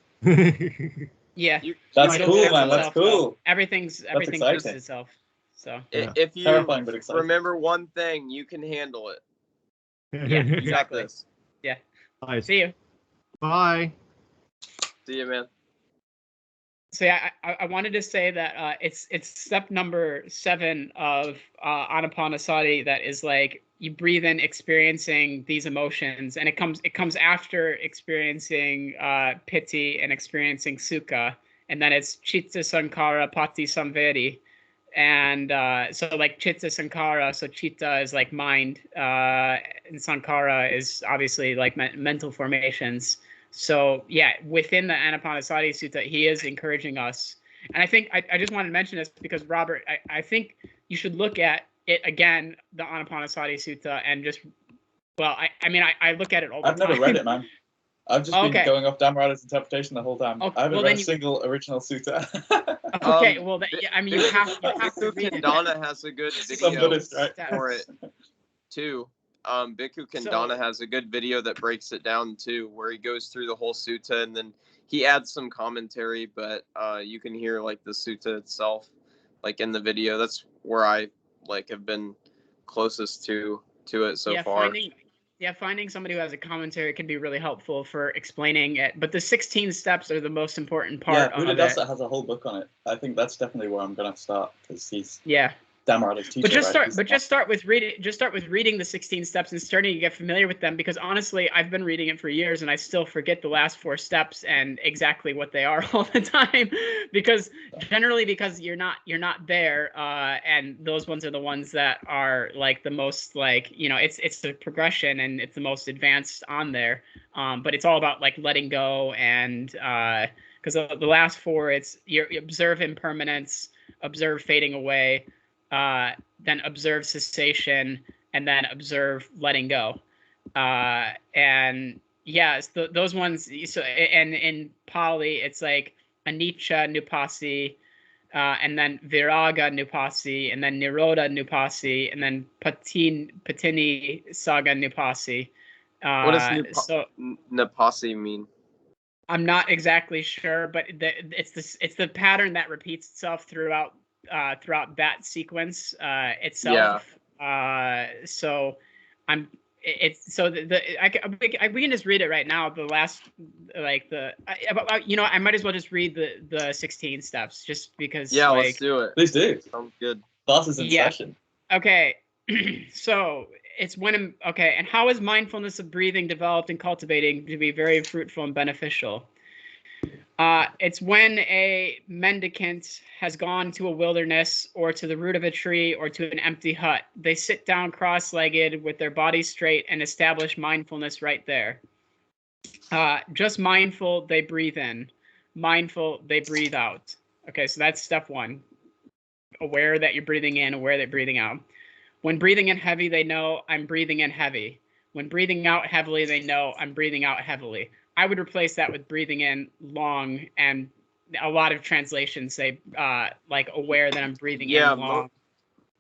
B: Yeah,
F: that's cool, man. That's cool.
B: Everything's proves itself. So
A: if you remember one thing, you can handle it.
B: Yeah, exactly. Yeah.
C: Nice.
B: See you.
C: Bye.
A: See you, man.
B: So yeah, I wanted to say that it's step number 7 of ānāpānasatisutta, that is like you breathe in, experiencing these emotions, and it comes after experiencing piti and experiencing sukha, and then it's citta sankhara pati samvedi. And so like chitta sankhara, so chitta is like mind, and sankhara is obviously like mental formations. So yeah, within the ānāpānasatisutta, he is encouraging us. And I think I just wanted to mention this because Robert, I think you should look at it again, the ānāpānasatisutta, and just, well, I look at it all the time.
F: I've never read it, man. I've just been going off Dhammarato's interpretation the whole time. I haven't read a single original sutta.
B: Okay, well, I mean, you have to read it.
A: Bhikkhu has a good video for it, too. Bhikkhu Kandana has a good video that breaks it down, too, where he goes through the whole sutta, and then he adds some commentary, but you can hear, like, the sutta itself, like, in the video. That's where I, like, have been closest to it so far.
B: Finding somebody who has a commentary can be really helpful for explaining it. But the 16 steps are the most important part of it.
F: Buddha has a whole book on it. I think that's definitely where I'm going to start, because he's...
B: Yeah.
F: Dhammarato's teacher.
B: But
F: right?
B: just start with reading the 16 steps and starting to get familiar with them, because honestly, I've been reading it for years and I still forget the last 4 steps and exactly what they are all the time, because you're not there, and those ones are the ones that are like the most, like, you know, it's the progression and it's the most advanced on there, but it's all about like letting go, and because the last 4, it's you observe impermanence, observe fading away, then observe cessation, and then observe letting go. And yes, those ones. So, and in Pali, it's like anicca nuppassi, and then viraga nuppassi, and then nirodha nuppassi, and then patini saga nuppassi.
A: What does nuppassi mean?
B: I'm not exactly sure, but it's the pattern that repeats itself throughout that sequence itself. Yeah. So we can just read it right now. The last, like I might as well just read the 16 steps, just because. Yeah, like,
A: let's do it.
F: Please do.
A: Sounds good.
F: Class is in session.
B: Okay. So it's and how is mindfulness of breathing developed and cultivating to be very fruitful and beneficial? It's when a mendicant has gone to a wilderness or to the root of a tree or to an empty hut. They sit down cross-legged with their bodies straight and establish mindfulness right there. Just mindful, they breathe in. Mindful, they breathe out. Okay, so that's step 1. Aware that you're breathing in, aware that you're breathing out. When breathing in heavy, they know I'm breathing in heavy. When breathing out heavily, they know I'm breathing out heavily. I would replace that with breathing in long, and a lot of translations say like aware that I'm breathing in long.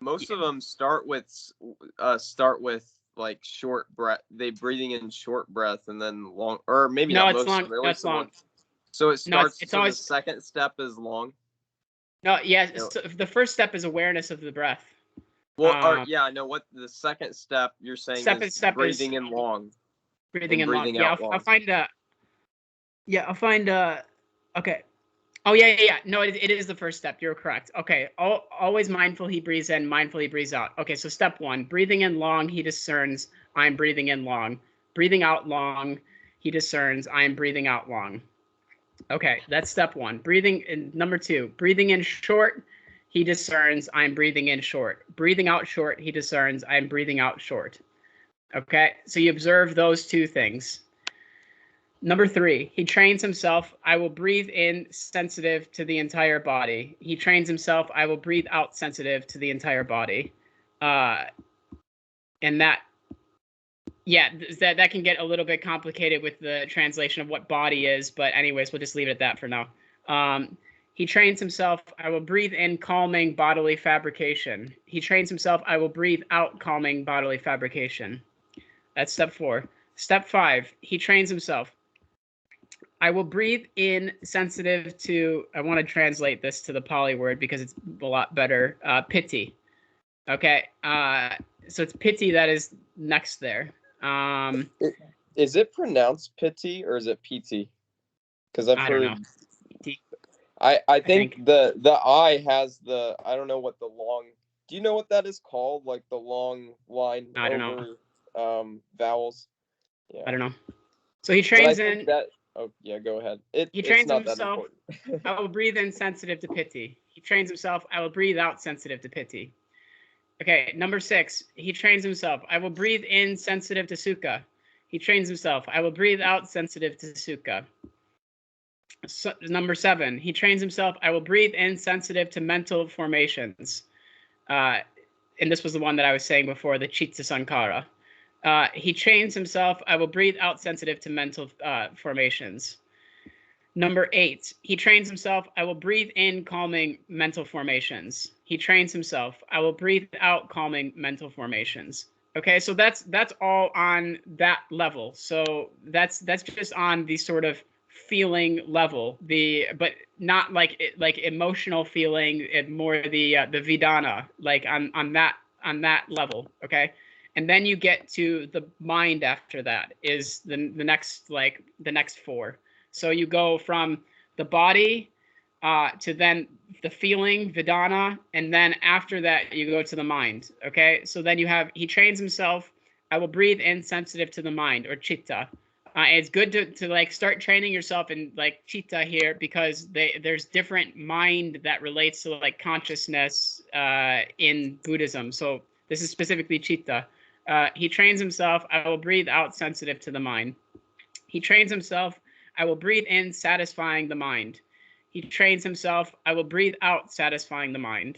A: Most of them start with like short breath. They breathing in short breath and then long, or maybe
B: no,
A: not
B: it's
A: most
B: long. That's long.
A: So it starts.
B: It's always
A: the second step is long.
B: No, yeah. So the first step is awareness of the breath.
A: Well, I know what the second step you're saying is breathing in long.
B: Breathing in long.
A: Yeah,
B: I'll find okay. Oh, yeah. No, it is the first step. You're correct. Okay. Always mindful, he breathes in, mindful, he breathes out. Okay, so step 1, breathing in long, he discerns, I'm breathing in long. Breathing out long, he discerns, I am breathing out long. Okay, that's step 1. Breathing in, number 2, breathing in short, he discerns, I'm breathing in short. Breathing out short, he discerns, I'm breathing out short. Okay, so you observe those 2 things. Number 3, he trains himself, I will breathe in sensitive to the entire body. He trains himself, I will breathe out sensitive to the entire body. And that can get a little bit complicated with the translation of what body is, but anyways, we'll just leave it at that for now. He trains himself, I will breathe in calming bodily fabrication. He trains himself, I will breathe out calming bodily fabrication. That's step 4. Step 5, he trains himself. I will breathe in sensitive to, I want to translate this to the Pali word because it's a lot better, piti. Okay, so it's piti that is next there.
A: Is it pronounced piti or is it PT? Because I've heard.
B: Don't know.
A: I think the I has the, I don't know what the long. Do you know what that is called? Like the long line over vowels. Yeah.
B: I don't know. So he trains in.
A: Oh yeah, go ahead.
B: He trains
A: not
B: himself. I will breathe in sensitive to piti. He trains himself. I will breathe out sensitive to piti. Okay, number 6. He trains himself. I will breathe in sensitive to sukha. He trains himself. I will breathe out sensitive to sukha. So, number 7. He trains himself. I will breathe in sensitive to mental formations. And this was the one that I was saying before, the chitta sankhara. He trains himself. I will breathe out sensitive to mental formations. Number 8, he trains himself. I will breathe in calming mental formations. He trains himself. I will breathe out calming mental formations. Okay, so that's all on that level. So that's just on the sort of feeling level, but not like emotional feeling, more the vidana, like on that level. Okay. And then you get to the mind after that is the next 4. So you go from the body to then the feeling, Vedana, and then after that you go to the mind. Okay, so then you have, he trains himself, I will breathe in sensitive to the mind, or chitta. And it's good to like start training yourself in like chitta here, because there's different mind that relates to like consciousness in Buddhism. So this is specifically chitta. He trains himself, I will breathe out sensitive to the mind. He trains himself, I will breathe in satisfying the mind. He trains himself, I will breathe out satisfying the mind.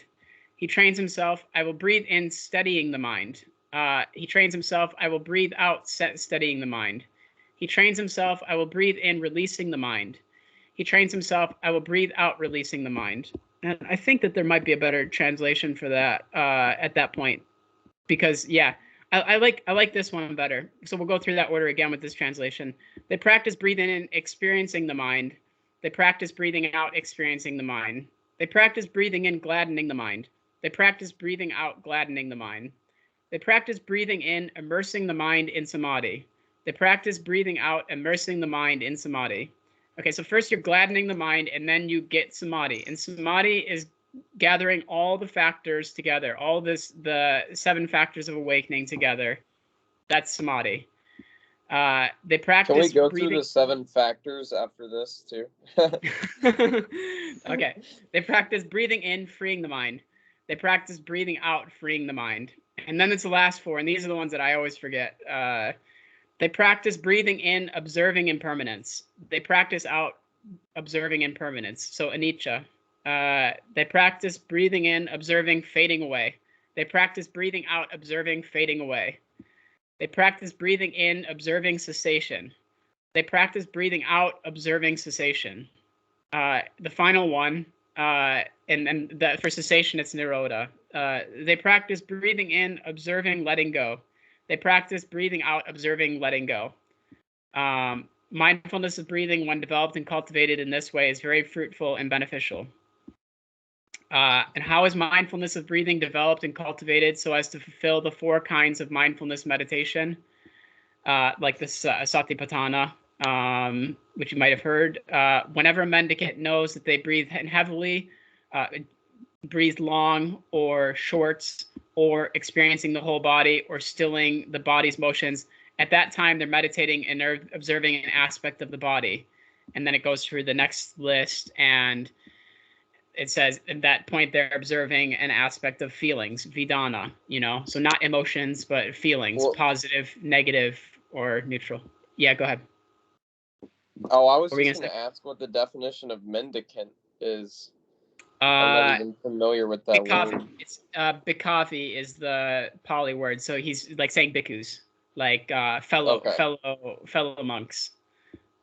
B: He trains himself, I will breathe in steadying the mind. He trains himself, I will breathe out steadying the mind. He trains himself, I will breathe in releasing the mind. He trains himself, I will breathe out releasing the mind. And I think that there might be a better translation for that at that point, because yeah, I like this one better. So we'll go through that order again with this translation. They practice breathing in, experiencing the mind. They practice breathing out, experiencing the mind. They practice breathing in, gladdening the mind. They practice breathing out, gladdening the mind. They practice breathing in, immersing the mind in samadhi. They practice breathing out, immersing the mind in samadhi. Okay, so first you're gladdening the mind, and then you get samadhi. And samadhi is gathering all the factors together, all this, the 7 factors of awakening together. That's samadhi. They practice.
A: Can we go
B: breathing...
A: through the 7 factors after this too?
B: Okay. They practice breathing in, freeing the mind. They practice breathing out, freeing the mind. And then it's the last 4, and these are the ones that I always forget. They practice breathing in, observing impermanence. They practice out, observing impermanence. So anicca. They practice breathing in, observing fading away. They practice breathing out, observing fading away. They practice breathing in, observing cessation. They practice breathing out, observing cessation. The final one, for cessation, it's Nirodha. They practice breathing in, observing letting go. They practice breathing out, observing letting go. Mindfulness of breathing, when developed and cultivated in this way, is very fruitful and beneficial. And how is mindfulness of breathing developed and cultivated so as to fulfill the 4 kinds of mindfulness meditation, like this Satipatthana, which you might have heard? Whenever a mendicant knows that they breathe in heavily, breathe long or short, or experiencing the whole body, or stilling the body's motions, at that time they're meditating and they're observing an aspect of the body. And then it goes through the next list, and it says at that point they're observing an aspect of feelings, vedana, so not emotions, but feelings, positive, negative, or neutral. Yeah, go ahead.
A: Oh, I was just going to ask what the definition of mendicant is. I'm not even familiar with that word.
B: It's bhikkhāvi is the Pali word, so he's like saying bhikkhus, like fellow monks.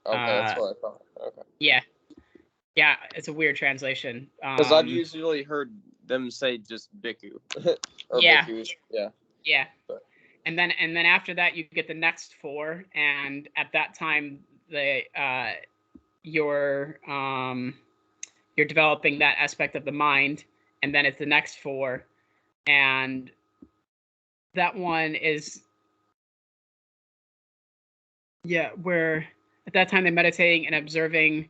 A: Okay, that's what I thought. Okay.
B: Yeah, it's a weird translation.
A: Because I've usually heard them say just bhikkhu. Or
B: yeah.
A: bhikkhus.
B: Yeah.
A: But.
B: And then after that you get the next 4, and at that time you're developing that aspect of the mind, and then it's the next 4, and that one is where at that time they're meditating and observing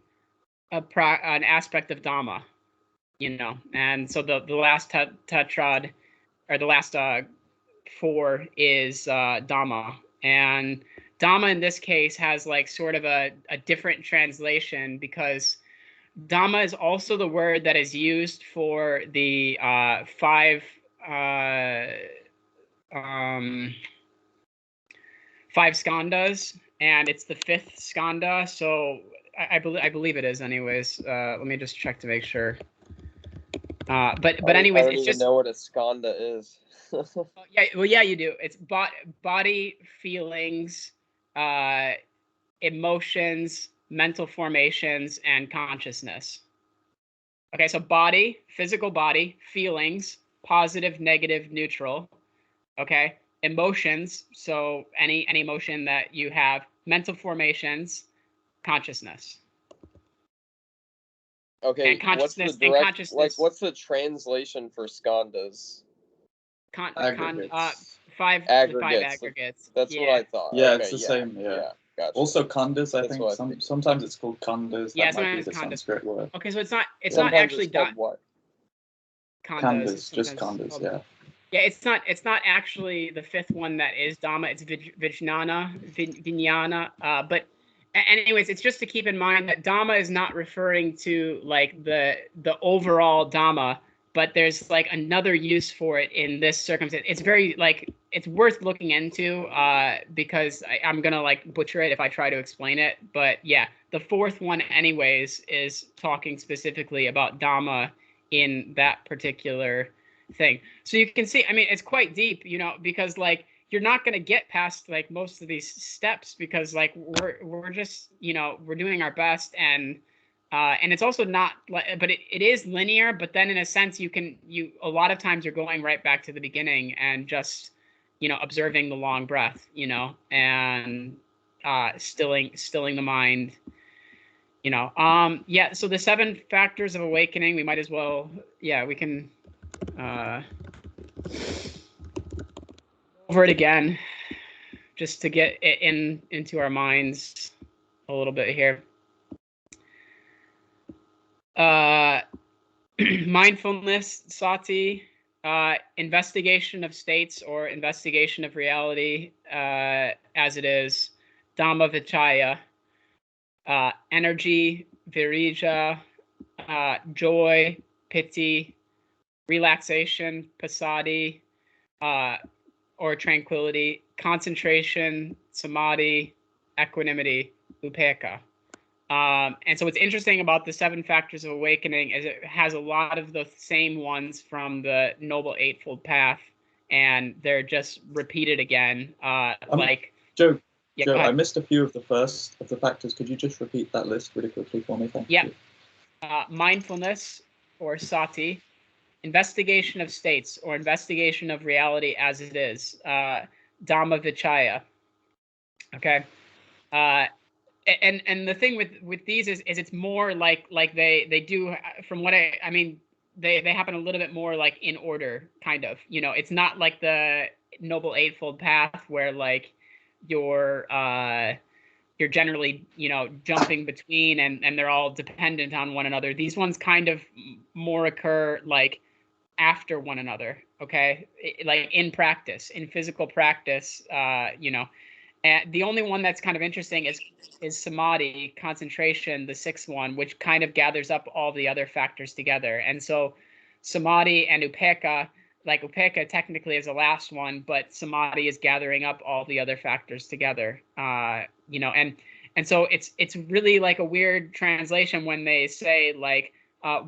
B: an aspect of Dhamma, and so the last tetrad, or the last 4 is Dhamma, and Dhamma in this case has like sort of a different translation, because Dhamma is also the word that is used for the 5 skandhas, and it's the 5th skandha. So I believe it is, anyways. Let me just check to make sure. But anyways, it's just.
A: I don't even know what a skandha is.
B: Yeah, you do. It's body, feelings, emotions, mental formations, and consciousness. Okay, so body, physical body, feelings, positive, negative, neutral. Okay, emotions, so any emotion that you have, mental formations, consciousness.
A: Okay,
B: and consciousness,
A: what's the
B: and consciousness.
A: what's the translation for skandhas?
F: Aggregates.
B: Five aggregates.
A: That's what I thought.
F: Yeah,
A: okay,
F: it's the same. Yeah.
A: Gotcha.
F: Also, khandhas. I think sometimes it's called khandhas.
B: Yeah,
F: that might be
B: sometimes
F: the
B: khandhas.
F: Sanskrit word.
B: Okay, so it's not
A: Sometimes
B: actually
A: it's called what?
F: Khandhas, just khandhas, yeah.
B: Yeah, it's not actually the fifth one that is Dhamma. It's Vijnana. But anyways, it's just to keep in mind that Dhamma is not referring to like the overall Dhamma, but there's like another use for it in this circumstance. It's very like it's worth looking into because I'm gonna like butcher it if I try to explain it. But yeah, the fourth one, anyways, is talking specifically about Dhamma in that particular thing. So you can see, I mean, it's quite deep, you know, because like you're not going to get past like most of these steps because like we're just, you know, we're doing our best, and it's also not like, but it is linear, but then in a sense you a lot of times you're going right back to the beginning and just, you know, observing the long breath, you know, and stilling the mind, you know. Yeah, so the 7 factors of awakening, we might as well, yeah, we can over it again just to get it into our minds a little bit here. Mindfulness, sati, investigation of states or investigation of reality as it is, Dhamma vichaya, energy, virija, joy, piti, relaxation, passaddhi, or tranquility, concentration, samadhi, equanimity, upekkha. And so what's interesting about the 7 factors of awakening is it has a lot of the same ones from the Noble Eightfold Path, and they're just repeated again. Like
F: Joe,
B: yeah,
F: Joe, I missed a few of the first of the factors. Could you just repeat that list really quickly for me? Thank you.
B: Mindfulness or sati, investigation of states or investigation of reality as it is, Dhamma vichaya. Okay. And the thing with these is it's more like they do, from what I mean, they happen a little bit more like in order, kind of, you know. It's not like the Noble Eightfold Path where like you're generally, you know, jumping between and they're all dependent on one another. These ones kind of more occur like after one another, okay? Like in practice, in physical practice, you know. And the only one that's kind of interesting is samadhi, concentration, the 6th one, which kind of gathers up all the other factors together. And so samadhi and upekkha, like upekkha technically is the last one, but samadhi is gathering up all the other factors together. You know, and so it's really like a weird translation when they say like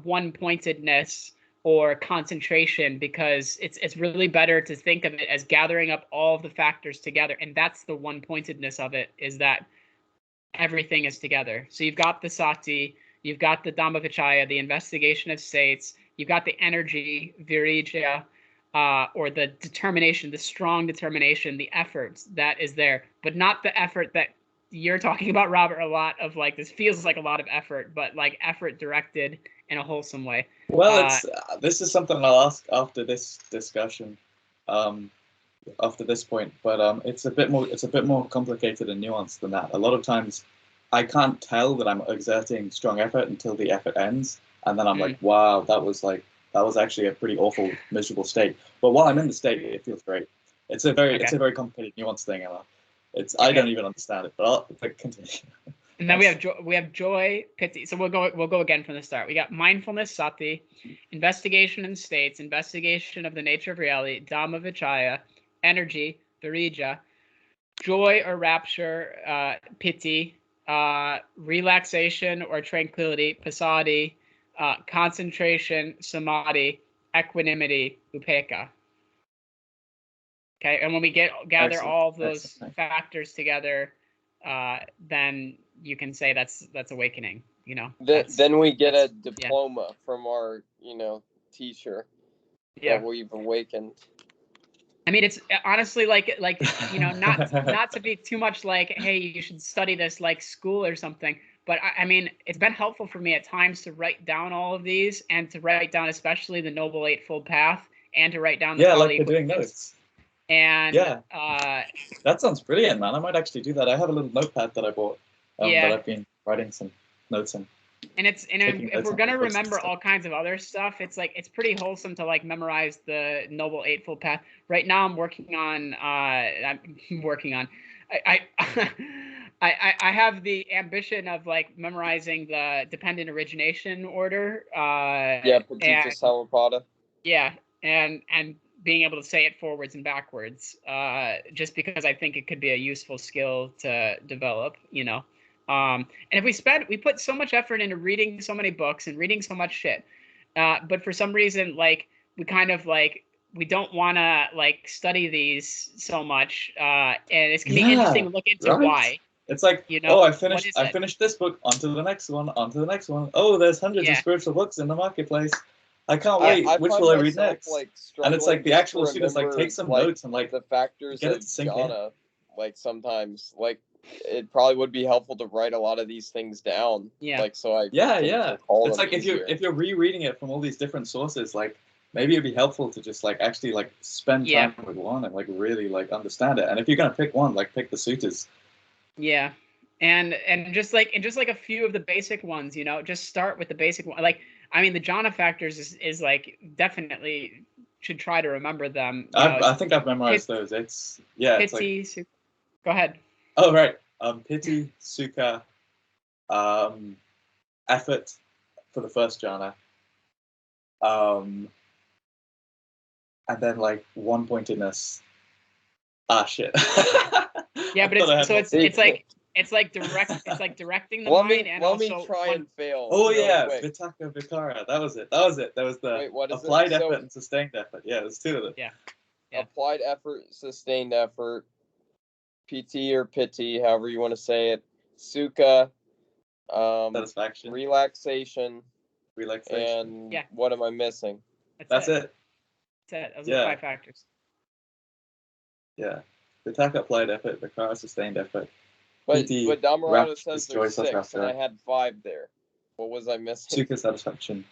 B: one-pointedness or concentration, because it's really better to think of it as gathering up all of the factors together. And that's the one-pointedness of it, is that everything is together. So you've got the sati, you've got the Dhamma vichaya, the investigation of states, you've got the energy, virija, or the determination, the strong determination, the effort that is there, but not the effort that you're talking about, Robert, a lot of like, this feels like a lot of effort, but like effort directed in a wholesome way.
F: Well, this is something I'll ask after this discussion, after this point. But it's a bit more complicated and nuanced than that. A lot of times, I can't tell that I'm exerting strong effort until the effort ends, and then I'm like, wow, that was actually a pretty awful, miserable state. But while I'm in the state, it feels great. It's a very complicated, nuanced thing, Emma. I don't even understand it, but continue.
B: And then we have joy, piti. So we'll go again from the start. We got mindfulness, sati, investigation in states, investigation of the nature of reality, Dhamma vichaya, energy, virija, joy or rapture, piti, relaxation or tranquility, passaddhi, concentration, samadhi, equanimity, upekkha. Okay, and when we gather all of those factors together, then you can say that's awakening, you know.
A: Then we get a diploma from our, you know, teacher that we've awakened.
B: I mean, it's honestly like you know, not to be too much like, hey, you should study this like school or something, but I mean, it's been helpful for me at times to write down all of these, and to write down especially the Noble Eightfold Path, and to write down the
F: like you're doing notes.
B: And
F: that sounds brilliant, man. I might actually do that. I have a little notepad that I bought that I've been writing some notes in.
B: And
F: Taking
B: if
F: notes
B: we're
F: on
B: gonna
F: the books and
B: remember
F: stuff.
B: all kinds of other stuff, it's like it's pretty wholesome to like memorize the Noble Eightfold Path. Right now, I'm working on. I I have the ambition of like memorizing the dependent origination order.
A: Yeah, paticcasamuppāda.
B: Yeah, and being able to say it forwards and backwards, just because I think it could be a useful skill to develop, you know. And if we put so much effort into reading so many books and reading so much shit, but for some reason, like we kind of like we don't want to like study these so much, and it's gonna be interesting to look into why.
F: It's like,
B: You know,
F: oh, I
B: what is it?
F: finished this book, onto the next one, onto the next one. Oh, there's hundreds of
B: Yeah.
F: spiritual books in the marketplace. I can't
A: I
F: wait. Which
A: find
F: will I read
A: myself,
F: next?
A: like,
F: And it's like the
A: struggling just
F: actual
A: to
F: students like
A: remember,
F: take some
A: like,
F: notes and like
A: the factors
F: get it
A: of
F: to sink in.
A: jhana. Like sometimes, like it probably would be helpful to write a lot of these things down.
B: Yeah.
A: Like so I
F: Yeah,
A: can
F: yeah.
A: recall
F: It's
A: them
F: like if
A: easier.
F: you're rereading it from all these different sources, like maybe it'd be helpful to just like actually like spend
B: Yeah.
F: time with one and like really like understand it. And if you're gonna pick one, like pick the suttas.
B: Yeah. And just like a few of the basic ones, you know, just start with the basic one. Like, I mean, the jhana factors is like definitely should try to remember them. You know,
F: I think I've memorized those. It's it's like,
B: piti, go ahead.
F: oh right, piti, sukha, effort for the first jhana, and then like one-pointedness. Ah shit.
B: Yeah, but it's like directing the mind and
A: let me
B: also
A: try and fail.
F: Oh
A: real
F: yeah,
A: quick.
F: vitakka vikara. That was it. That was the
A: Wait, what is
F: applied
A: it? So,
F: effort and sustained effort. Yeah, there's two of them.
B: Yeah.
A: applied effort, sustained effort, PT or piti, however you want to say it, sukha,
F: Satisfaction,
A: relaxation,
F: relaxation.
A: and what am I missing?
F: That's it.
B: That's it. Those are the 5 factors.
F: Yeah. Vitakka, applied effort, vikara, sustained effort.
A: But
F: PT,
A: Dhammarato says
F: joy,
A: there's 6, and I had 5 there. What was I missing?
F: Sukha, satisfaction.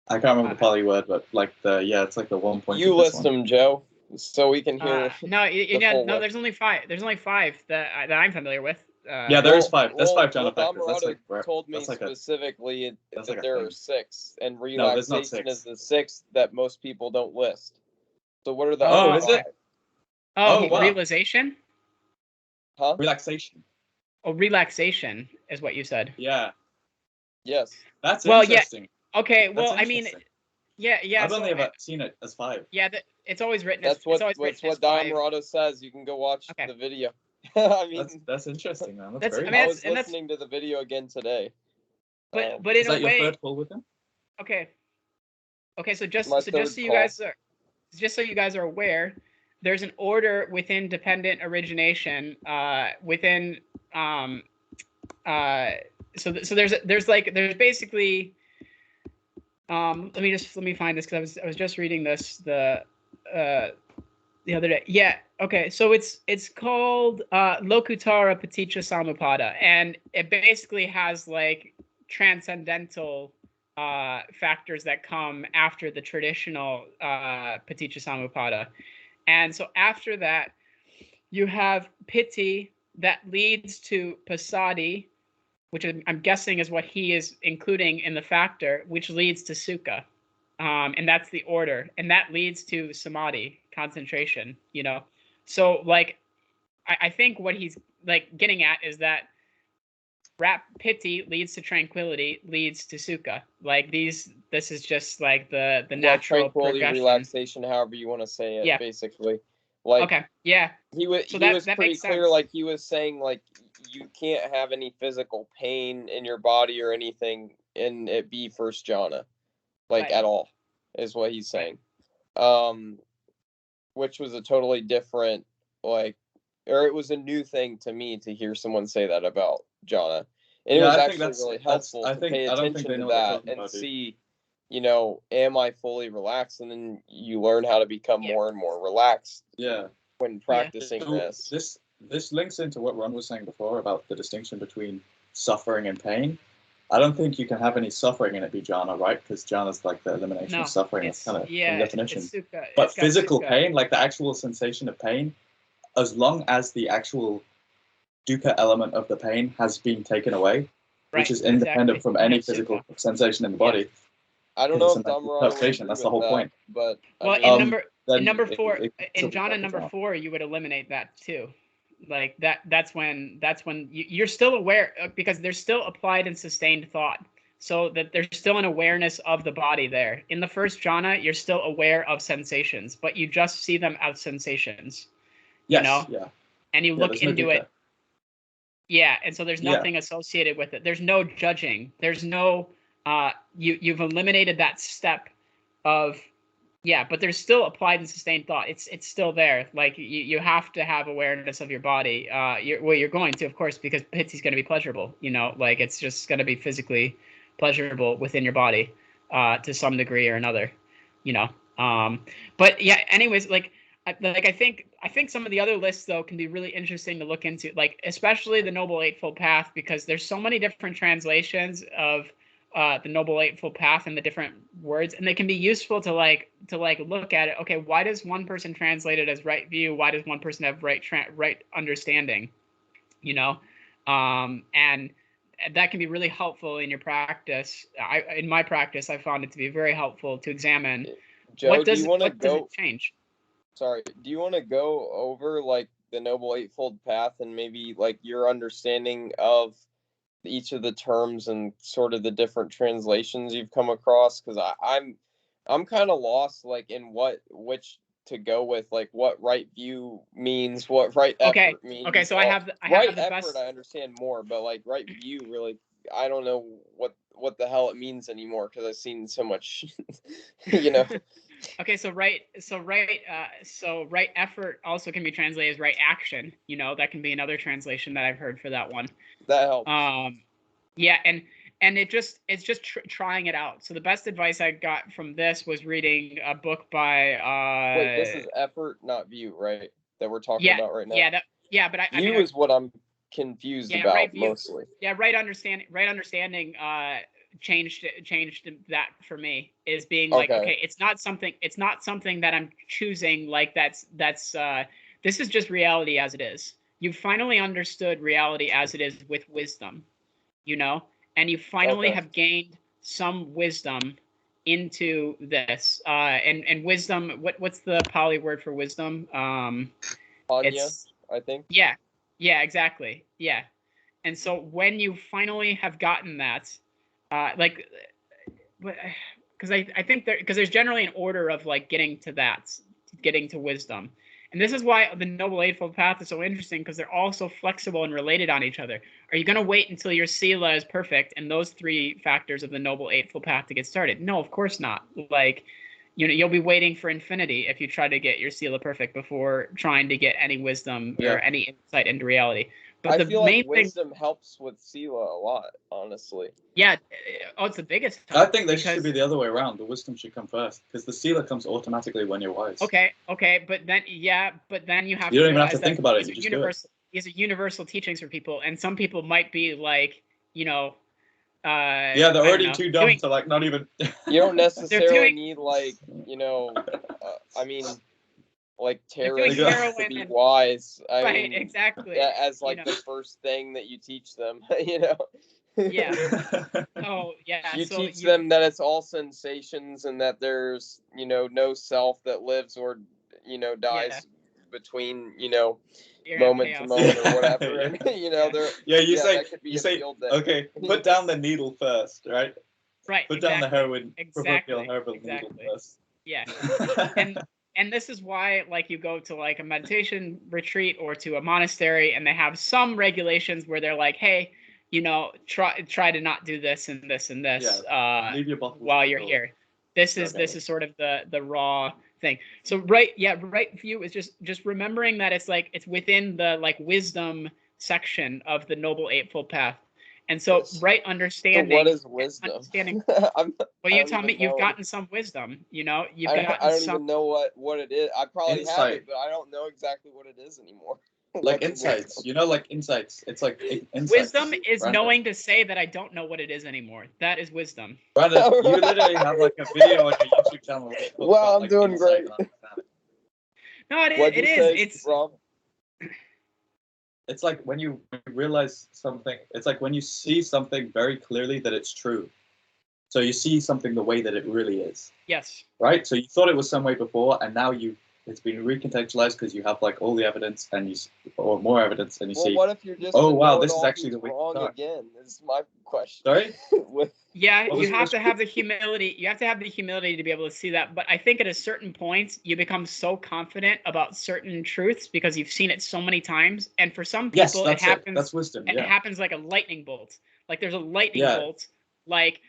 F: I can't remember the Pali word, but like it's like the 1 point.
A: You list them, Joe, so we can hear.
B: No, there's only 5. There's only 5 that I'm familiar with.
F: Yeah, there is 5. There's 5 jhana factors.
A: Dhammarato
F: That's like
A: told me
F: like
A: specifically that
F: like
A: there are 6, and relaxation is the 6th that most people don't list. So what are the other 5?
F: Is it?
B: Wow. Realization?
A: Huh?
F: Relaxation.
B: Oh, relaxation is what you said.
F: Yeah.
A: Yes.
F: That's interesting.
B: Yeah. Okay. Well, I mean, yeah.
F: I've only ever seen it as 5.
B: Yeah, it's always written.
A: That's what Dhammarato says. You can go watch the video. I mean,
F: that's interesting, man.
A: I was listening to the video again today.
B: But
F: is
B: in
F: that
B: a way,
F: your third pull with him?
B: Okay. So just so you guys are aware, there's an order within dependent origination. So there's basically. Let me find this because I was just reading this the other day. Yeah. Okay. So it's called Lokuttara paticcasamuppāda, and it basically has like transcendental factors that come after the traditional paticcasamuppāda. And so after that, you have piti that leads to passaddhi, which I'm guessing is what he is including in the factor, which leads to sukha. And that's the order. And that leads to samadhi, concentration, you know? So, like, I think what he's, like, getting at is that piti leads to tranquility, leads to sukha. Like, this is just, like, the natural
A: tranquility,
B: progression.
A: relaxation, however you want to say it, basically. Like,
B: okay, yeah.
A: He was pretty clear, like, he was saying, like, you can't have any physical pain in your body or anything and it be first jhana, like, at all, is what he's saying. Which was a totally different, like, or it was a new thing to me to hear someone say that about jhana. And it was actually really helpful to pay attention to that and see, you know, am I fully relaxed? And then you learn how to become more and more relaxed.
F: Yeah.
A: When practicing
F: so this links into what Ron was saying before about the distinction between suffering and pain. I don't think you can have any suffering and it be jhana, right? Because jhana is like the elimination of suffering. It's kind of the definition. But physical pain, like the actual sensation of pain, as long as the actual dukkha element of the pain has been taken away,
B: Right,
F: which is independent
B: exactly.
F: from any
B: That's
F: physical
B: Sutta.
F: sensation in the body.
A: I don't know
F: It's
A: if
F: a mental
A: Dhammarato would
F: interpretation.
A: agree
F: That's the
A: with
F: whole
A: that,
F: point.
A: but
B: Well,
A: I
B: in
A: just-
B: number
F: then
B: four,
F: it
B: in
F: should be
B: jhana
F: focused
B: number
F: on.
B: 4, you would eliminate that too. Like that's when you're still aware, because there's still applied and sustained thought, so that there's still an awareness of the body there. In the first jhana, you're still aware of sensations, but you just see them as sensations.
F: Yes,
B: You know,
F: yeah.
B: and you
F: Yeah,
B: look
F: there's no
B: into
F: dukkha.
B: it. Yeah, and so there's
F: Yeah.
B: nothing associated with it. There's no judging. There's no you've eliminated that step of. Yeah, but there's still applied and sustained thought. It's still there. Like you have to have awareness of your body. You're going to, of course, because piti is going to be pleasurable. You know, like it's just going to be physically pleasurable within your body, to some degree or another. You know, but yeah. Anyways, I think some of the other lists though can be really interesting to look into. Like especially the Noble Eightfold Path, because there's so many different translations of the Noble Eightfold Path and the different words, and they can be useful to look at it. Okay, why does one person translate it as right view? Why does one person have right understanding? You know, and that can be really helpful in your practice. In my practice, I found it to be very helpful to examine
A: Joe,
B: what
A: do
B: does
A: you want to
B: does
A: go?
B: it change?
A: Sorry, do you want to go over like the Noble Eightfold Path and maybe like your understanding of each of the terms and sort of the different translations you've come across? Because I'm kind of lost, like in which to go with, like what right view means, what right effort means.
B: Okay, so I have the
A: effort
B: best.
A: I understand more, but like right view, really, I don't know what the hell it means anymore because I've seen so much, you know.
B: Okay, so right effort also can be translated as right action. You know, that can be another translation that I've heard for that one.
A: That helps.
B: Yeah, and it's just trying it out. So the best advice I got from this was reading a book by
A: Wait, this is effort, not view, right? That we're talking about right now.
B: But I
A: view
B: mean,
A: is what I'm confused about
B: right view,
A: mostly.
B: Yeah, right understanding changed that for me, is being like, okay, it's not something that I'm choosing, like that's this is just reality as it is. You've finally understood reality as it is with wisdom, you know, and you finally have gained some wisdom into this, and wisdom, what's the Pali word for wisdom?
A: Panya, I think.
B: Yeah, exactly. Yeah. And so when you finally have gotten that, because I think because there's generally an order of like getting to wisdom. And this is why the Noble Eightfold Path is so interesting, because they're all so flexible and related on each other. Are you going to wait until your sila is perfect and those 3 factors of the Noble Eightfold Path to get started? No, of course not. Like, you know, you'll be waiting for infinity if you try to get your sila perfect before trying to get any wisdom or any insight into reality. But
A: I feel like wisdom helps with sila a lot, honestly.
B: Yeah. Oh, it's the biggest
F: help. I think this should be the other way around. The wisdom should come first, because the sila comes automatically when you're wise.
B: Okay, but then you have.
F: You don't even have to think about it. You just do it.
B: These are universal teachings for people, and some people might be like, you know.
F: They're already too dumb to like not even.
A: You don't necessarily need like, you know, I mean, like terrorists to be wise. I mean,
B: exactly.
A: As like the first thing that you teach them, you know.
B: Yeah. Oh, yeah.
A: You teach them that it's all sensations and that there's, you know, no self that lives or, you know, dies between, you know, moment to moment or whatever. And, you know,
F: you say, okay, put down the needle first, right?
B: Right.
F: Put down the heroin,
B: proverbial
F: herbal needle first.
B: Yeah. And this is why, like, you go to like a meditation retreat or to a monastery, and they have some regulations where they're like, hey, you know, try to not do this and this and this
F: leave your
B: while you're here. This is sort of the raw thing. So right view is just remembering that it's like it's within the like wisdom section of the Noble Eightfold Path. And so right understanding.
A: So what is wisdom?
B: Understanding. Well, you tell me you've gotten some wisdom. You know, I
A: don't even know what it is. I probably have it, but I don't know exactly what it is anymore.
F: Like insights, wisdom? You know, like insights. It's like insights.
B: Wisdom is knowing to say that I don't know what it is anymore. That is wisdom.
F: Brandon, you literally have like a video on your YouTube channel.
A: Well, I'm doing great.
B: No, it is.
A: Rob?
F: it's like when you realize something, it's like when you see something very clearly that it's true. So you see something the way that it really is.
B: Yes.
F: Right? So you thought it was some way before, and now it's been recontextualized because you have like all the evidence or more evidence, and you see.
A: What if you're just
F: Oh wow, this is actually the way.
A: wrong again? This is my question.
F: Sorry.
B: Yeah, you have to have the humility. You have to have the humility to be able to see that. But I think at a certain point, you become so confident about certain truths because you've seen it so many times. And for some people, it happens.
F: That's wisdom.
B: And
F: yeah.
B: it happens like a lightning bolt. Like there's a lightning bolt. Like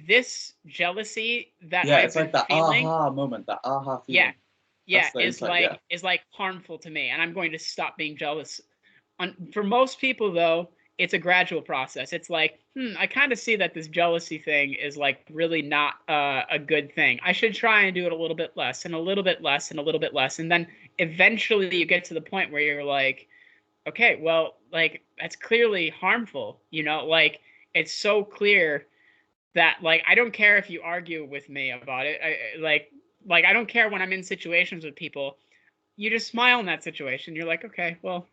B: this jealousy that I've
F: it's like
B: been
F: the
B: feeling,
F: aha moment, the aha feeling.
B: Yeah, is like harmful to me, and I'm going to stop being jealous. For most people, though, it's a gradual process. It's like, I kind of see that this jealousy thing is like really not a good thing. I should try and do it a little bit less, and a little bit less, and a little bit less, and then eventually you get to the point where you're like, okay, well, like that's clearly harmful. You know, like it's so clear that like I don't care if you argue with me about it. I don't care when I'm in situations with people. You just smile in that situation. You're like, okay, well,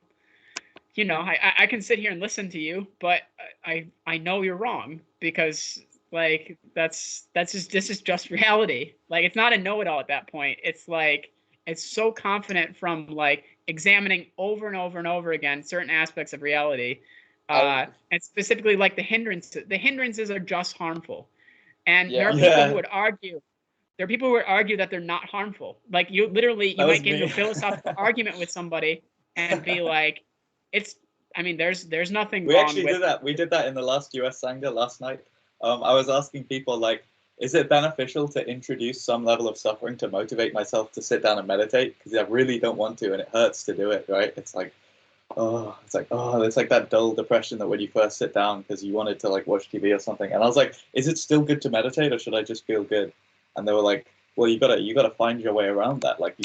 B: you know, I can sit here and listen to you, but I know you're wrong because like this is just reality. Like it's not a know-it-all at that point. It's like it's so confident from like examining over and over and over again certain aspects of reality. And specifically like the hindrances. The hindrances are just harmful. And there are people who would argue. There are people who would argue that they're not harmful. Like you might get into a philosophical argument with somebody and be like, there's nothing wrong with it. We
F: actually did that. We did that in the last US Sangha last night. I was asking people like, is it beneficial to introduce some level of suffering to motivate myself to sit down and meditate? Because I really don't want to, and it hurts to do it, right? It's like that dull depression that when you first sit down because you wanted to like watch TV or something. And I was like, is it still good to meditate or should I just feel good? And they were like, well, you gotta find your way around that. Like you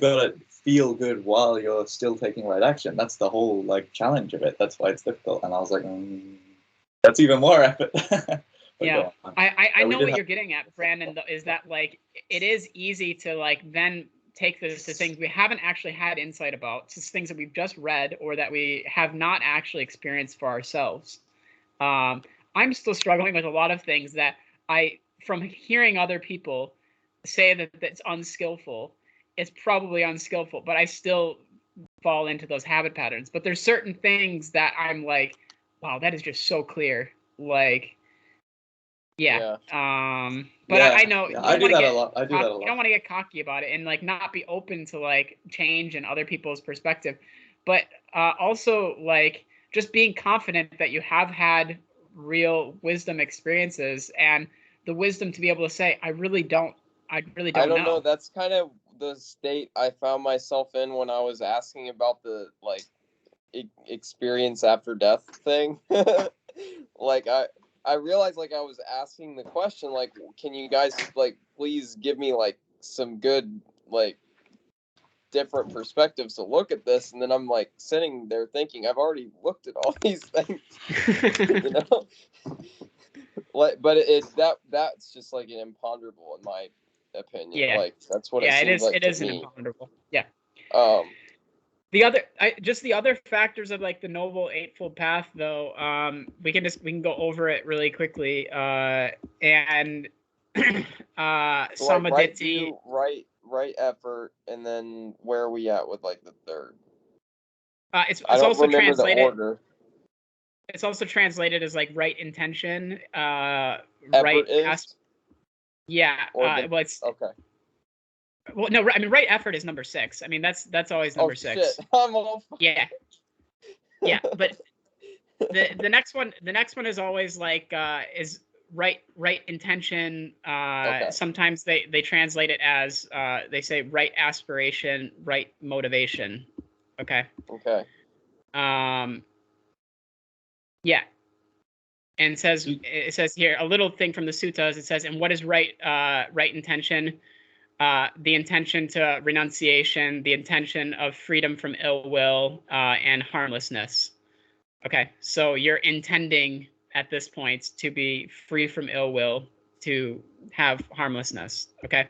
F: gotta feel good while you're still taking right action. That's the whole like challenge of it. That's why it's difficult. And I was like, that's even more effort.
B: Yeah, I know what you're getting at, Brandon, is that like it is easy to like then take this to things we haven't actually had insight about, to things that we've just read or that we have not actually experienced for ourselves. I'm still struggling with a lot of things that from hearing other people say that that's unskillful, it's probably unskillful, but I still fall into those habit patterns. But there's certain things that I'm like, wow, that is just so clear. Like, but I know
F: I do that a lot.
B: You don't want to get cocky about it and like not be open to like change and other people's perspective, but also like just being confident that you have had real wisdom experiences and the wisdom to be able to say, I don't know.
A: That's kind of the state I found myself in when I was asking about the like experience after death thing. Like I realized like I was asking the question like, can you guys like please give me like some good like different perspectives to look at this? And then I'm like sitting there thinking I've already looked at all these things, you know. Like, but that's just like an imponderable in my opinion.
B: Yeah,
A: like that's what it seems like.
B: It is an imponderable. Yeah.
A: The
B: other factors of like the Noble Eightfold Path, though, we can go over it really quickly. And Samadhi,
A: right effort, and then where are we at with like the third?
B: It's also translated. The order. It's also translated as like right intention. Right. It's okay. Well, no, I mean, right effort is number 6. I mean, that's always number 6.
A: Shit. I'm all
B: yeah, but the next one is always like is right intention. Okay. Sometimes they translate it as they say right aspiration, right motivation. Okay. Yeah. And it says here a little thing from the suttas. It says, and what is right intention? The intention to renunciation, the intention of freedom from ill will, and harmlessness. Okay, so you're intending at this point to be free from ill will, to have harmlessness. Okay,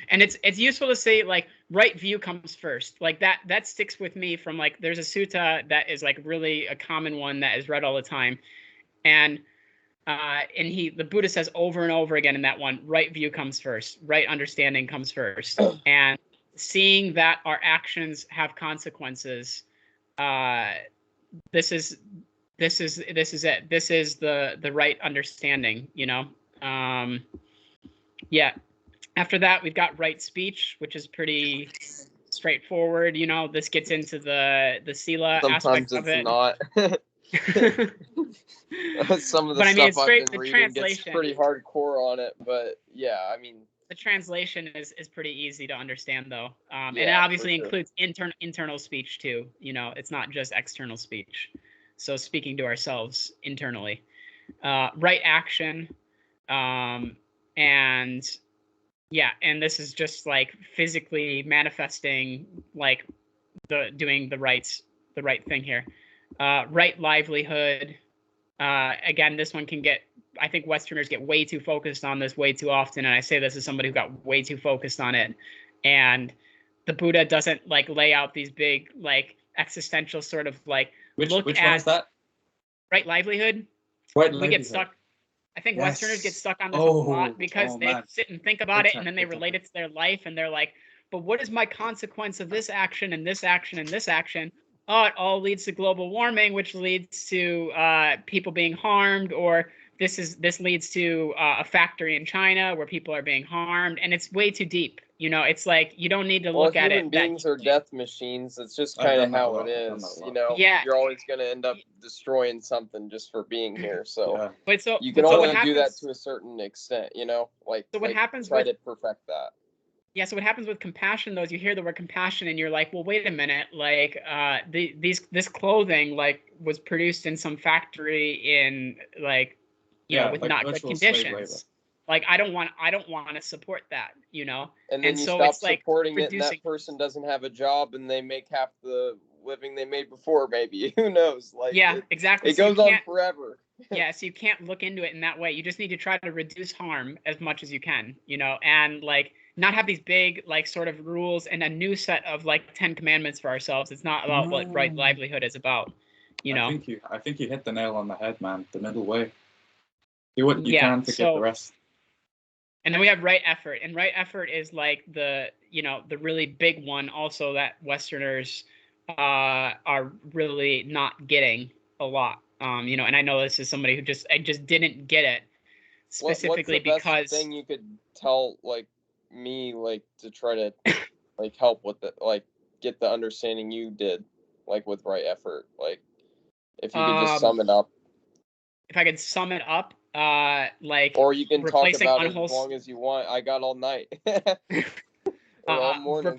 B: and it's useful to say like right view comes first. Like that sticks with me from like, there's a sutta that is like really a common one that is read all the time. And the Buddha says over and over again in that one, right view comes first, right understanding comes first. And seeing that our actions have consequences, this is it. This is the right understanding, you know? Yeah. After that, we've got right speech, which is pretty straightforward. You know, this gets into the sila aspect of it.
A: Sometimes it's not. Some of the
B: But I mean,
A: stuff
B: it's
A: I've
B: straight,
A: been
B: the
A: reading gets
B: translation.
A: pretty hardcore on it, but yeah, I mean,
B: The translation is pretty easy to understand, though, and it
A: Yeah, for
B: obviously
A: sure.
B: includes internal speech too. You know, it's not just external speech. So speaking to ourselves internally, right action, and yeah, and this is just like physically manifesting, like doing the right thing here. Right livelihood. Again, this one can get, I think Westerners get way too focused on this way too often. And I say this as somebody who got way too focused on it. And the Buddha doesn't like lay out these big, like existential sort of like,
F: Which
B: look
F: one
B: at
F: is that?
B: right livelihood.
F: Right
B: We
F: livelihood.
B: get stuck. I think
F: Yes.
B: Westerners get stuck on this a
F: Oh,
B: lot because they
F: man.
B: sit and think about
F: Big
B: it
F: time,
B: and then they
F: big time.
B: relate it to their life and they're like, but what is my consequence of this action and this action and this action? Oh, it all leads to global warming, which leads to people being harmed, or this leads to a factory in China where people are being harmed, and it's way too deep. You know, it's like you don't need to
A: well,
B: look at
A: human
B: it.
A: beings are death machines. It's just
F: I've
A: kind
F: done
A: of
F: that a
A: how
F: lot,
A: it
F: I've done that
A: is.
F: a lot.
A: You know,
B: Yeah.
A: you're always going to end up destroying something just for being here. So
F: Yeah.
B: But so
A: you can
B: but so
A: only
B: what
A: do that
B: happens-
A: to a certain extent. You know, like
B: So what
A: like,
B: happens
A: try
B: with-
A: to perfect that.
B: Yeah, so what happens with compassion, though, is you hear the word compassion and you're like, well, wait a minute, like this clothing like was produced in some factory in like, you know, with
F: like
B: not good
F: virtual slave labor.
B: conditions. Like I don't want to support that, you know.
A: And then
B: And
A: you
B: so
A: stop
B: it's like
A: supporting it, and
B: reducing-
A: that person doesn't have a job, and they make half the living they made before. Maybe who knows? Like
B: Yeah, exactly.
A: it
B: So you
A: goes on
B: can't-
A: forever.
B: Yeah, so you can't look into it in that way. You just need to try to reduce harm as much as you can, you know, and like not have these big like sort of rules and a new set of like 10 commandments for ourselves. It's not about what right livelihood is about, you know.
F: I think you hit the nail on the head, man. The middle way. Do what you
B: Yeah,
F: can to get
B: so-
F: the rest.
B: And then we have right effort, and right effort is like the, you know, the really big one also that Westerners are really not getting a lot. You know, and I know this is somebody who just didn't get it specifically
A: What's the best
B: because
A: thing you could tell like me like to try to like help with it, like get the understanding you did like with right effort, like if you could just sum it up,
B: if I could sum it up, like
A: or you can talk
B: replacing
A: about it as
B: unwholesome-
A: long as you want. I got all night. Or all morning.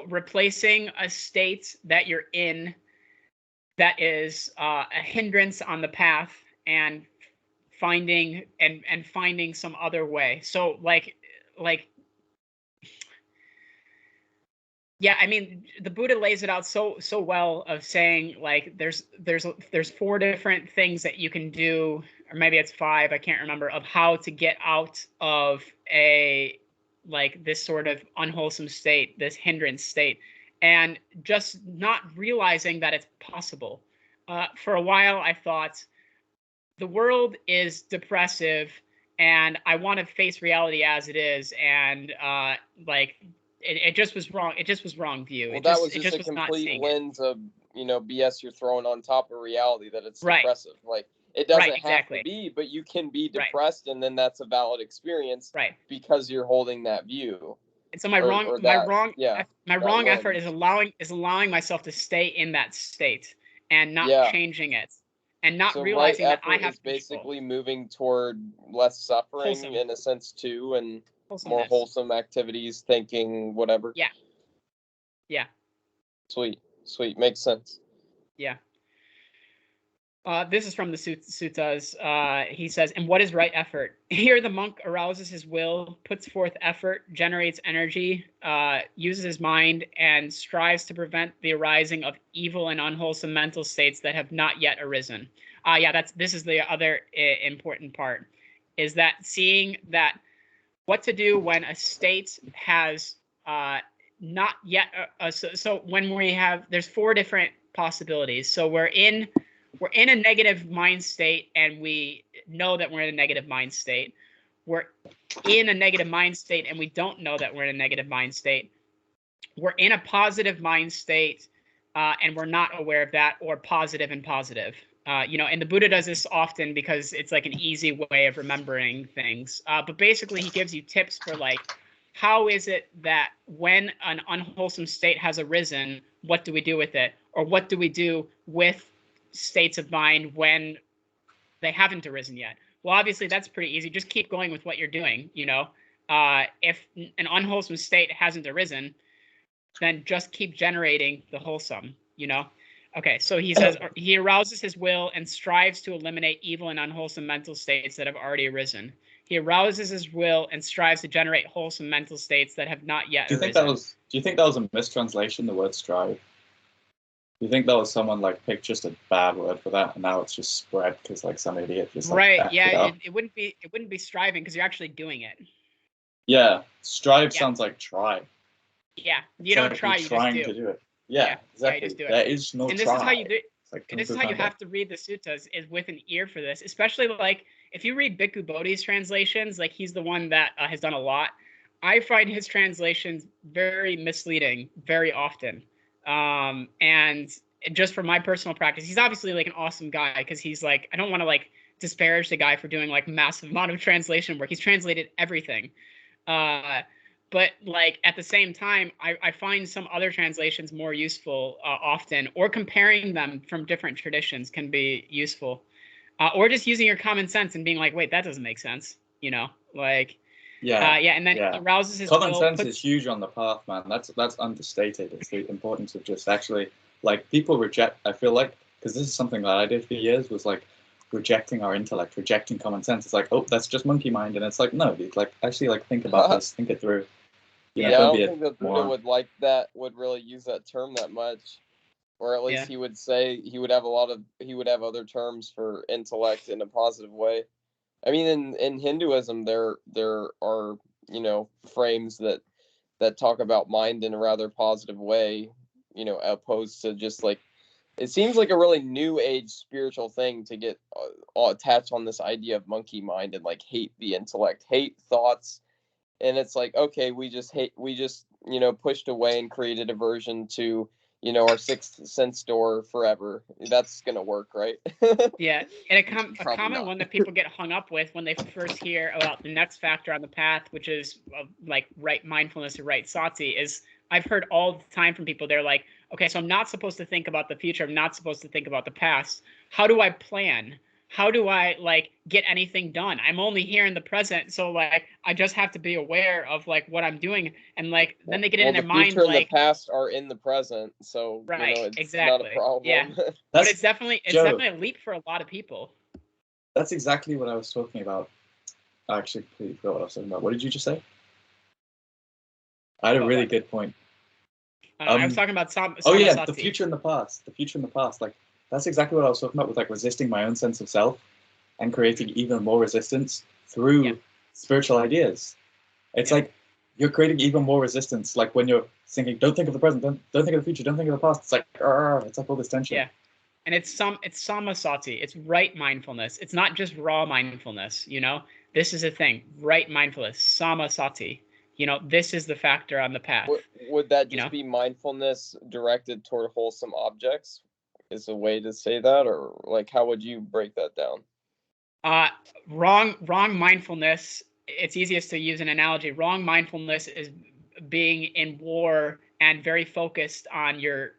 B: replacing a state that you're in that is a hindrance on the path and finding some other way. So like yeah, I mean the Buddha lays it out so well of saying like there's 4 different things that you can do, or maybe it's 5, I can't remember, of how to get out of a like this sort of unwholesome state, this hindrance state, and just not realizing that it's possible. For a while I thought the world is depressive and I want to face reality as it is, and like it just was wrong. It just was wrong view.
A: Well,
B: It
A: that was
B: it
A: just a
B: was not
A: complete
B: seeing it.
A: lens of, you know, BS you're throwing on top of reality, that it's
B: Right.
A: depressive. Like it doesn't
B: Right, exactly.
A: have to be, but you can be
B: Right.
A: depressed, and then that's a valid experience
B: Right.
A: because you're holding that view.
B: And so my
A: Or-
B: wrong
A: or
B: my
A: that-
B: wrong
A: yeah,
B: my
A: that
B: wrong effort
A: lens.
B: is allowing myself to stay in that state and not
A: Yeah.
B: changing it, and not
A: So
B: realizing
A: right
B: that I
A: effort
B: have
A: is
B: control.
A: basically moving toward less suffering
B: Wholesome.
A: in a sense too, and more
B: Wholesomeness.
A: wholesome activities, thinking, whatever.
B: Yeah. Yeah.
A: Sweet, makes sense.
B: Yeah. This is from the suttas. He says, and what is right effort? Here the monk arouses his will, puts forth effort, generates energy, uses his mind, and strives to prevent the arising of evil and unwholesome mental states that have not yet arisen. Yeah, this is the other important part, is that seeing that what to do when a state has not yet. So when we have, there's 4 different possibilities. So we're in a negative mind state, and we know that we're in a negative mind state. We're in a negative mind state, and we don't know that we're in a negative mind state. We're in a positive mind state, and we're not aware of that, or positive and positive. And the Buddha does this often because it's like an easy way of remembering things. But basically, he gives you tips for like, how is it that when an unwholesome state has arisen, what do we do with it? Or what do we do with states of mind when they haven't arisen yet? Well, obviously, that's pretty easy. Just keep going with what you're doing. If an unwholesome state hasn't arisen, then just keep generating the wholesome, Okay, so he says he arouses his will and strives to eliminate evil and unwholesome mental states that have already arisen. He arouses his will and strives to generate wholesome mental states that have not yet arisen.
F: Do you think that was a mistranslation, the word strive? Do you think that was someone like picked just a bad word for that, and now it's just spread because like some idiot just like
B: right? Yeah, it wouldn't be striving because you're actually doing it.
F: Yeah, strive sounds like try.
B: Yeah, you don't try, you
F: trying
B: just do.
F: To do it. Yeah, exactly.
B: Yeah, just do it.
F: There is no
B: and
F: try.
B: This is how you do.
F: Like
B: and this is how you have to read the suttas, is with an ear for this. Especially like if you read Bhikkhu Bodhi's translations, like he's the one that has done a lot. I find his translations very misleading very often. And just for my personal practice, he's obviously like an awesome guy because he's like, I don't want to like disparage the guy for doing like massive amount of translation work. He's translated everything. But like at the same time, I find some other translations more useful often, or comparing them from different traditions can be useful, or just using your common sense and being like, wait, that doesn't make sense, like. And then he rouses his
F: common
B: will,
F: sense is huge on the path, man. That's understated. It's the importance of just actually like people reject. I feel like because this is something that I did for years was like rejecting our intellect, rejecting common sense. It's like, oh, that's just monkey mind, and it's like, no, dude, like actually like think about this, think it through.
A: I don't think the Buddha would really use that term that much, or at least he would say he would have other terms for intellect in a positive way. I mean, in Hinduism, there are frames that talk about mind in a rather positive way, opposed to just like, it seems like a really new age spiritual thing to get all attached on this idea of monkey mind and like hate the intellect, hate thoughts. And it's like, okay, we just pushed away and created aversion to, our sixth sense door forever. That's going to work, right?
B: Yeah. And a common one that people get hung up with when they first hear about the next factor on the path, which is like right mindfulness or right sati, is I've heard all the time from people. They're like, okay, so I'm not supposed to think about the future. I'm not supposed to think about the past. How do I plan? How do I like get anything done? I'm only here in the present, so like I just have to be aware of like what I'm doing, and like then they get in their mind
A: the future
B: like
A: and the past are in the present, so
B: right,
A: it's
B: exactly.
A: not a problem.
B: Yeah, but it's definitely a leap for a lot of people.
F: That's exactly what I was talking about. I actually completely forgot what I was talking about. What did you just say? I had a really good point.
B: I was talking about
F: the future and the past. The future and the past. Like that's exactly what I was talking about with like resisting my own sense of self and creating even more resistance through spiritual ideas. It's like you're creating even more resistance. Like when you're thinking, don't think of the present, don't think of the future, don't think of the past. It's like, it's like all this tension.
B: Yeah. And it's samasati. It's right mindfulness. It's not just raw mindfulness, This is a thing. Right mindfulness, samasati. This is the factor on the path.
A: Would that just be mindfulness directed toward wholesome objects? Is a way to say that, or like how would you break that down?
B: Wrong mindfulness. It's easiest to use an analogy. Wrong mindfulness is being in war and very focused on your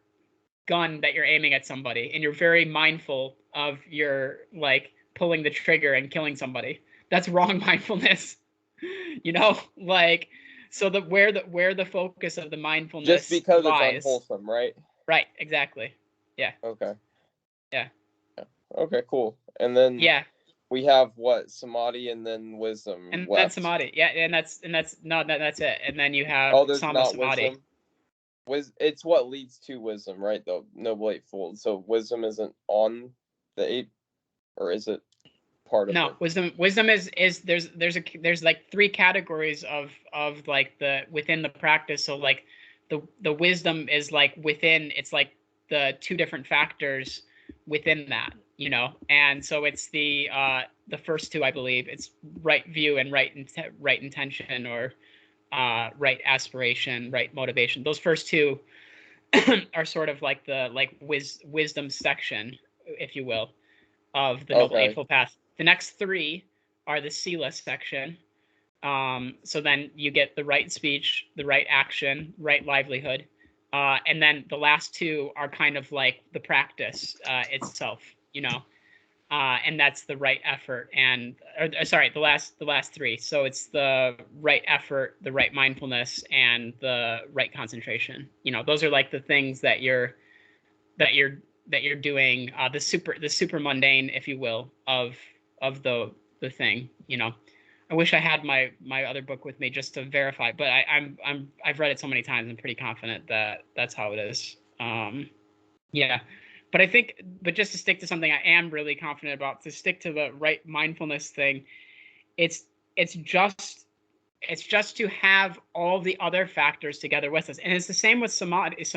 B: gun that you're aiming at somebody, and you're very mindful of your like pulling the trigger and killing somebody. That's wrong mindfulness. Like so where the focus of the mindfulness
A: just because
B: lies.
A: It's unwholesome, right?
B: Right, exactly. Yeah.
A: Okay.
B: Yeah.
A: Okay, cool. And then we have what, samadhi and then wisdom.
B: And
A: left.
B: then samadhi. Yeah, and that's it. And then you have samadhi.
A: It's what leads to wisdom, right? The Noble Eightfold. So wisdom isn't on the eight, or is it? part of
B: No,
A: it.
B: wisdom is there's like three categories of like the within the practice. So like the wisdom is like within, it's like the two different factors within that, you know. And so it's the first two, I believe. It's right view and right intention, or right aspiration, right motivation. Those first two are sort of like the wisdom section, if you will, of the Noble
A: Okay.
B: Eightfold Path. The next three are the Sila section. So then you get the right speech, the right action, right livelihood. And then the last two are kind of like the practice itself, you know. And that's the right effort the last three. So it's the right effort, the right mindfulness, and the right concentration. You know, those are like the things that you're doing, the super mundane, if you will, of the thing, you know. I wish I had my other book with me just to verify, but I've read it so many times. I'm pretty confident that that's how it is. Yeah, but I think, but just to stick to something I am really confident about, to stick to the right mindfulness thing, it's just to have all the other factors together with us, and it's the same with samadhi. It's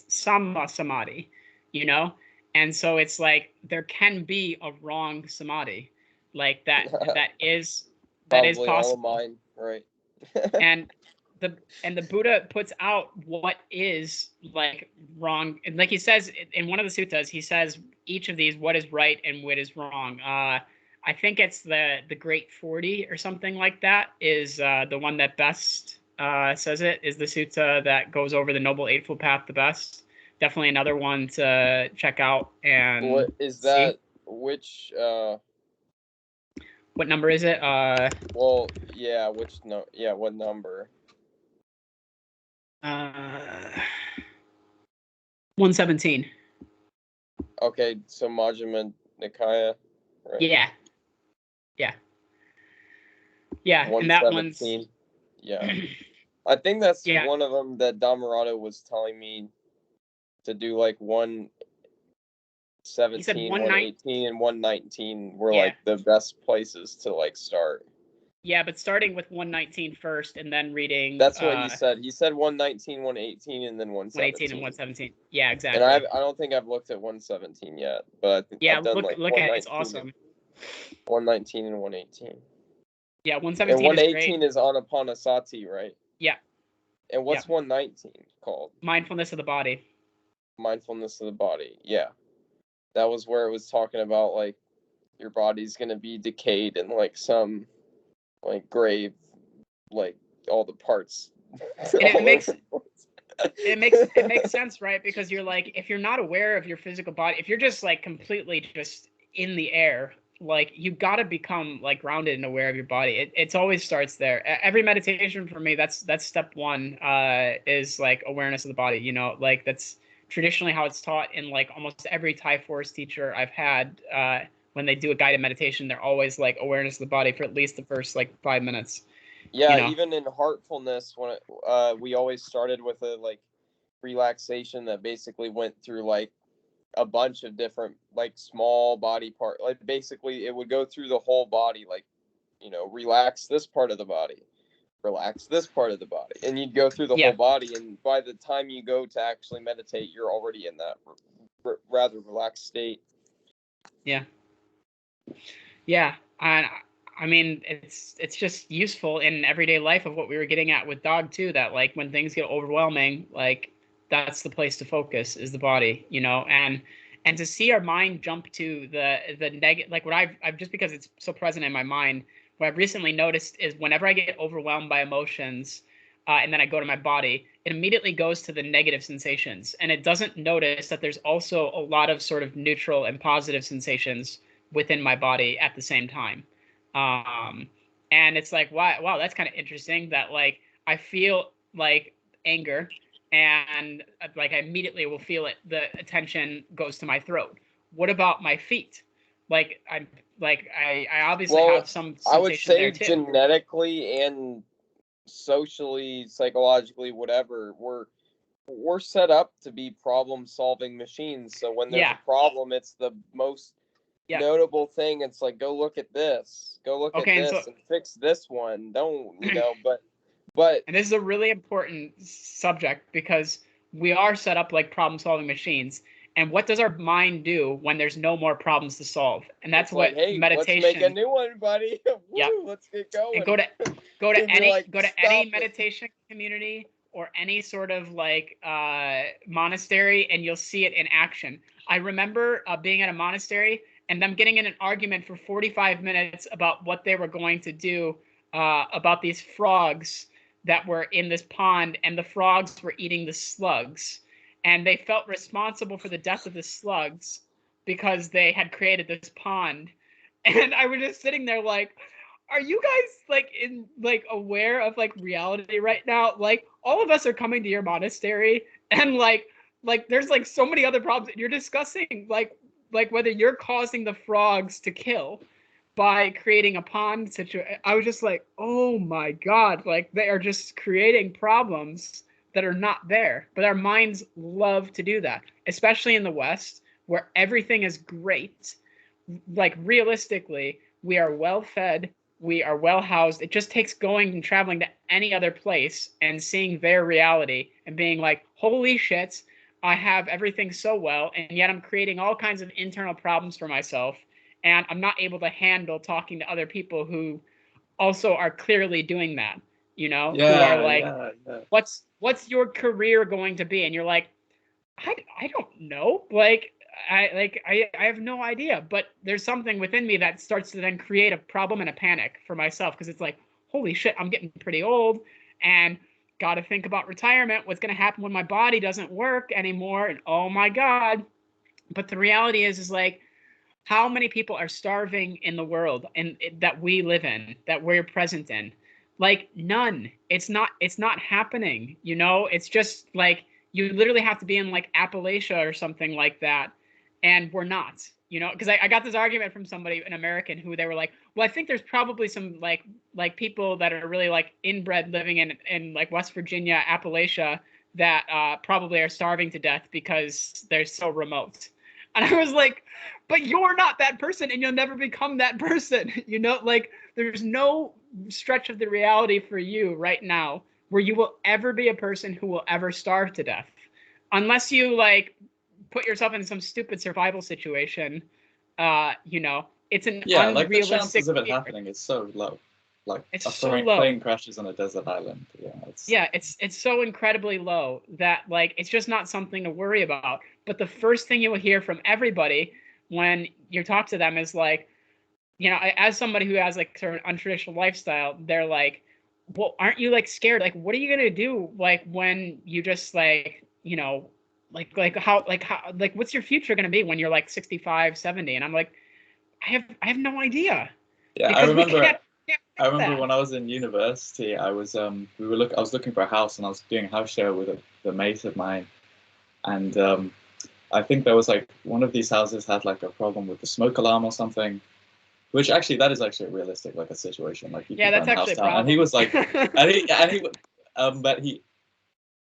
B: samadhi, you know. And so it's like there can be a wrong samadhi, like that is
A: Probably all of
B: possible.
A: mine, right?
B: and the Buddha puts out what is like wrong, and like he says in one of the suttas, he says each of these, what is right and what is wrong. I think it's the Great 40 or something like that is the one that best says it, is the sutta that goes over the Noble Eightfold Path the best. Definitely another one to check out. And
A: what is that? Which
B: what number is it?
A: Well, yeah, what number?
B: 117.
A: Okay, so Majjhima Nikaya, right?
B: Yeah. And that one's,
A: yeah. I think that's
B: Yeah.
A: one of them that Dhammarato was telling me to do, like 117, 118, and 119 were like the best places to like start.
B: Yeah, but starting with 119 first and then reading.
A: That's what he said. He said 119, 118, and then 117.
B: 118 and 117. Yeah, exactly.
A: And I don't think I've looked at 117 yet, but I think I've done
B: look
A: like
B: at it. It's awesome.
A: 119 and 118.
B: Yeah, 117
A: and 118
B: is
A: is ānāpānasatisutta, right?
B: Yeah.
A: And what's 119 called?
B: Mindfulness of the body.
A: Mindfulness of the body. Yeah. That was where it was talking about like your body's gonna be decayed in like some like grave, like all the parts.
B: And it makes sense, right? Because you're like, if you're not aware of your physical body, if you're just like completely just in the air, like you got to become like grounded and aware of your body. It always starts there. Every meditation for me, that's step one, is like awareness of the body, you know, like that's traditionally how it's taught in like almost every Thai forest teacher I've had. When they do a guided meditation, they're always like awareness of the body for at least the first like 5 minutes.
A: Yeah,
B: you know?
A: Even in heartfulness, when we always started with a like relaxation that basically went through like a bunch of different like small body part. Like basically it would go through the whole body, like, you know, relax this part of the body, relax this part of the body, and you'd go through the whole body, and by the time you go to actually meditate, you're already in that rather relaxed state.
B: Yeah. I mean, it's just useful in everyday life of what we were getting at with Dog too, that like when things get overwhelming, like that's the place to focus, is the body, you know, and to see our mind jump to the negative, like what I've just because it's so present in my mind, what I've recently noticed is whenever I get overwhelmed by emotions, and then I go to my body, it immediately goes to the negative sensations, and it doesn't notice that there's also a lot of sort of neutral and positive sensations within my body at the same time. And it's like, wow, that's kind of interesting that like I feel like anger, and like I immediately will feel it, the attention goes to my throat. What about my feet? Like I obviously have some sensation.
A: I would say
B: there too.
A: Genetically and socially, psychologically, whatever, we're set up to be problem-solving machines. So when there's a problem, it's the most notable thing. It's like, go look at this, go look at this,
B: so,
A: and fix this one. Don't, but
B: and this is a really important subject because we are set up like problem-solving machines. And what does our mind do when there's no more problems to solve? And that's what
A: hey,
B: meditation.
A: Let's make a new one, buddy. Woo, let's get going.
B: And go to any
A: like,
B: go to any meditation community or any sort of like monastery, and you'll see it in action. I remember being at a monastery and them getting in an argument for 45 minutes about what they were going to do about these frogs that were in this pond, and the frogs were eating the slugs. And they felt responsible for the death of the slugs because they had created this pond. And I was just sitting there like, are you guys like aware of like reality right now? Like, all of us are coming to your monastery, and like there's like so many other problems. You're discussing like whether you're causing the frogs to kill by creating a pond situation. I was just like, oh my God, like they are just creating problems that are not there. But our minds love to do that, especially in the West, where everything is great. Like, realistically, we are well fed, we are well housed. It just takes going and traveling to any other place and seeing their reality and being like, holy shit, I have everything so well, and yet I'm creating all kinds of internal problems for myself, and I'm not able to handle talking to other people who also are clearly doing that, who are like, what's your career going to be? And you're like, I don't know. Like, I have no idea. But there's something within me that starts to then create a problem and a panic for myself, because it's like, holy shit, I'm getting pretty old, and got to think about retirement. What's going to happen when my body doesn't work anymore? And oh my God. But the reality is like, how many people are starving in the world and that we live in, that we're present in? Like, none. It's not happening. It's just like, you literally have to be in like Appalachia or something like that, and we're not. Because I got this argument from somebody, an American, who they were like, well, I think there's probably some like people that are really like inbred living in like West Virginia, Appalachia, that probably are starving to death because they're so remote. And I was like, but you're not that person, and you'll never become that person. Like, there's no stretch of the reality for you right now where you will ever be a person who will ever starve to death, unless you like put yourself in some stupid survival situation. It's an unrealistic.
F: Like, the chances of it happening is so low. Like,
B: it's so low.
F: Plane crashes on a desert island.
B: It's so incredibly low that like it's just not something to worry about. But the first thing you will hear from everybody when you talk to them is like, as somebody who has like sort of an untraditional lifestyle, they're like, well, aren't you like scared? Like, what are you gonna do like when you just like, how what's your future gonna be when you're like 65, 70? And I'm like, I have no idea.
F: Yeah, I remember when I was in university, I was looking for a house, and I was doing a house share with a mate of mine, and I think there was like one of these houses had like a problem with the smoke alarm or something, which actually that is actually a realistic like a situation, like you can burn the house down. And he was like,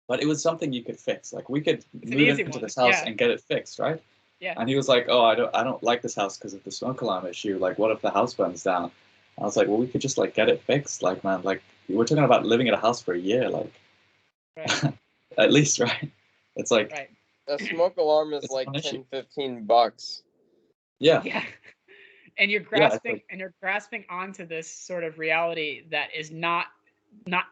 F: but it was something you could fix. Like, we could move into this house and get it fixed, right?
B: Yeah.
F: And he was like, oh, I don't like this house because of the smoke alarm issue. Like, what if the house burns down? I was like, well, we could just like get it fixed. Like, man, like, we're talking about living in a house for a year, like,
B: right.
F: at least, right? It's like,
B: right.
A: A smoke alarm is like $10-15.
F: Yeah.
B: Yeah. And you're grasping onto this sort of reality that is not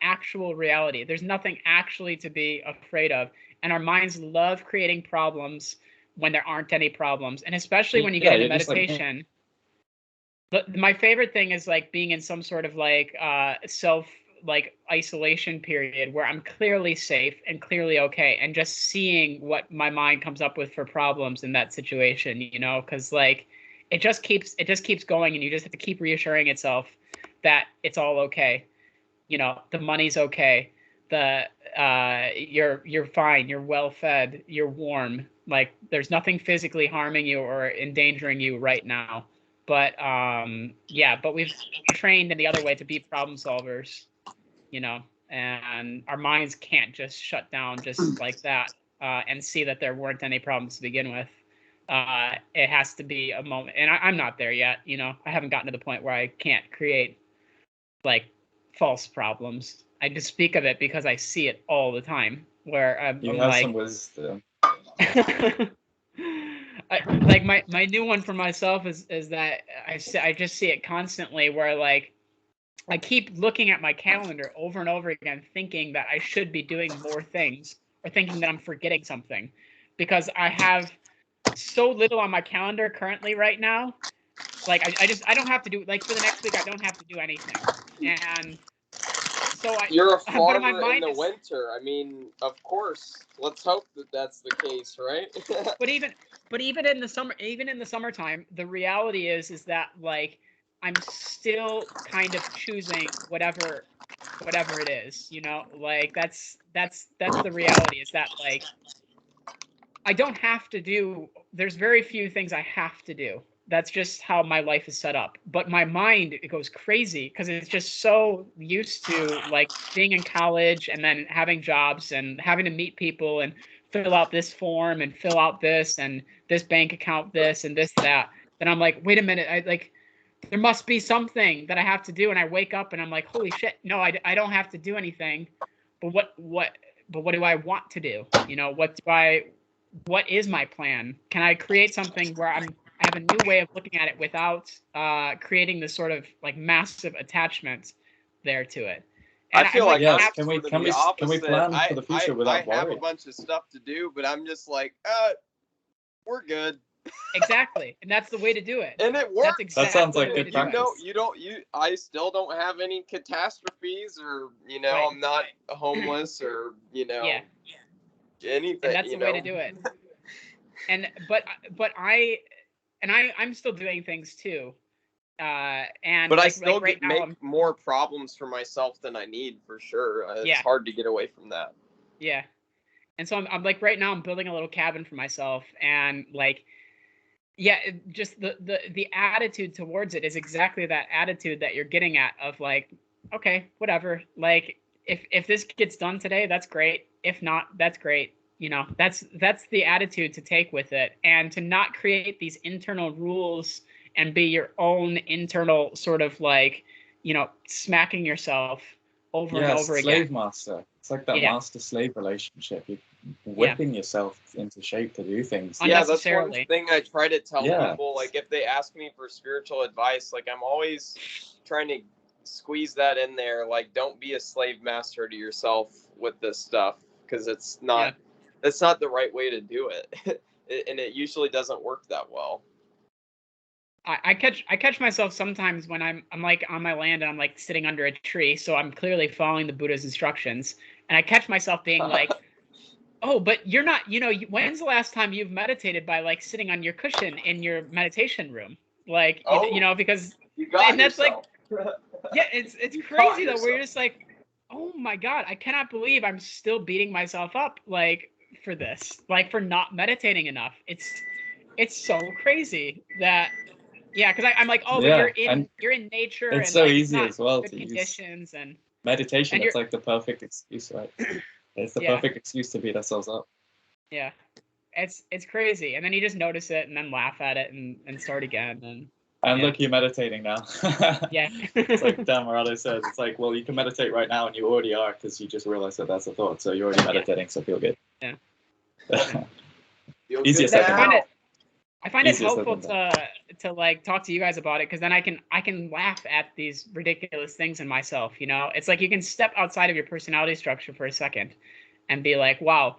B: actual reality. There's nothing actually to be afraid of. And our minds love creating problems when there aren't any problems. And especially when you get into meditation. But my favorite thing is like being in some sort of like self like isolation period where I'm clearly safe and clearly okay, and just seeing what my mind comes up with for problems in that situation, because like it just keeps going, and you just have to keep reassuring itself that it's all okay. The money's okay, you're fine, you're well fed, you're warm, like there's nothing physically harming you or endangering you right now. But but we've trained in the other way to be problem solvers, and our minds can't just shut down just like that and see that there weren't any problems to begin with. It has to be a moment, and I'm not there yet. You know, I haven't gotten to the point where I can't create like false problems. I just speak of it because I see it all the time. Where I'm
F: You have
B: like,
F: some wisdom.
B: like my new one for myself is that I just see it constantly. Where like I keep looking at my calendar over and over again, thinking that I should be doing more things, or thinking that I'm forgetting something, because I have so little on my calendar currently right now. Like I don't have to do, like, for the next week I don't have to do anything, and so
A: You're a
B: but my
A: farmer in
B: mind
A: the
B: is,
A: winter. I mean, of course. Let's hope that that's the case, right?
B: but even in the summertime, the reality is that like I'm still kind of choosing whatever it is, you know, like that's the reality, is that like I don't have to do, there's very few things I have to do. That's just how my life is set up. But my mind, it goes crazy because it's just so used to like being in college and then having jobs and having to meet people and fill out this form and fill out this and this bank account, this and this, that. Then I'm like, wait a minute, there must be something that I have to do. And I wake up and I'm like, holy shit, no, I don't have to do anything. But what do I want to do? You know, what is my plan? Can I create something where I have a new way of looking at it without creating this sort of like massive attachment there to it? And
A: I feel
B: I'm
A: like I'm
F: Yes,
A: sort of the
F: can we
A: opposite.
F: plan for the future without
A: I have a
F: worry?
A: bunch of stuff to do, but I'm just like, we're good.
B: exactly, and that's the way to do it.
A: And it works.
B: That's exactly
F: That sounds like
B: the way
F: good
B: to do
F: practice.
B: it.
A: I still don't have any catastrophes, or, you know,
B: Right.
A: I'm not homeless, or, you know,
B: Yeah.
A: anything.
B: And that's
A: you
B: the way
A: know?
B: to do it. And I'm still doing things too. And
A: But I
B: like
A: still
B: right now,
A: make more problems for myself than I need, for sure. It's
B: Yeah.
A: hard to get away from that.
B: Yeah. And so I'm like right now I'm building a little cabin for myself, and like, yeah, just the attitude towards it is exactly that attitude that you're getting at, of like, okay, whatever. Like if this gets done today, that's great. If not, that's great. You know, that's the attitude to take with it, and to not create these internal rules and be your own internal sort of like, you know, smacking yourself over and over
F: slave
B: again.
F: master. It's like that
B: Yeah.
F: master-slave relationship. You're whipping yourself into shape to do things.
A: Yeah, that's one
B: Unnecessarily.
A: thing I try to tell
F: Yeah.
A: people. Like, if they ask me for spiritual advice, like, I'm always trying to squeeze that in there. Like, don't be a slave master to yourself with this stuff, because it's not the right way to do it. And it usually doesn't work that well.
B: I catch myself sometimes when I'm like on my land and I'm like sitting under a tree, so I'm clearly following the Buddha's instructions, and I catch myself being like, oh, but you're not, you know, when's the last time you've meditated by like sitting on your cushion in your meditation room? Like, you know, because
A: You got
B: and that's
A: yourself.
B: like, yeah, it's
A: You
B: crazy
A: caught
B: though, where you're
A: yourself.
B: just like, oh my God, I cannot believe I'm still beating myself up like for this, like for not meditating enough. It's so crazy that, yeah, because I'm like, oh, but
F: Yeah,
B: you're in nature,
F: it's
B: and
F: so
B: like it's
F: easy
B: not
F: as well
B: good
F: to use
B: conditions, and
F: meditation.
B: and
F: It's
B: you're,
F: like the perfect excuse, right? It's the
B: Yeah.
F: perfect excuse to beat ourselves up.
B: yeah, it's crazy, and then you just notice it and then laugh at it and start again, and
F: And
B: Yeah.
F: look, you're meditating now.
B: yeah.
F: It's like Dhammarato says. It's like, well, you can meditate right now, and you already are, because you just realized that that's a thought. So you're already meditating, so feel good.
B: Yeah.
A: Feel
F: Easier
A: good
F: said
B: I
F: than
B: find
A: now.
B: it I find it
F: Easier said
B: helpful
F: than
B: to like talk to you guys about it, because then I can laugh at these ridiculous things in myself. You know, it's like you can step outside of your personality structure for a second and be like, wow.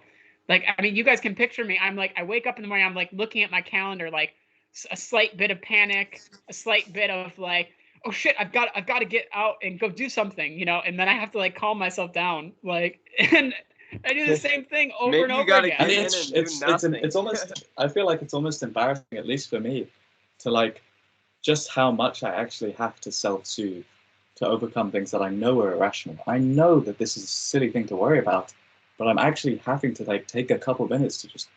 B: Like, I mean, you guys can picture me. I'm like, I wake up in the morning, I'm like looking at my calendar, like a slight bit of panic, a slight bit of like, oh shit, I've got to get out and go do something, you know, and then I have to like calm myself down, like, and I do the same thing over
A: Maybe
B: and
A: you
B: over
A: gotta
B: again.
F: And
A: get in and do nothing.
F: it's almost, I feel like it's almost embarrassing, at least for me, to like just how much I actually have to self-soothe to overcome things that I know are irrational. I know that this is a silly thing to worry about, but I'm actually having to like take a couple minutes to just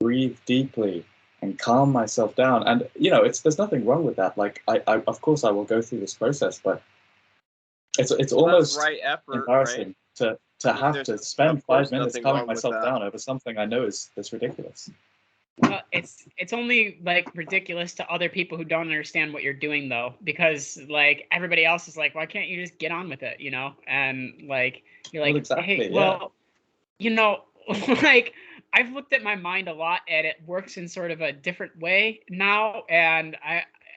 F: breathe deeply and calm myself down. And you know, there's nothing wrong with that. Like I of course I will go through this process, but it's almost
A: right effort,
F: embarrassing to have to spend
A: of course
F: 5 minutes
A: nothing
F: calming
A: wrong with
F: myself
A: that.
F: down over something I know is ridiculous.
B: It's only like ridiculous to other people who don't understand what you're doing though, because like everybody else is like, why can't you just get on with it, you know? And like you're like,
F: Well, exactly,
B: hey,
F: yeah.
B: well, you know, like I've looked at my mind a lot and it works in sort of a different way now, and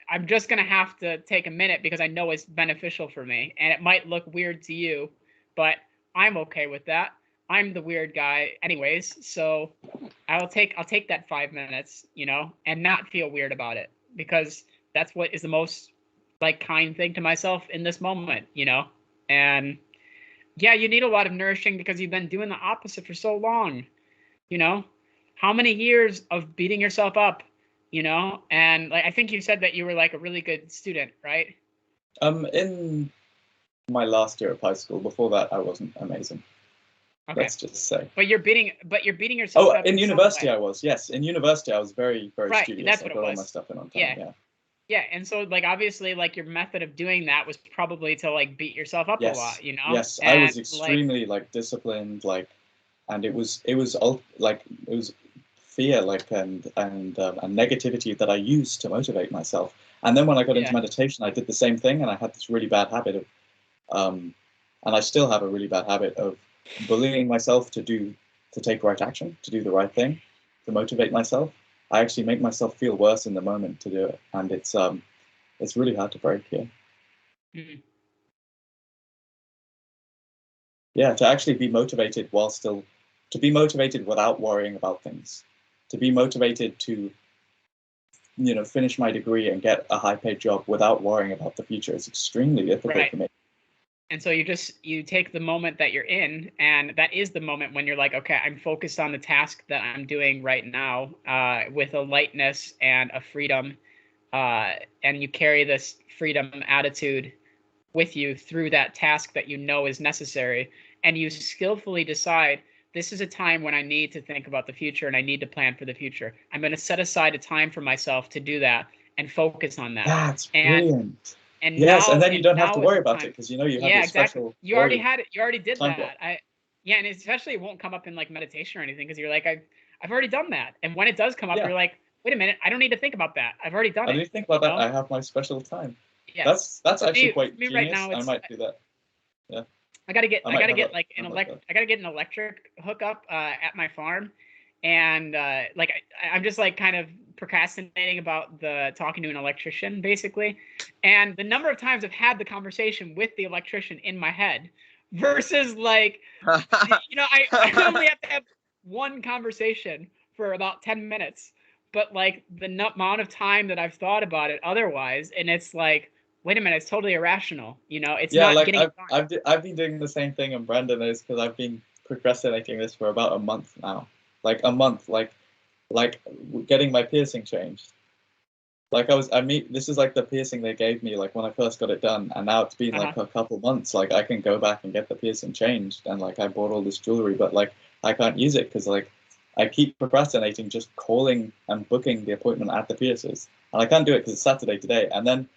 B: I'm just gonna have to take a minute because I know it's beneficial for me, and it might look weird to you, but I'm okay with that. I'm the weird guy anyways, so I'll take that 5 minutes, you know, and not feel weird about it, because that's what is the most like kind thing to myself in this moment, you know. And yeah, you need a lot of nourishing because you've been doing the opposite for so long, you know. How many years of beating yourself up, you know? And like I think you said that you were like a really good student, right?
F: In my last year of high school, before that I wasn't amazing.
B: Okay.
F: Let's just say.
B: But you're beating yourself up.
F: In university I was. Yes, in university I was very, very
B: right,
F: studious.
B: that's what
F: I got
B: it was.
F: all my stuff in on time. Yeah.
B: Yeah, and so like obviously like your method of doing that was probably to like beat yourself up a lot, you know?
F: Yes,
B: and,
F: I was extremely like disciplined, like, and it was fear, like, and negativity that I used to motivate myself. And then when I got into meditation, I did the same thing, and I had this really bad habit of, and I still have a really bad habit of bullying myself to take right action, to do the right thing, to motivate myself. I actually make myself feel worse in the moment to do it, and it's really hard to break. Yeah.
B: Mm-hmm.
F: Yeah, to actually be motivated to be motivated without worrying about things, to be motivated to, you know, finish my degree and get a high-paid job without worrying about the future is extremely difficult for me.
B: And so you take the moment that you're in, and that is the moment when you're like, okay, I'm focused on the task that I'm doing right now, with a lightness and a freedom, and you carry this freedom attitude with you through that task that you know is necessary, and you skillfully decide, this is a time when I need to think about the future and I need to plan for the future. I'm going to set aside a time for myself to do that and focus on that.
F: That's brilliant.
B: And
F: yes,
B: now,
F: and then you don't have to worry about
B: time.
F: it because you know you have
B: yeah,
F: your
B: exactly.
F: special.
B: You already had it. You already did that.
F: Block.
B: And especially it won't come up in like meditation or anything because you're like, I've already done that. And when it does come up, you're like, wait a minute, I don't need to think about that. I've already done it.
F: I didn't think about that. I have my special time.
B: Yeah,
F: that's actually quite genius. Right now, I might do that. Yeah.
B: I gotta get an electric hookup at my farm, and like I'm just like kind of procrastinating about talking to an electrician basically, and the number of times I've had the conversation with the electrician in my head versus like you know I only have to have one conversation for about 10 minutes, but like the amount of time that I've thought about it otherwise, and it's like, wait a minute, it's totally irrational. You know, it's not
F: like
B: getting
F: I've been doing the same thing, and Brandon is, because I've been procrastinating this for about a month now. Like a month, like getting my piercing changed. Like this is like the piercing they gave me like when I first got it done, and now it's been like a couple months. Like I can go back and get the piercing changed, and like I bought all this jewelry, but like I can't use it because like I keep procrastinating just calling and booking the appointment at the piercers, and I can't do it because it's Saturday today, and then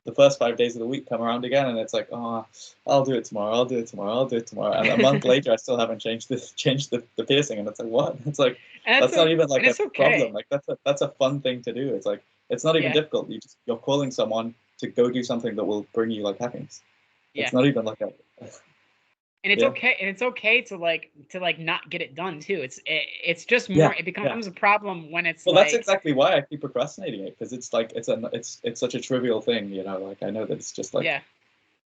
F: the first 5 days of the week come around again, and it's like, oh, I'll do it tomorrow, and a month later I still haven't changed the piercing, and it's like, what? It's like that's not even like a problem. Like that's a fun thing to do. It's like it's not even difficult. You're calling someone to go do something that will bring you like happiness. It's not even like a.
B: And it's okay, and it's okay to like not get it done too. It's just more. It becomes a problem when it's. Well,
F: that's exactly why I keep procrastinating it, because it's like it's such a trivial thing, you know. Like I know that it's just like.
B: Yeah.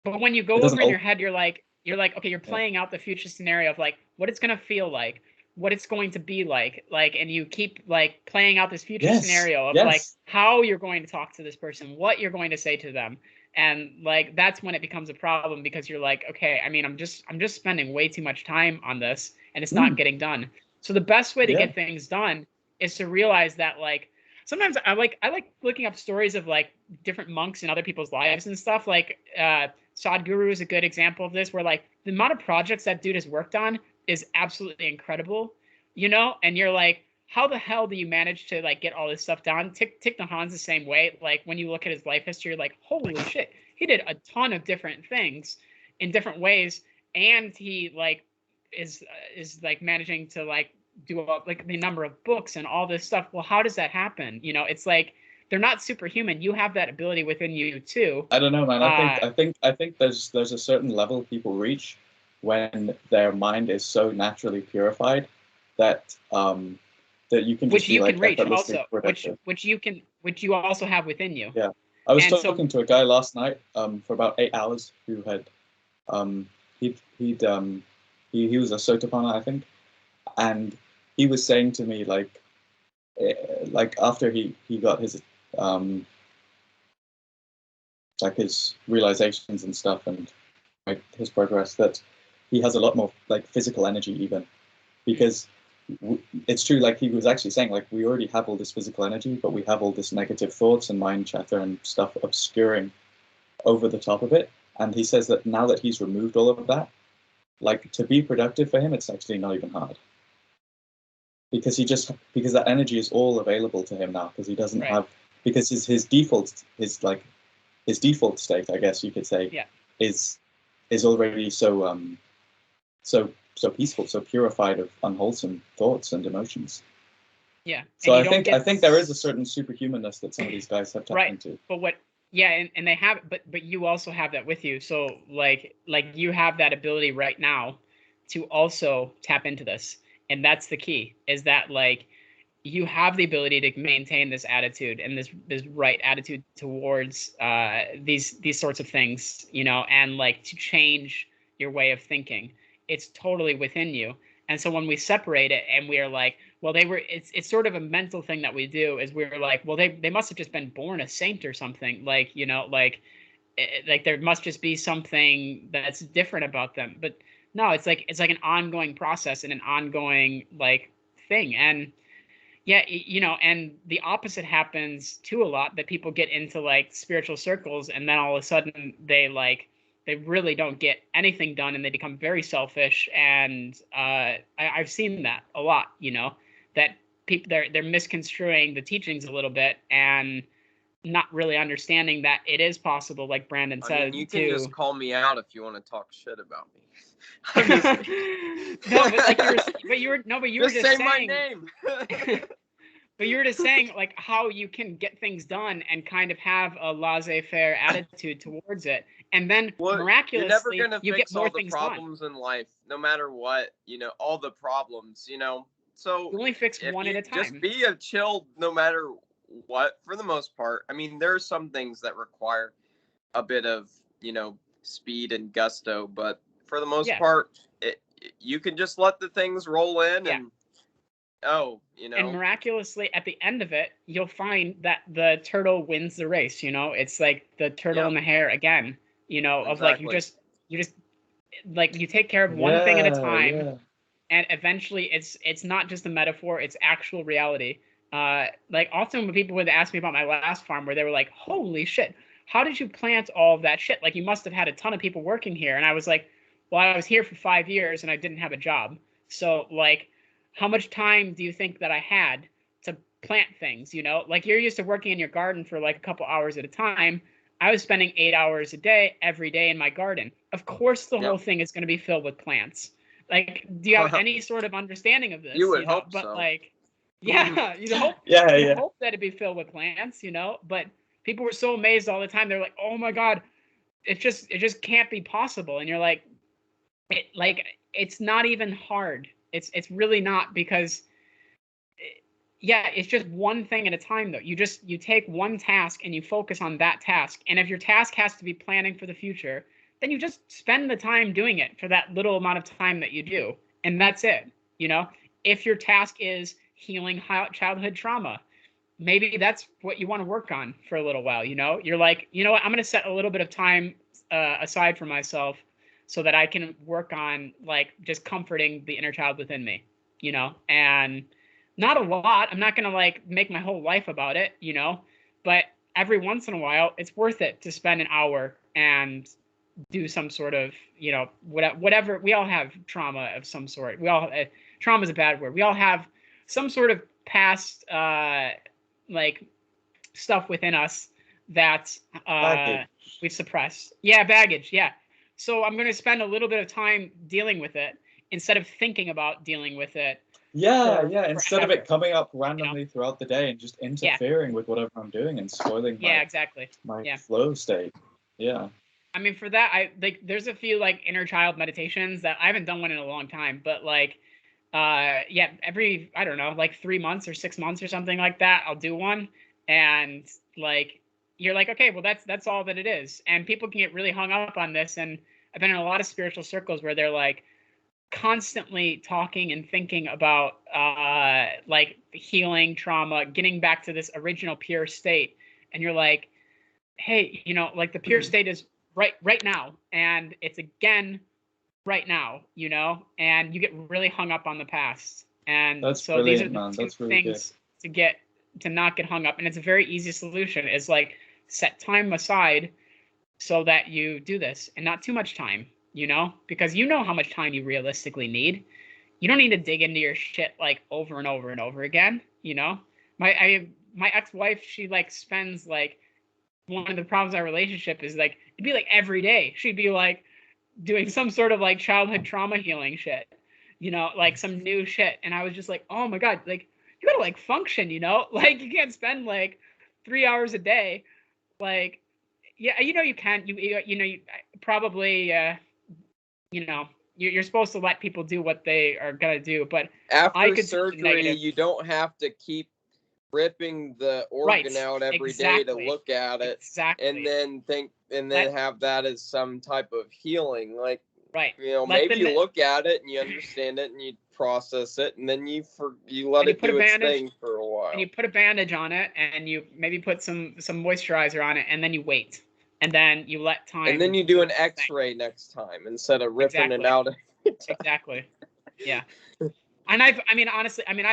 B: But when you go over in your head, you're like, okay, you're playing out the future scenario of like what it's gonna feel like, what it's going to be like, and you keep like playing out this future scenario of like how you're going to talk to this person, what you're going to say to them. And like that's when it becomes a problem, because you're like, okay, I mean, I'm just spending way too much time on this and it's not getting done. So the best way to get things done is to realize that like sometimes I like looking up stories of like different monks in other people's lives and stuff. Like Sadhguru is a good example of this, where like the amount of projects that dude has worked on is absolutely incredible, you know? And you're like, how the hell do you manage to like get all this stuff done? Thich Nhat Hanh's the same way. Like when you look at his life history, you're like, holy shit, he did a ton of different things in different ways, and he like is like managing to like do like the number of books and all this stuff. Well, how does that happen? You know, it's like they're not superhuman. You have that ability within you too.
F: I don't know, man. I think there's a certain level people reach when their mind is so naturally purified that that you can just
B: which
F: be
B: you
F: like
B: can reach
F: effortlessly
B: also,
F: productive.
B: which you also have within you.
F: Yeah, I was
B: And
F: talking to a guy last night for about 8 hours who had he was a Sotapanna, I think, and he was saying to me like after he got his like his realizations and stuff and like his progress, that he has a lot more like physical energy even, because it's true, like he was actually saying, like we already have all this physical energy, but we have all this negative thoughts and mind chatter and stuff obscuring over the top of it. And he says that now that he's removed all of that, like to be productive for him, it's actually not even hard, because because that energy is all available to him now, because he doesn't have, because his default state, I guess you could say, is already so so peaceful, so purified of unwholesome thoughts and emotions.
B: Yeah.
F: So I think there is a certain superhumanness that some of these guys have tapped into.
B: But what? Yeah, and they have, but you also have that with you. So like you have that ability right now to also tap into this, and that's the key. Is that like you have the ability to maintain this attitude and this right attitude towards these sorts of things, you know, and like to change your way of thinking. It's totally within you. And so when we separate it and we're like, well, it's sort of a mental thing that we do, is we're like, well, they must have just been born a saint or something, like, you know, like there must just be something that's different about them. But no, it's like an ongoing process and an ongoing like thing. And yeah, you know, and the opposite happens too a lot, that people get into like spiritual circles and then all of a sudden they really don't get anything done and they become very selfish. And I've seen that a lot, you know, that people they're misconstruing the teachings a little bit and not really understanding that it is possible, like Brandon said.
A: I mean, you can just call me out if you want to talk shit about me.
B: No, but like you were just
A: say
B: saying
A: my name.
B: But you were just saying like how you can get things done and kind of have a laissez-faire attitude towards it, and then miraculously
A: you're never
B: you
A: fix
B: get more
A: all the
B: things
A: problems
B: done
A: in life, no matter what, you know, all the problems, you know. So
B: you only fix one at a time.
A: Just be a chill no matter what, for the most part. I mean, there are some things that require a bit of, you know, speed and gusto, but for the most part, you can just let the things roll in and you know.
B: And miraculously, at the end of it, you'll find that the turtle wins the race. You know, it's like the turtle and the hare again. You know, of like you just like you take care of one thing at a time, and eventually it's not just a metaphor; it's actual reality. Like often when people would ask me about my last farm, where they were like, "Holy shit, how did you plant all of that shit? Like you must have had a ton of people working here." And I was like, "Well, I was here for 5 years and I didn't have a job, so like." How much time do you think that I had to plant things, you know? Like you're used to working in your garden for like a couple hours at a time. I was spending 8 hours a day, every day in my garden. Of course, the whole thing is going to be filled with plants. Like, do you have any sort of understanding of this?
A: You would hope
B: but
A: so.
B: Like, yeah, you'd hope, hope that it'd be filled with plants, you know? But people were so amazed all the time. They're like, oh my God, it just can't be possible. And you're like, it's not even hard. It's really not, because it's just one thing at a time though. You take one task and you focus on that task. And if your task has to be planning for the future, then you just spend the time doing it for that little amount of time that you do. And that's it. You know, if your task is healing childhood trauma, maybe that's what you want to work on for a little while. You know, you're like, you know what, I'm going to set a little bit of time aside for myself, so that I can work on like just comforting the inner child within me, you know, and not a lot. I'm not going to like make my whole life about it, you know, but every once in a while it's worth it to spend an hour and do some sort of, you know, whatever. We all have trauma of some sort. Trauma is a bad word. We all have some sort of past, like stuff within us that we've suppressed. Yeah. Baggage. Yeah. So I'm going to spend a little bit of time dealing with it instead of thinking about dealing with it.
F: Yeah. Instead of
B: forever.
F: it coming up randomly throughout the day and just interfering with whatever I'm doing and spoiling
B: exactly.
F: my
B: Yeah.
F: flow state. Yeah.
B: I mean, for that, there's a few like inner child meditations that I haven't done one in a long time, but like, every, I don't know, like 3 months or 6 months or something like that, I'll do one. And like, you're like, okay, well, that's all that it is. And people can get really hung up on this. And I've been in a lot of spiritual circles where they're like constantly talking and thinking about like healing trauma, getting back to this original pure state. And you're like, hey, like the pure state is right now, and it's again right now, and you get really hung up on the past. And
F: That's
B: so these are
F: brilliant,
B: the
F: man.
B: two
F: That's really
B: things to not get hung up. And it's a very easy solution, is like set time aside so that you do this, and not too much time, because you know how much time you realistically need. You don't need to dig into your shit like over and over and over again. My ex-wife, she like spends like, one of the problems in our relationship is like, it'd be like every day she'd be like doing some sort of like childhood trauma healing shit, like some new shit. And I was just like, oh my God, like you gotta like function, like you can't spend like 3 hours a day. Like, yeah, you can, you probably, you're supposed to let people do what they are gonna do. But
A: after surgery, you don't have to keep ripping the organ out every day to look at it and then have that as some type of healing. Like, maybe you look at it and you understand it and you process it, and then you let it do its thing for a while.
B: And you put a bandage on it, and you maybe put some moisturizer on it, and then you wait, and then you let time.
A: And then you do an X-ray next time instead of ripping it out.
B: Exactly. Yeah. And I've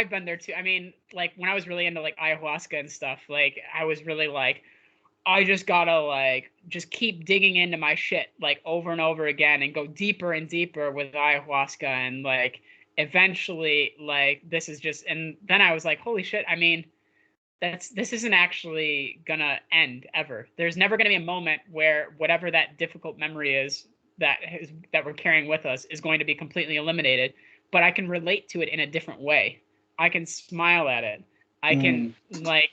B: been there too. I mean, like when I was really into like ayahuasca and stuff, like I was really like, I just gotta like just keep digging into my shit like over and over again and go deeper and deeper with ayahuasca, and like eventually like this is just, and then I was like, holy shit, I mean, this isn't actually gonna end ever. There's never gonna be a moment where whatever that difficult memory is that we're carrying with us is going to be completely eliminated. But I can relate to it in a different way. I can smile at it. I can like.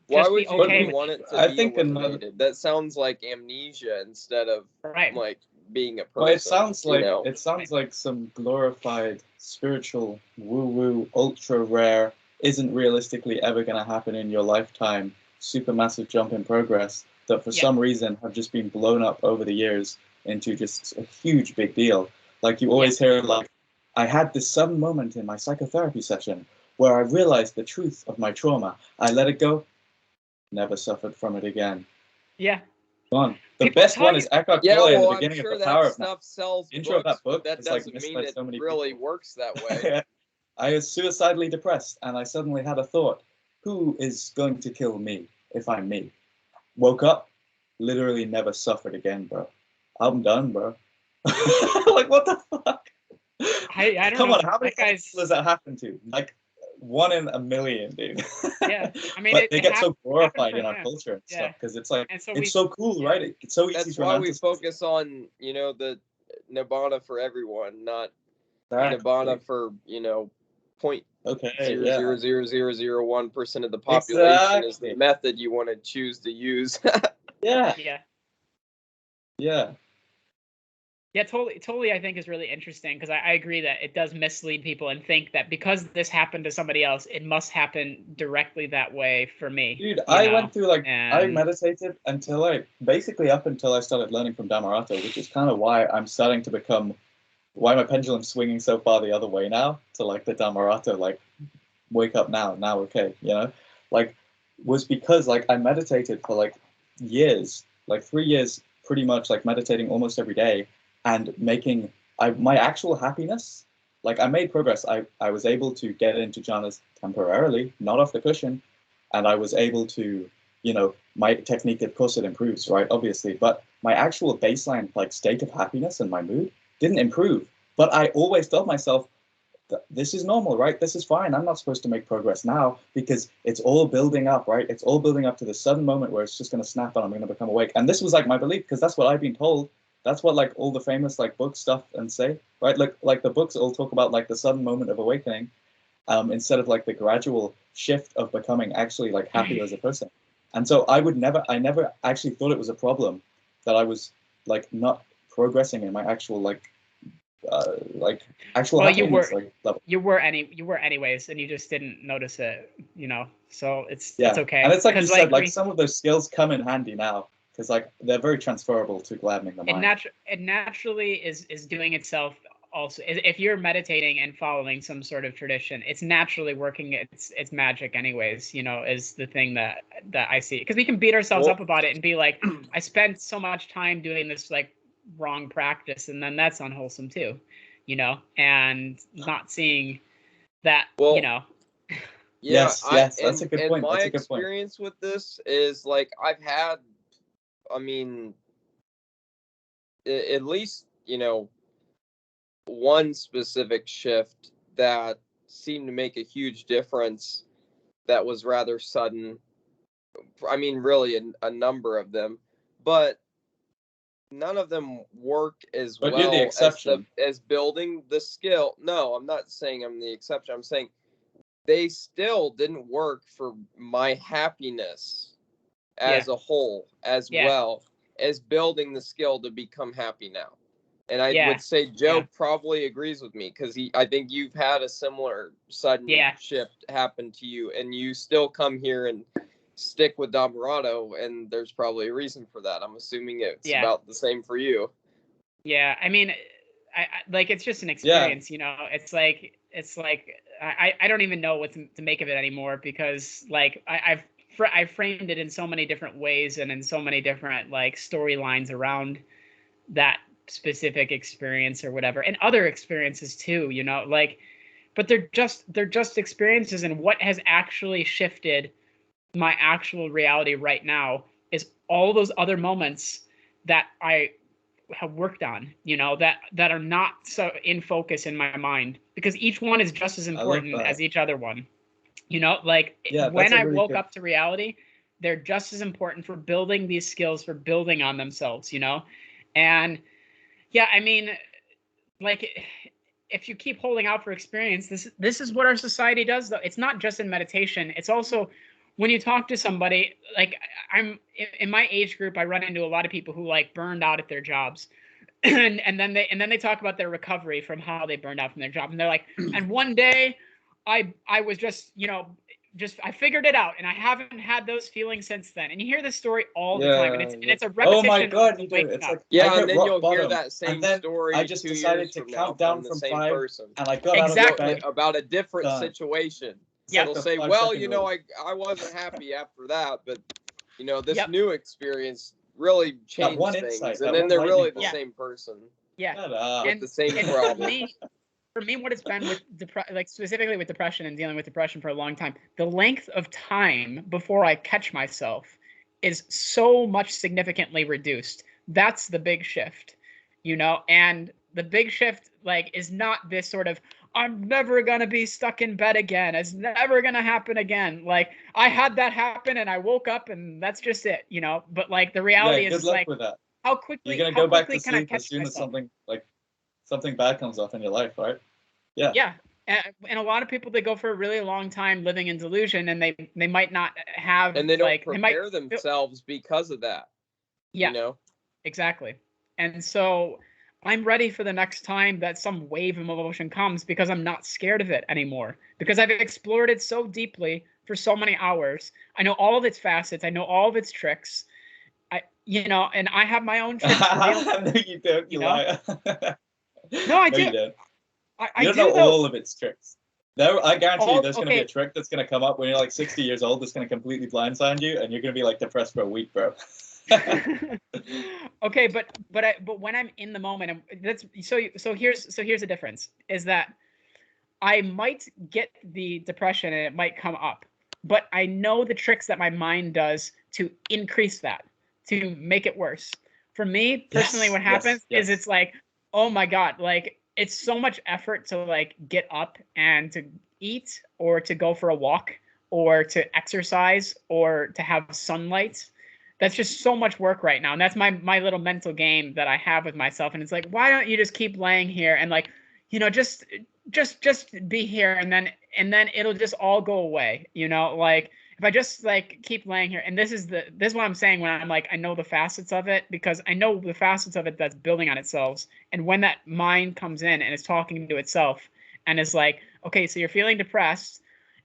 A: Why would you
B: okay
A: want it to be eliminated? That sounds like amnesia instead of like being a person.
F: Well, it sounds like some glorified spiritual woo-woo, ultra rare, isn't realistically ever going to happen in your lifetime, supermassive jump in progress that for some reason have just been blown up over the years into just a huge big deal. Like you always hear like, I had this sudden moment in my psychotherapy session where I realized the truth of my trauma. I let it go, never suffered from it again.
B: Yeah.
F: One. The best one is Eckhart Tolle at the beginning of The Power of Now.
A: Sells
F: intro of that book.
A: That doesn't mean it really works that way.
F: I was suicidally depressed, and I suddenly had a thought: who is going to kill me if I'm me? Woke up, literally never suffered again, bro. I'm done, bro. Like, what the fuck?
B: I don't
F: Come
B: know.
F: on, how many people does that happen to? Like 1 in a million, dude.
B: Yeah, I mean,
F: but they get so glorified in our culture and stuff because it's like it's so cool, right? It's so easy.
A: That's why we focus on the nibbana for everyone, not nibbana for 0.00001% of the population is the method you want to choose to use.
F: Yeah.
B: Yeah, totally. I think is really interesting because I agree that it does mislead people and think that because this happened to somebody else, it must happen directly that way for me.
F: Dude, I went through I meditated until up until I started learning from Dhammarato, which is kind of why I'm starting to become, why my pendulum's swinging so far the other way now to like the Dhammarato, like wake up now, okay, was because I meditated for years, 3 years, pretty much meditating almost every day. And making my actual happiness, I made progress. I was able to get into jhanas temporarily, not off the cushion, and I was able to, my technique, of course, it improves, right? Obviously, but my actual baseline state of happiness and my mood didn't improve. But I always told myself, this is normal, right? This is fine. I'm not supposed to make progress now because it's all building up, right? It's all building up to the sudden moment where it's just going to snap and I'm going to become awake. And this was my belief because that's what I've been told. That's what all the famous book stuff and say, right? Like the books all talk about the sudden moment of awakening. instead of like the gradual shift of becoming actually like happier as a person. And so I never actually thought it was a problem that I was like not progressing in my actual actual
B: Well,
F: happiness level.
B: you were anyways, and you just didn't notice it, so it's okay.
F: And it's like you said, like some of those skills come in handy now, because like they're very transferable to gladdening the mind.
B: It naturally is doing itself. Also, if you're meditating and following some sort of tradition, it's naturally working its magic anyways, is the thing that I see. Because we can beat ourselves up about it and be like, I spent so much time doing this like wrong practice, and then that's unwholesome too, and not seeing that,
F: Yes, that's a good point.
A: My experience with this is like I've had, I mean, at least, one specific shift that seemed to make a huge difference that was rather sudden. I mean, really a number of them, but none of them work as well
F: you're the exception.
A: as building the skill. No, I'm not saying I'm the exception. I'm saying they still didn't work for my happiness as a whole, as well as building the skill to become happy now. And I would say Joe probably agrees with me, because I think you've had a similar sudden shift happen to you, and you still come here and stick with Dhammarato, and there's probably a reason for that. I'm assuming it's about the same for you. Yeah,
B: I mean, I like, it's just an experience, It's like I don't even know what to make of it anymore, because like I've framed it in so many different ways and in so many different like storylines around that specific experience or whatever, and other experiences too, but they're just experiences. And what has actually shifted my actual reality right now is all those other moments that I have worked on, that are not so in focus in my mind, because each one is just as important as each other one, when I woke up to reality, they're just as important for building these skills, for building on themselves, and I mean, like, if you keep holding out for experience, this is what our society does, though. It's not just in meditation. It's also when you talk to somebody, like I'm in my age group, I run into a lot of people who like burned out at their jobs. and then they talk about their recovery from how they burned out from their job. And they're like, and one day I was just, I figured it out, and I haven't had those feelings since then. And you hear this story all the time, and it's a repetition.
F: Oh my God, you do. It's like,
A: and then you'll hear that same story.
F: I just decided to count down from 5, and I got
A: out of bed about a different situation.
B: Yeah,
A: they'll say, well, I wasn't happy after that, but this new experience really changed things, and then they're really the same person.
B: Yeah,
A: with the same problem.
B: For me, what it's been with specifically with depression and dealing with depression for a long time, the length of time before I catch myself is so much significantly reduced. That's the big shift, and the big shift is not this sort of, I'm never going to be stuck in bed again. It's never going to happen again. Like, I had that happen and I woke up and that's just it, But like the reality is like,
F: with that.
B: How quickly,
F: you're going to go back to sleep as soon as something bad comes up in your life, right? Yeah.
B: Yeah. And a lot of people, they go for a really long time living in delusion, and they might not have,
A: and they don't prepare themselves because of that.
B: Yeah, exactly. And so I'm ready for the next time that some wave of emotion comes, because I'm not scared of it anymore, because I've explored it so deeply for so many hours. I know all of its facets. I know all of its tricks. And I have my own tricks.
F: No, you don't. You lie.
B: No, I do.
F: You don't.
B: I
F: you
B: do
F: don't know
B: though.
F: all of its tricks. I guarantee you there's going to be a trick that's going to come up when you're like 60 years old that's going to completely blindside you, and you're going to be like depressed for a week, bro.
B: Okay, but when I'm in the moment, and that's so here's the difference, is that I might get the depression and it might come up, but I know the tricks that my mind does to increase that, to make it worse. For me personally, what happens is it's like, oh my God, like, it's so much effort to like get up and to eat, or to go for a walk, or to exercise, or to have sunlight. That's just so much work right now. And that's my little mental game that I have with myself. And it's like, why don't you just keep laying here and like, you know, just be here, and then it'll just all go away, you know, like if I just like keep laying here. And this is what I'm saying when I'm like, I know the facets of it, because I know the facets of it that's building on itself. And when that mind comes in and is talking to itself and is like, okay, so you're feeling depressed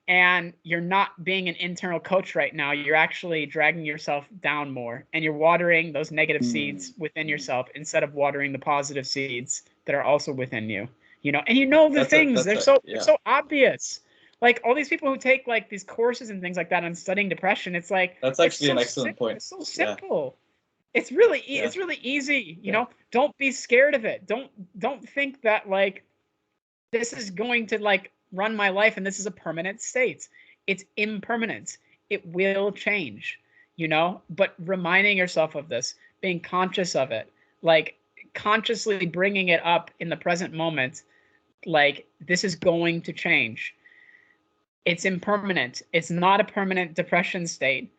B: and you're not being an internal coach right now, you're actually dragging yourself down more, and you're watering those negative seeds within yourself instead of watering the positive seeds that are also within you, you know. And you know the things, they're so obvious. Like all these people who take like these courses and things like that on studying depression, it's like,
F: that's actually an excellent point.
B: It's so simple. It's really it's really easy, you know. Don't be scared of it. Don't think that like this is going to like run my life and this is a permanent state. It's impermanent. It will change, you know. But reminding yourself of this, being conscious of it, like consciously bringing it up in the present moment, like this is going to change. It's impermanent. It's not a permanent depression state,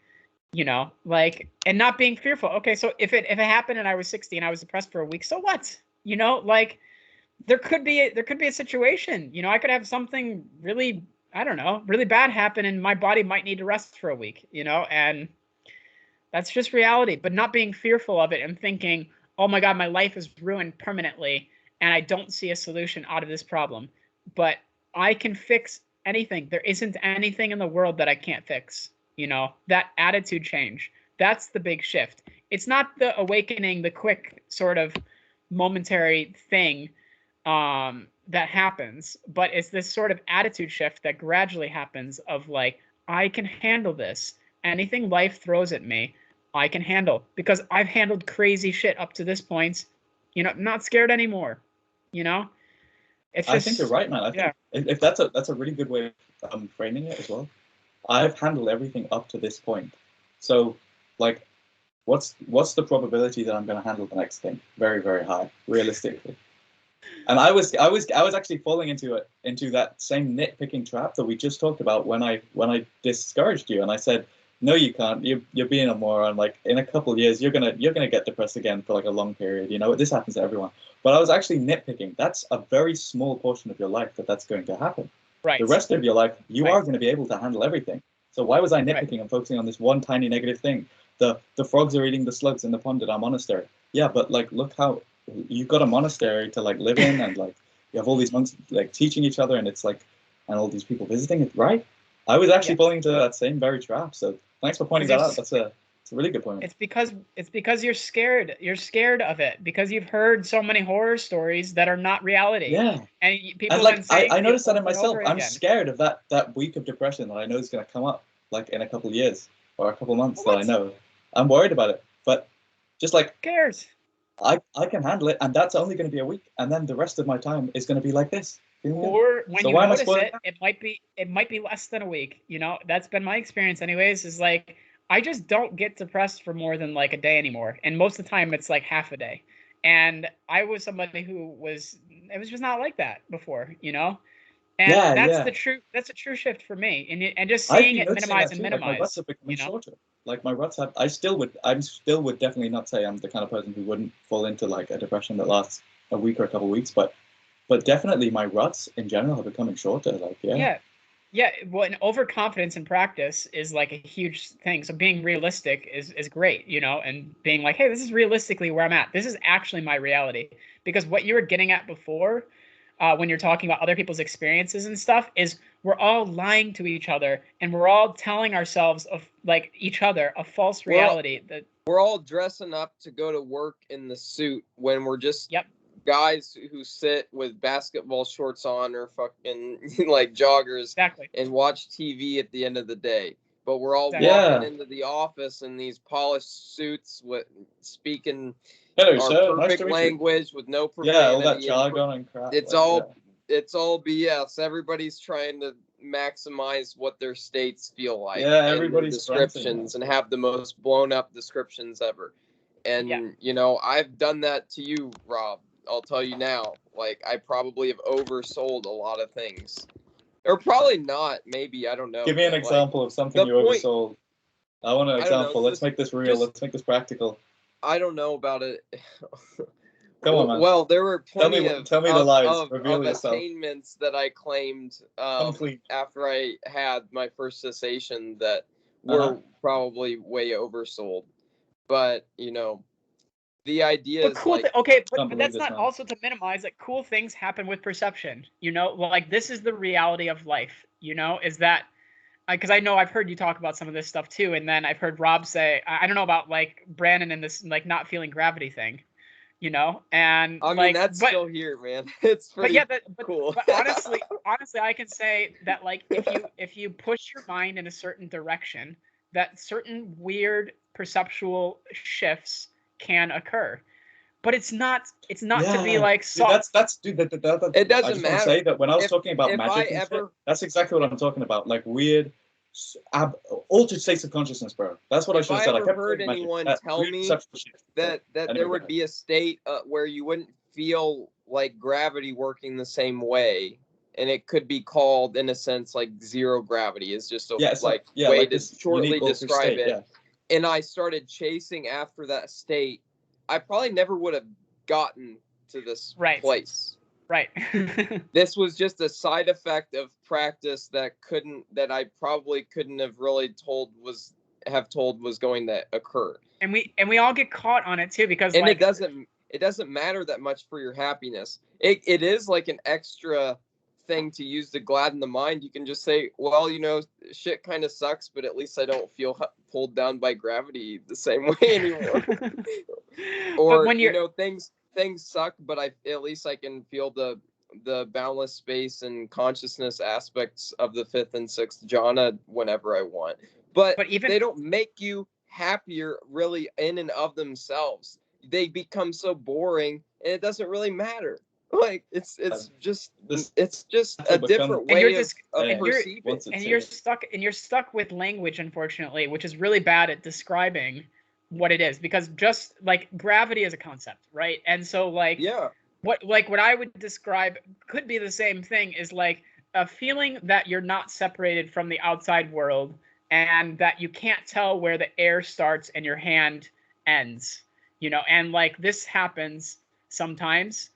B: you know, like, and not being fearful. Okay, so if it happened and I was 60 and I was depressed for a week, so what? You know, like there could be a situation, you know, I could have something really, I don't know, really bad happen and my body might need to rest for a week, you know, and that's just reality. But not being fearful of it and thinking, oh my God, my life is ruined permanently and I don't see a solution out of this problem. But I can fix anything. There isn't anything in the world that I can't fix, you know. That attitude change, that's the big shift. It's not the awakening, the quick sort of momentary thing that happens, but it's this sort of attitude shift that gradually happens of like, I can handle this. Anything life throws at me, I can handle, because I've handled crazy shit up to this point, you know. Not scared anymore, you know. It's just,
F: I think you're right, man. I think if that's a really good way of framing it as well. I've handled everything up to this point, so like, what's the probability that I'm going to handle the next thing? Very, very high, realistically. And I was actually falling into that same nitpicking trap that we just talked about when I discouraged you and I said, no, you can't. You're being a moron. Like in a couple of years, you're gonna get depressed again for like a long period. You know, this happens to everyone. But I was actually nitpicking. That's a very small portion of your life that's going to happen.
B: Right.
F: The rest of your life, you are going to be able to handle everything. So why was I nitpicking and focusing on this one tiny negative thing? The frogs are eating the slugs in the pond at our monastery. Yeah, but like, look how you've got a monastery to like live in, and like you have all these monks like teaching each other, and it's like, and all these people visiting it, right? I was actually falling into that same very trap. So thanks for pointing that out. That's a really good point.
B: It's because you're scared. You're scared of it because you've heard so many horror stories that are not reality.
F: Yeah.
B: And people,
F: and like I noticed that in myself. I'm scared of that week of depression that I know is going to come up like in a couple of years or a couple of months. That I know. I'm worried about it, but just like,
B: who cares?
F: I can handle it, and that's only going to be a week, and then the rest of my time is going to be like this.
B: Or when you notice it might be less than a week. You know, that's been my experience anyways, is like, I just don't get depressed for more than like a day anymore. And most of the time it's like half a day. And I was somebody who was just not like that before, you know? And that's a true shift for me. And just seeing it minimize and minimize.
F: Like my ruts are becoming shorter. Like my ruts have, I still would definitely not say I'm the kind of person who wouldn't fall into like a depression that lasts a week or a couple of weeks, but definitely my ruts in general are becoming shorter. Like,
B: yeah. Well, and overconfidence in practice is like a huge thing. So being realistic is great, you know, and being like, hey, this is realistically where I'm at. This is actually my reality. Because what you were getting at before, when you're talking about other people's experiences and stuff, is we're all lying to each other and we're all telling ourselves of like each other a false reality. That
A: we're all dressing up to go to work in the suit when we're just guys who sit with basketball shorts on or fucking like joggers and watch TV at the end of the day. But we're all walking into the office in these polished suits with speaking perfect language with no profanity.
F: Yeah, all that jargon and crap.
A: It's all BS. Everybody's trying to maximize what their states feel like.
F: Yeah, everybody's
A: descriptions and have the most blown up descriptions ever. And you know, I've done that to you, Rob. I'll tell you now, like, I probably have oversold a lot of things. Or probably not, maybe, I don't know.
F: Give me an example of something you oversold. I want an example. Let's make this real. Let's make this practical.
A: I don't know about it.
F: Come on, man.
A: Well, there were plenty
F: tell me the lies. Reveal
A: of
F: yourself.
A: attainments that I claimed after I had my first cessation that were probably way oversold. But, you know, the idea is like...
B: but that's not also to minimize that cool things happen with perception. You know, like this is the reality of life, you know, is that... Because I know I've heard you talk about some of this stuff too, and then I've heard Rob say, I don't know about like Brandon and this like not feeling gravity thing, you know, and
A: I mean that's still here, man. It's pretty cool.
B: But honestly, I can say that like if you push your mind in a certain direction, that certain weird perceptual shifts can occur. But it's not to be like soft.
F: Dude,
A: it doesn't matter.
F: Say that when I was talking about magic and shit, that's exactly what I'm talking about. Like weird, altered states of consciousness, bro. That's what I should have said.
A: I heard anyone tell me that there would be a state where you wouldn't feel like gravity working the same way, and it could be called, in a sense, like zero gravity is just a way to shortly describe it. Yeah. And I started chasing after that state. I probably never would have gotten to this place.
B: Right.
A: This was just a side effect of practice that I probably couldn't have really told was going to occur.
B: And we all get caught on it too, because
A: it doesn't matter that much for your happiness. It is like an extra thing to use to gladden the mind. You can just say, well, you know, shit kind of sucks, but at least I don't feel pulled down by gravity the same way anymore. Or when you know, things suck, but at least I can feel the boundless space and consciousness aspects of the fifth and sixth jhana whenever I want. But even they don't make you happier really in and of themselves. They become so boring, and it doesn't really matter. Like it's just a different way of perceiving it.
B: And you're stuck with language, unfortunately, which is really bad at describing what it is, because just like gravity is a concept, right? And so like what I would describe could be the same thing, is like a feeling that you're not separated from the outside world, and that you can't tell where the air starts and your hand ends, you know, and like this happens sometimes.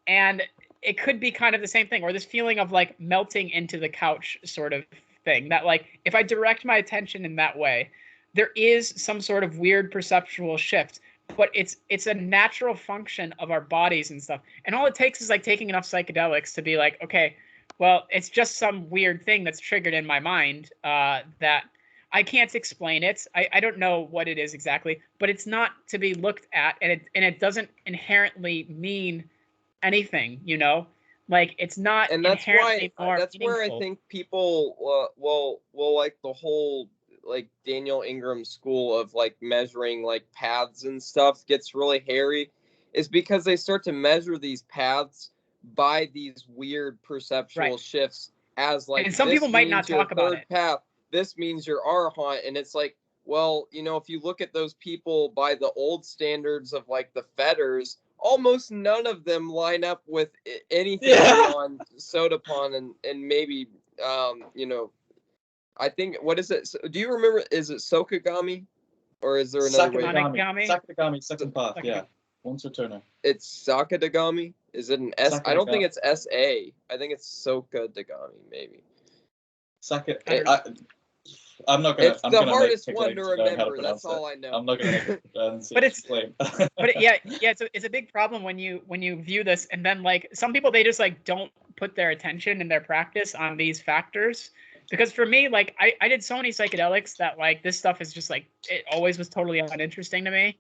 B: And it could be kind of the same thing, or this feeling of like melting into the couch sort of thing, that like if I direct my attention in that way, there is some sort of weird perceptual shift, but it's a natural function of our bodies and stuff. And all it takes is like taking enough psychedelics to be like, okay, well, it's just some weird thing that's triggered in my mind that I can't explain it. I don't know what it is exactly, but it's not to be looked at, and it doesn't inherently mean anything, you know, like it's not.
A: And that's
B: inherently
A: why
B: more
A: that's
B: meaningful.
A: where I think people will like the whole like Daniel Ingram school of like measuring like paths and stuff gets really hairy, is because they start to measure these paths by these weird perceptual shifts, as like,
B: and some people might not talk about it.
A: Path, this means you're arahant, and it's like, well, you know, if you look at those people by the old standards of like the fetters, almost none of them line up with anything on Sotapan and maybe, you know, I think, what is it? Do you remember, is it Sokagami? Or is there another way?
F: Sakadagami, second path, yeah. Once returner.
A: It's Sakadagami? Is it an S? I don't think it's S-A. I think it's Sokadagami, maybe.
F: I'm not gonna.
A: It's the hardest one to remember. That's all I know.
F: I'm not gonna.
B: But it's it's a big problem when you view this, and then like some people, they just like don't put their attention and their practice on these factors. Because for me, like I did so many psychedelics that like this stuff is just like, it always was totally uninteresting to me.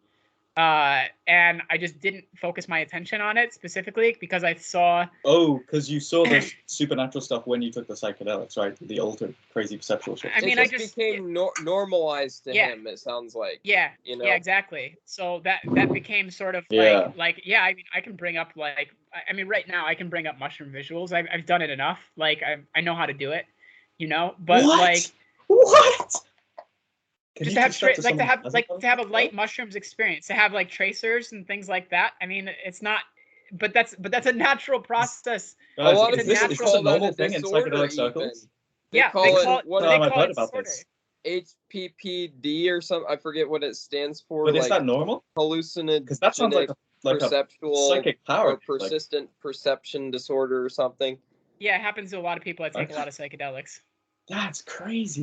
B: And I just didn't focus my attention on it specifically because I saw.
F: Oh, because you saw the supernatural stuff when you took the psychedelics, right? The altered, crazy perceptual shit.
B: I mean,
A: it just became normalized to him. It sounds like.
B: Yeah.
A: You know?
B: Yeah, exactly. So that became sort of like I mean, I can bring up like, I mean, right now I can bring up mushroom visuals. I've done it enough. Like I know how to do it, you know. But
F: what?
B: Just to have a light mushrooms experience, to have like tracers and things like that. I mean, it's not, but that's a natural process.
F: A lot of this is a normal thing in psychedelic circles.
A: They call it
F: this.
A: HPPD or something. I forget what it stands for.
F: But is that normal?
A: Hallucinogenic.
F: Because that sounds like like
A: perceptual
F: a psychic power,
A: or persistent perception disorder or something.
B: Yeah, it happens to a lot of people that take a lot of psychedelics.
F: That's crazy.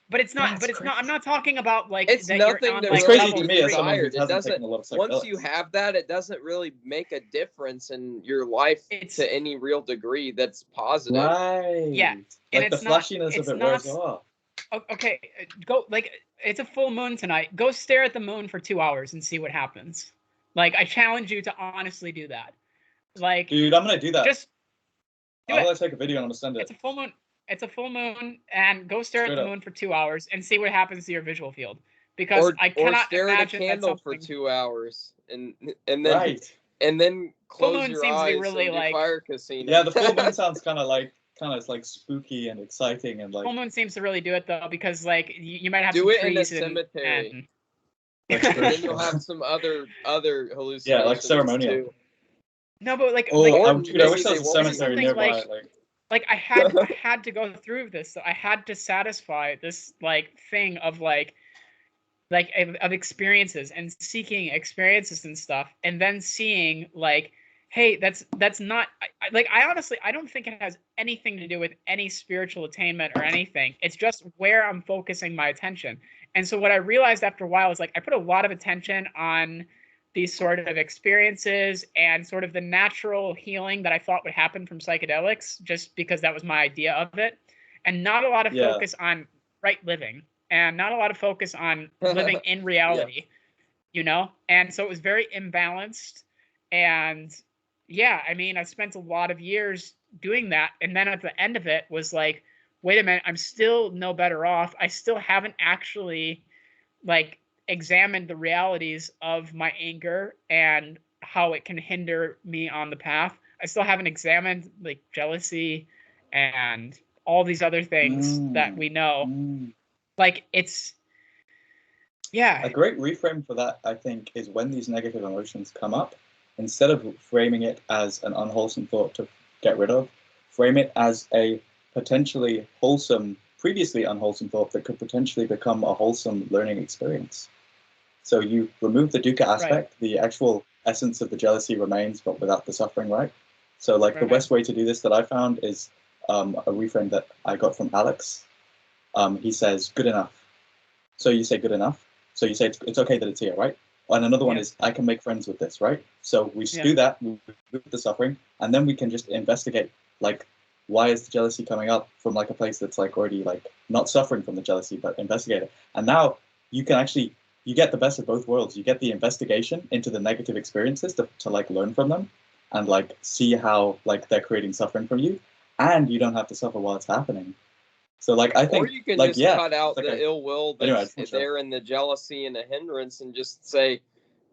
B: But it's not.
F: That's
B: but it's
F: crazy.
B: not. I'm not talking about like
A: It's
B: that
A: nothing
B: you're on,
A: to
B: like,
F: It's crazy
B: level
F: to me as someone who
B: three.
A: It
F: hasn't taken
A: doesn't.
F: a lot of
A: Once you
F: psychedelics.
A: have that, it doesn't really make a difference in your life to any real degree that's positive.
F: Right.
B: Yeah, and
F: Like the
B: it's not-
F: flashiness of
B: it's
F: it
B: not-
F: wears off.
B: Okay, go, like, it's a full moon tonight. Go stare at the moon for 2 hours and see what happens. Like, I challenge you to honestly do that. Like,
F: Dude, I'm gonna do that.
B: just do
F: I'm
B: it.
F: gonna take a video and I'm gonna send it.
B: It's a full moon. It's a full moon, and go stare
F: Straight
B: at the
F: up.
B: moon for 2 hours and see what happens to your visual field. Because I
A: Or
B: cannot
A: stare at a
B: imagine that
A: candle for
B: something.
A: 2 hours and then
F: Right.
A: and then
B: Full
A: close
B: moon
A: your
B: seems to be
A: eyes
B: really,
A: and do
B: like-
A: fire casino.
F: Yeah, the full moon sounds kind of like spooky and exciting and like.
B: Full moon seems to really do it though, because like you might have
A: Do
B: some
A: it in a
B: trees
A: cemetery.
B: and
F: Like
A: And then
F: spiritual.
A: you'll have some other hallucinations.
F: Yeah, like ceremonial.
A: too.
B: no, but like,
F: Oh,
A: Or
F: dude, I wish there
A: maybe
F: was a
A: they won't.
F: cemetery
B: Something
F: nearby.
B: like I had to go through this. So I had to satisfy this like thing of like of experiences and seeking experiences and stuff, and then seeing like, hey, that's not I honestly I don't think it has anything to do with any spiritual attainment or anything. It's just where I'm focusing my attention. And so what I realized after a while is like I put a lot of attention on these sort of experiences and sort of the natural healing that I thought would happen from psychedelics, just because that was my idea of it, and not a lot of
F: Yeah.
B: focus on right living, and not a lot of focus on living in reality, you know? And so it was very imbalanced. And yeah, I mean, I spent a lot of years doing that. And then at the end of it was like, wait a minute, I'm still no better off. I still haven't actually like examined the realities of my anger and how it can hinder me on the path. I still haven't examined like jealousy and all these other things that we know. Like it's, yeah.
F: A great reframe for that, I think, is when these negative emotions come up, instead of framing it as an unwholesome thought to get rid of, frame it as a potentially wholesome, previously unwholesome thought that could potentially become a wholesome learning experience. So you remove the dukkha aspect, the actual essence of the jealousy remains, but without the suffering, right? So like the best way to do this that I found is a reframe that I got from Alex. He says, good enough. So you say good enough. So you say it's okay that it's here, right? And another one is, I can make friends with this, right? So we do that, we remove the suffering, and then we can just investigate, like, why is the jealousy coming up from like a place that's like already like not suffering from the jealousy, but investigate it. And now you can actually, you get the best of both worlds. You get the investigation into the negative experiences to like learn from them and like see how like they're creating suffering from you, and you don't have to suffer while it's happening. So like I think,
A: or you can
F: like,
A: just cut out the ill will that's there and the jealousy and the hindrance, and just say,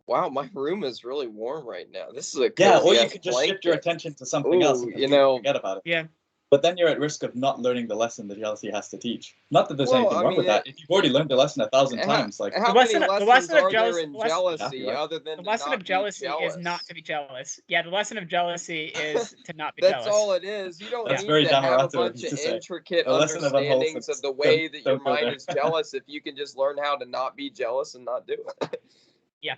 A: "Wow, my room is really warm right now. This is a cozy
F: or you could just shift your
A: blanket."
F: attention to something else and
A: you know,
F: forget about it.
B: Yeah.
F: But then you're at risk of not learning the lesson the jealousy has to teach. Not that there's anything wrong with that. If you've already learned the lesson 1,000 times, like
A: how many lessons are there in jealousy other than
B: the lesson of jealousy is not to be jealous. Yeah, the lesson of jealousy is to not be jealous.
A: That's all it is. You don't
F: That's
A: need
F: very
A: to have a
F: Dhammarato
A: bunch
F: to
A: of
F: say.
A: intricate
F: The lesson of
A: understandings of the way that your
F: don't go
A: mind
F: there.
A: is jealous if you can just learn how to not be jealous and not do it.
B: Yeah.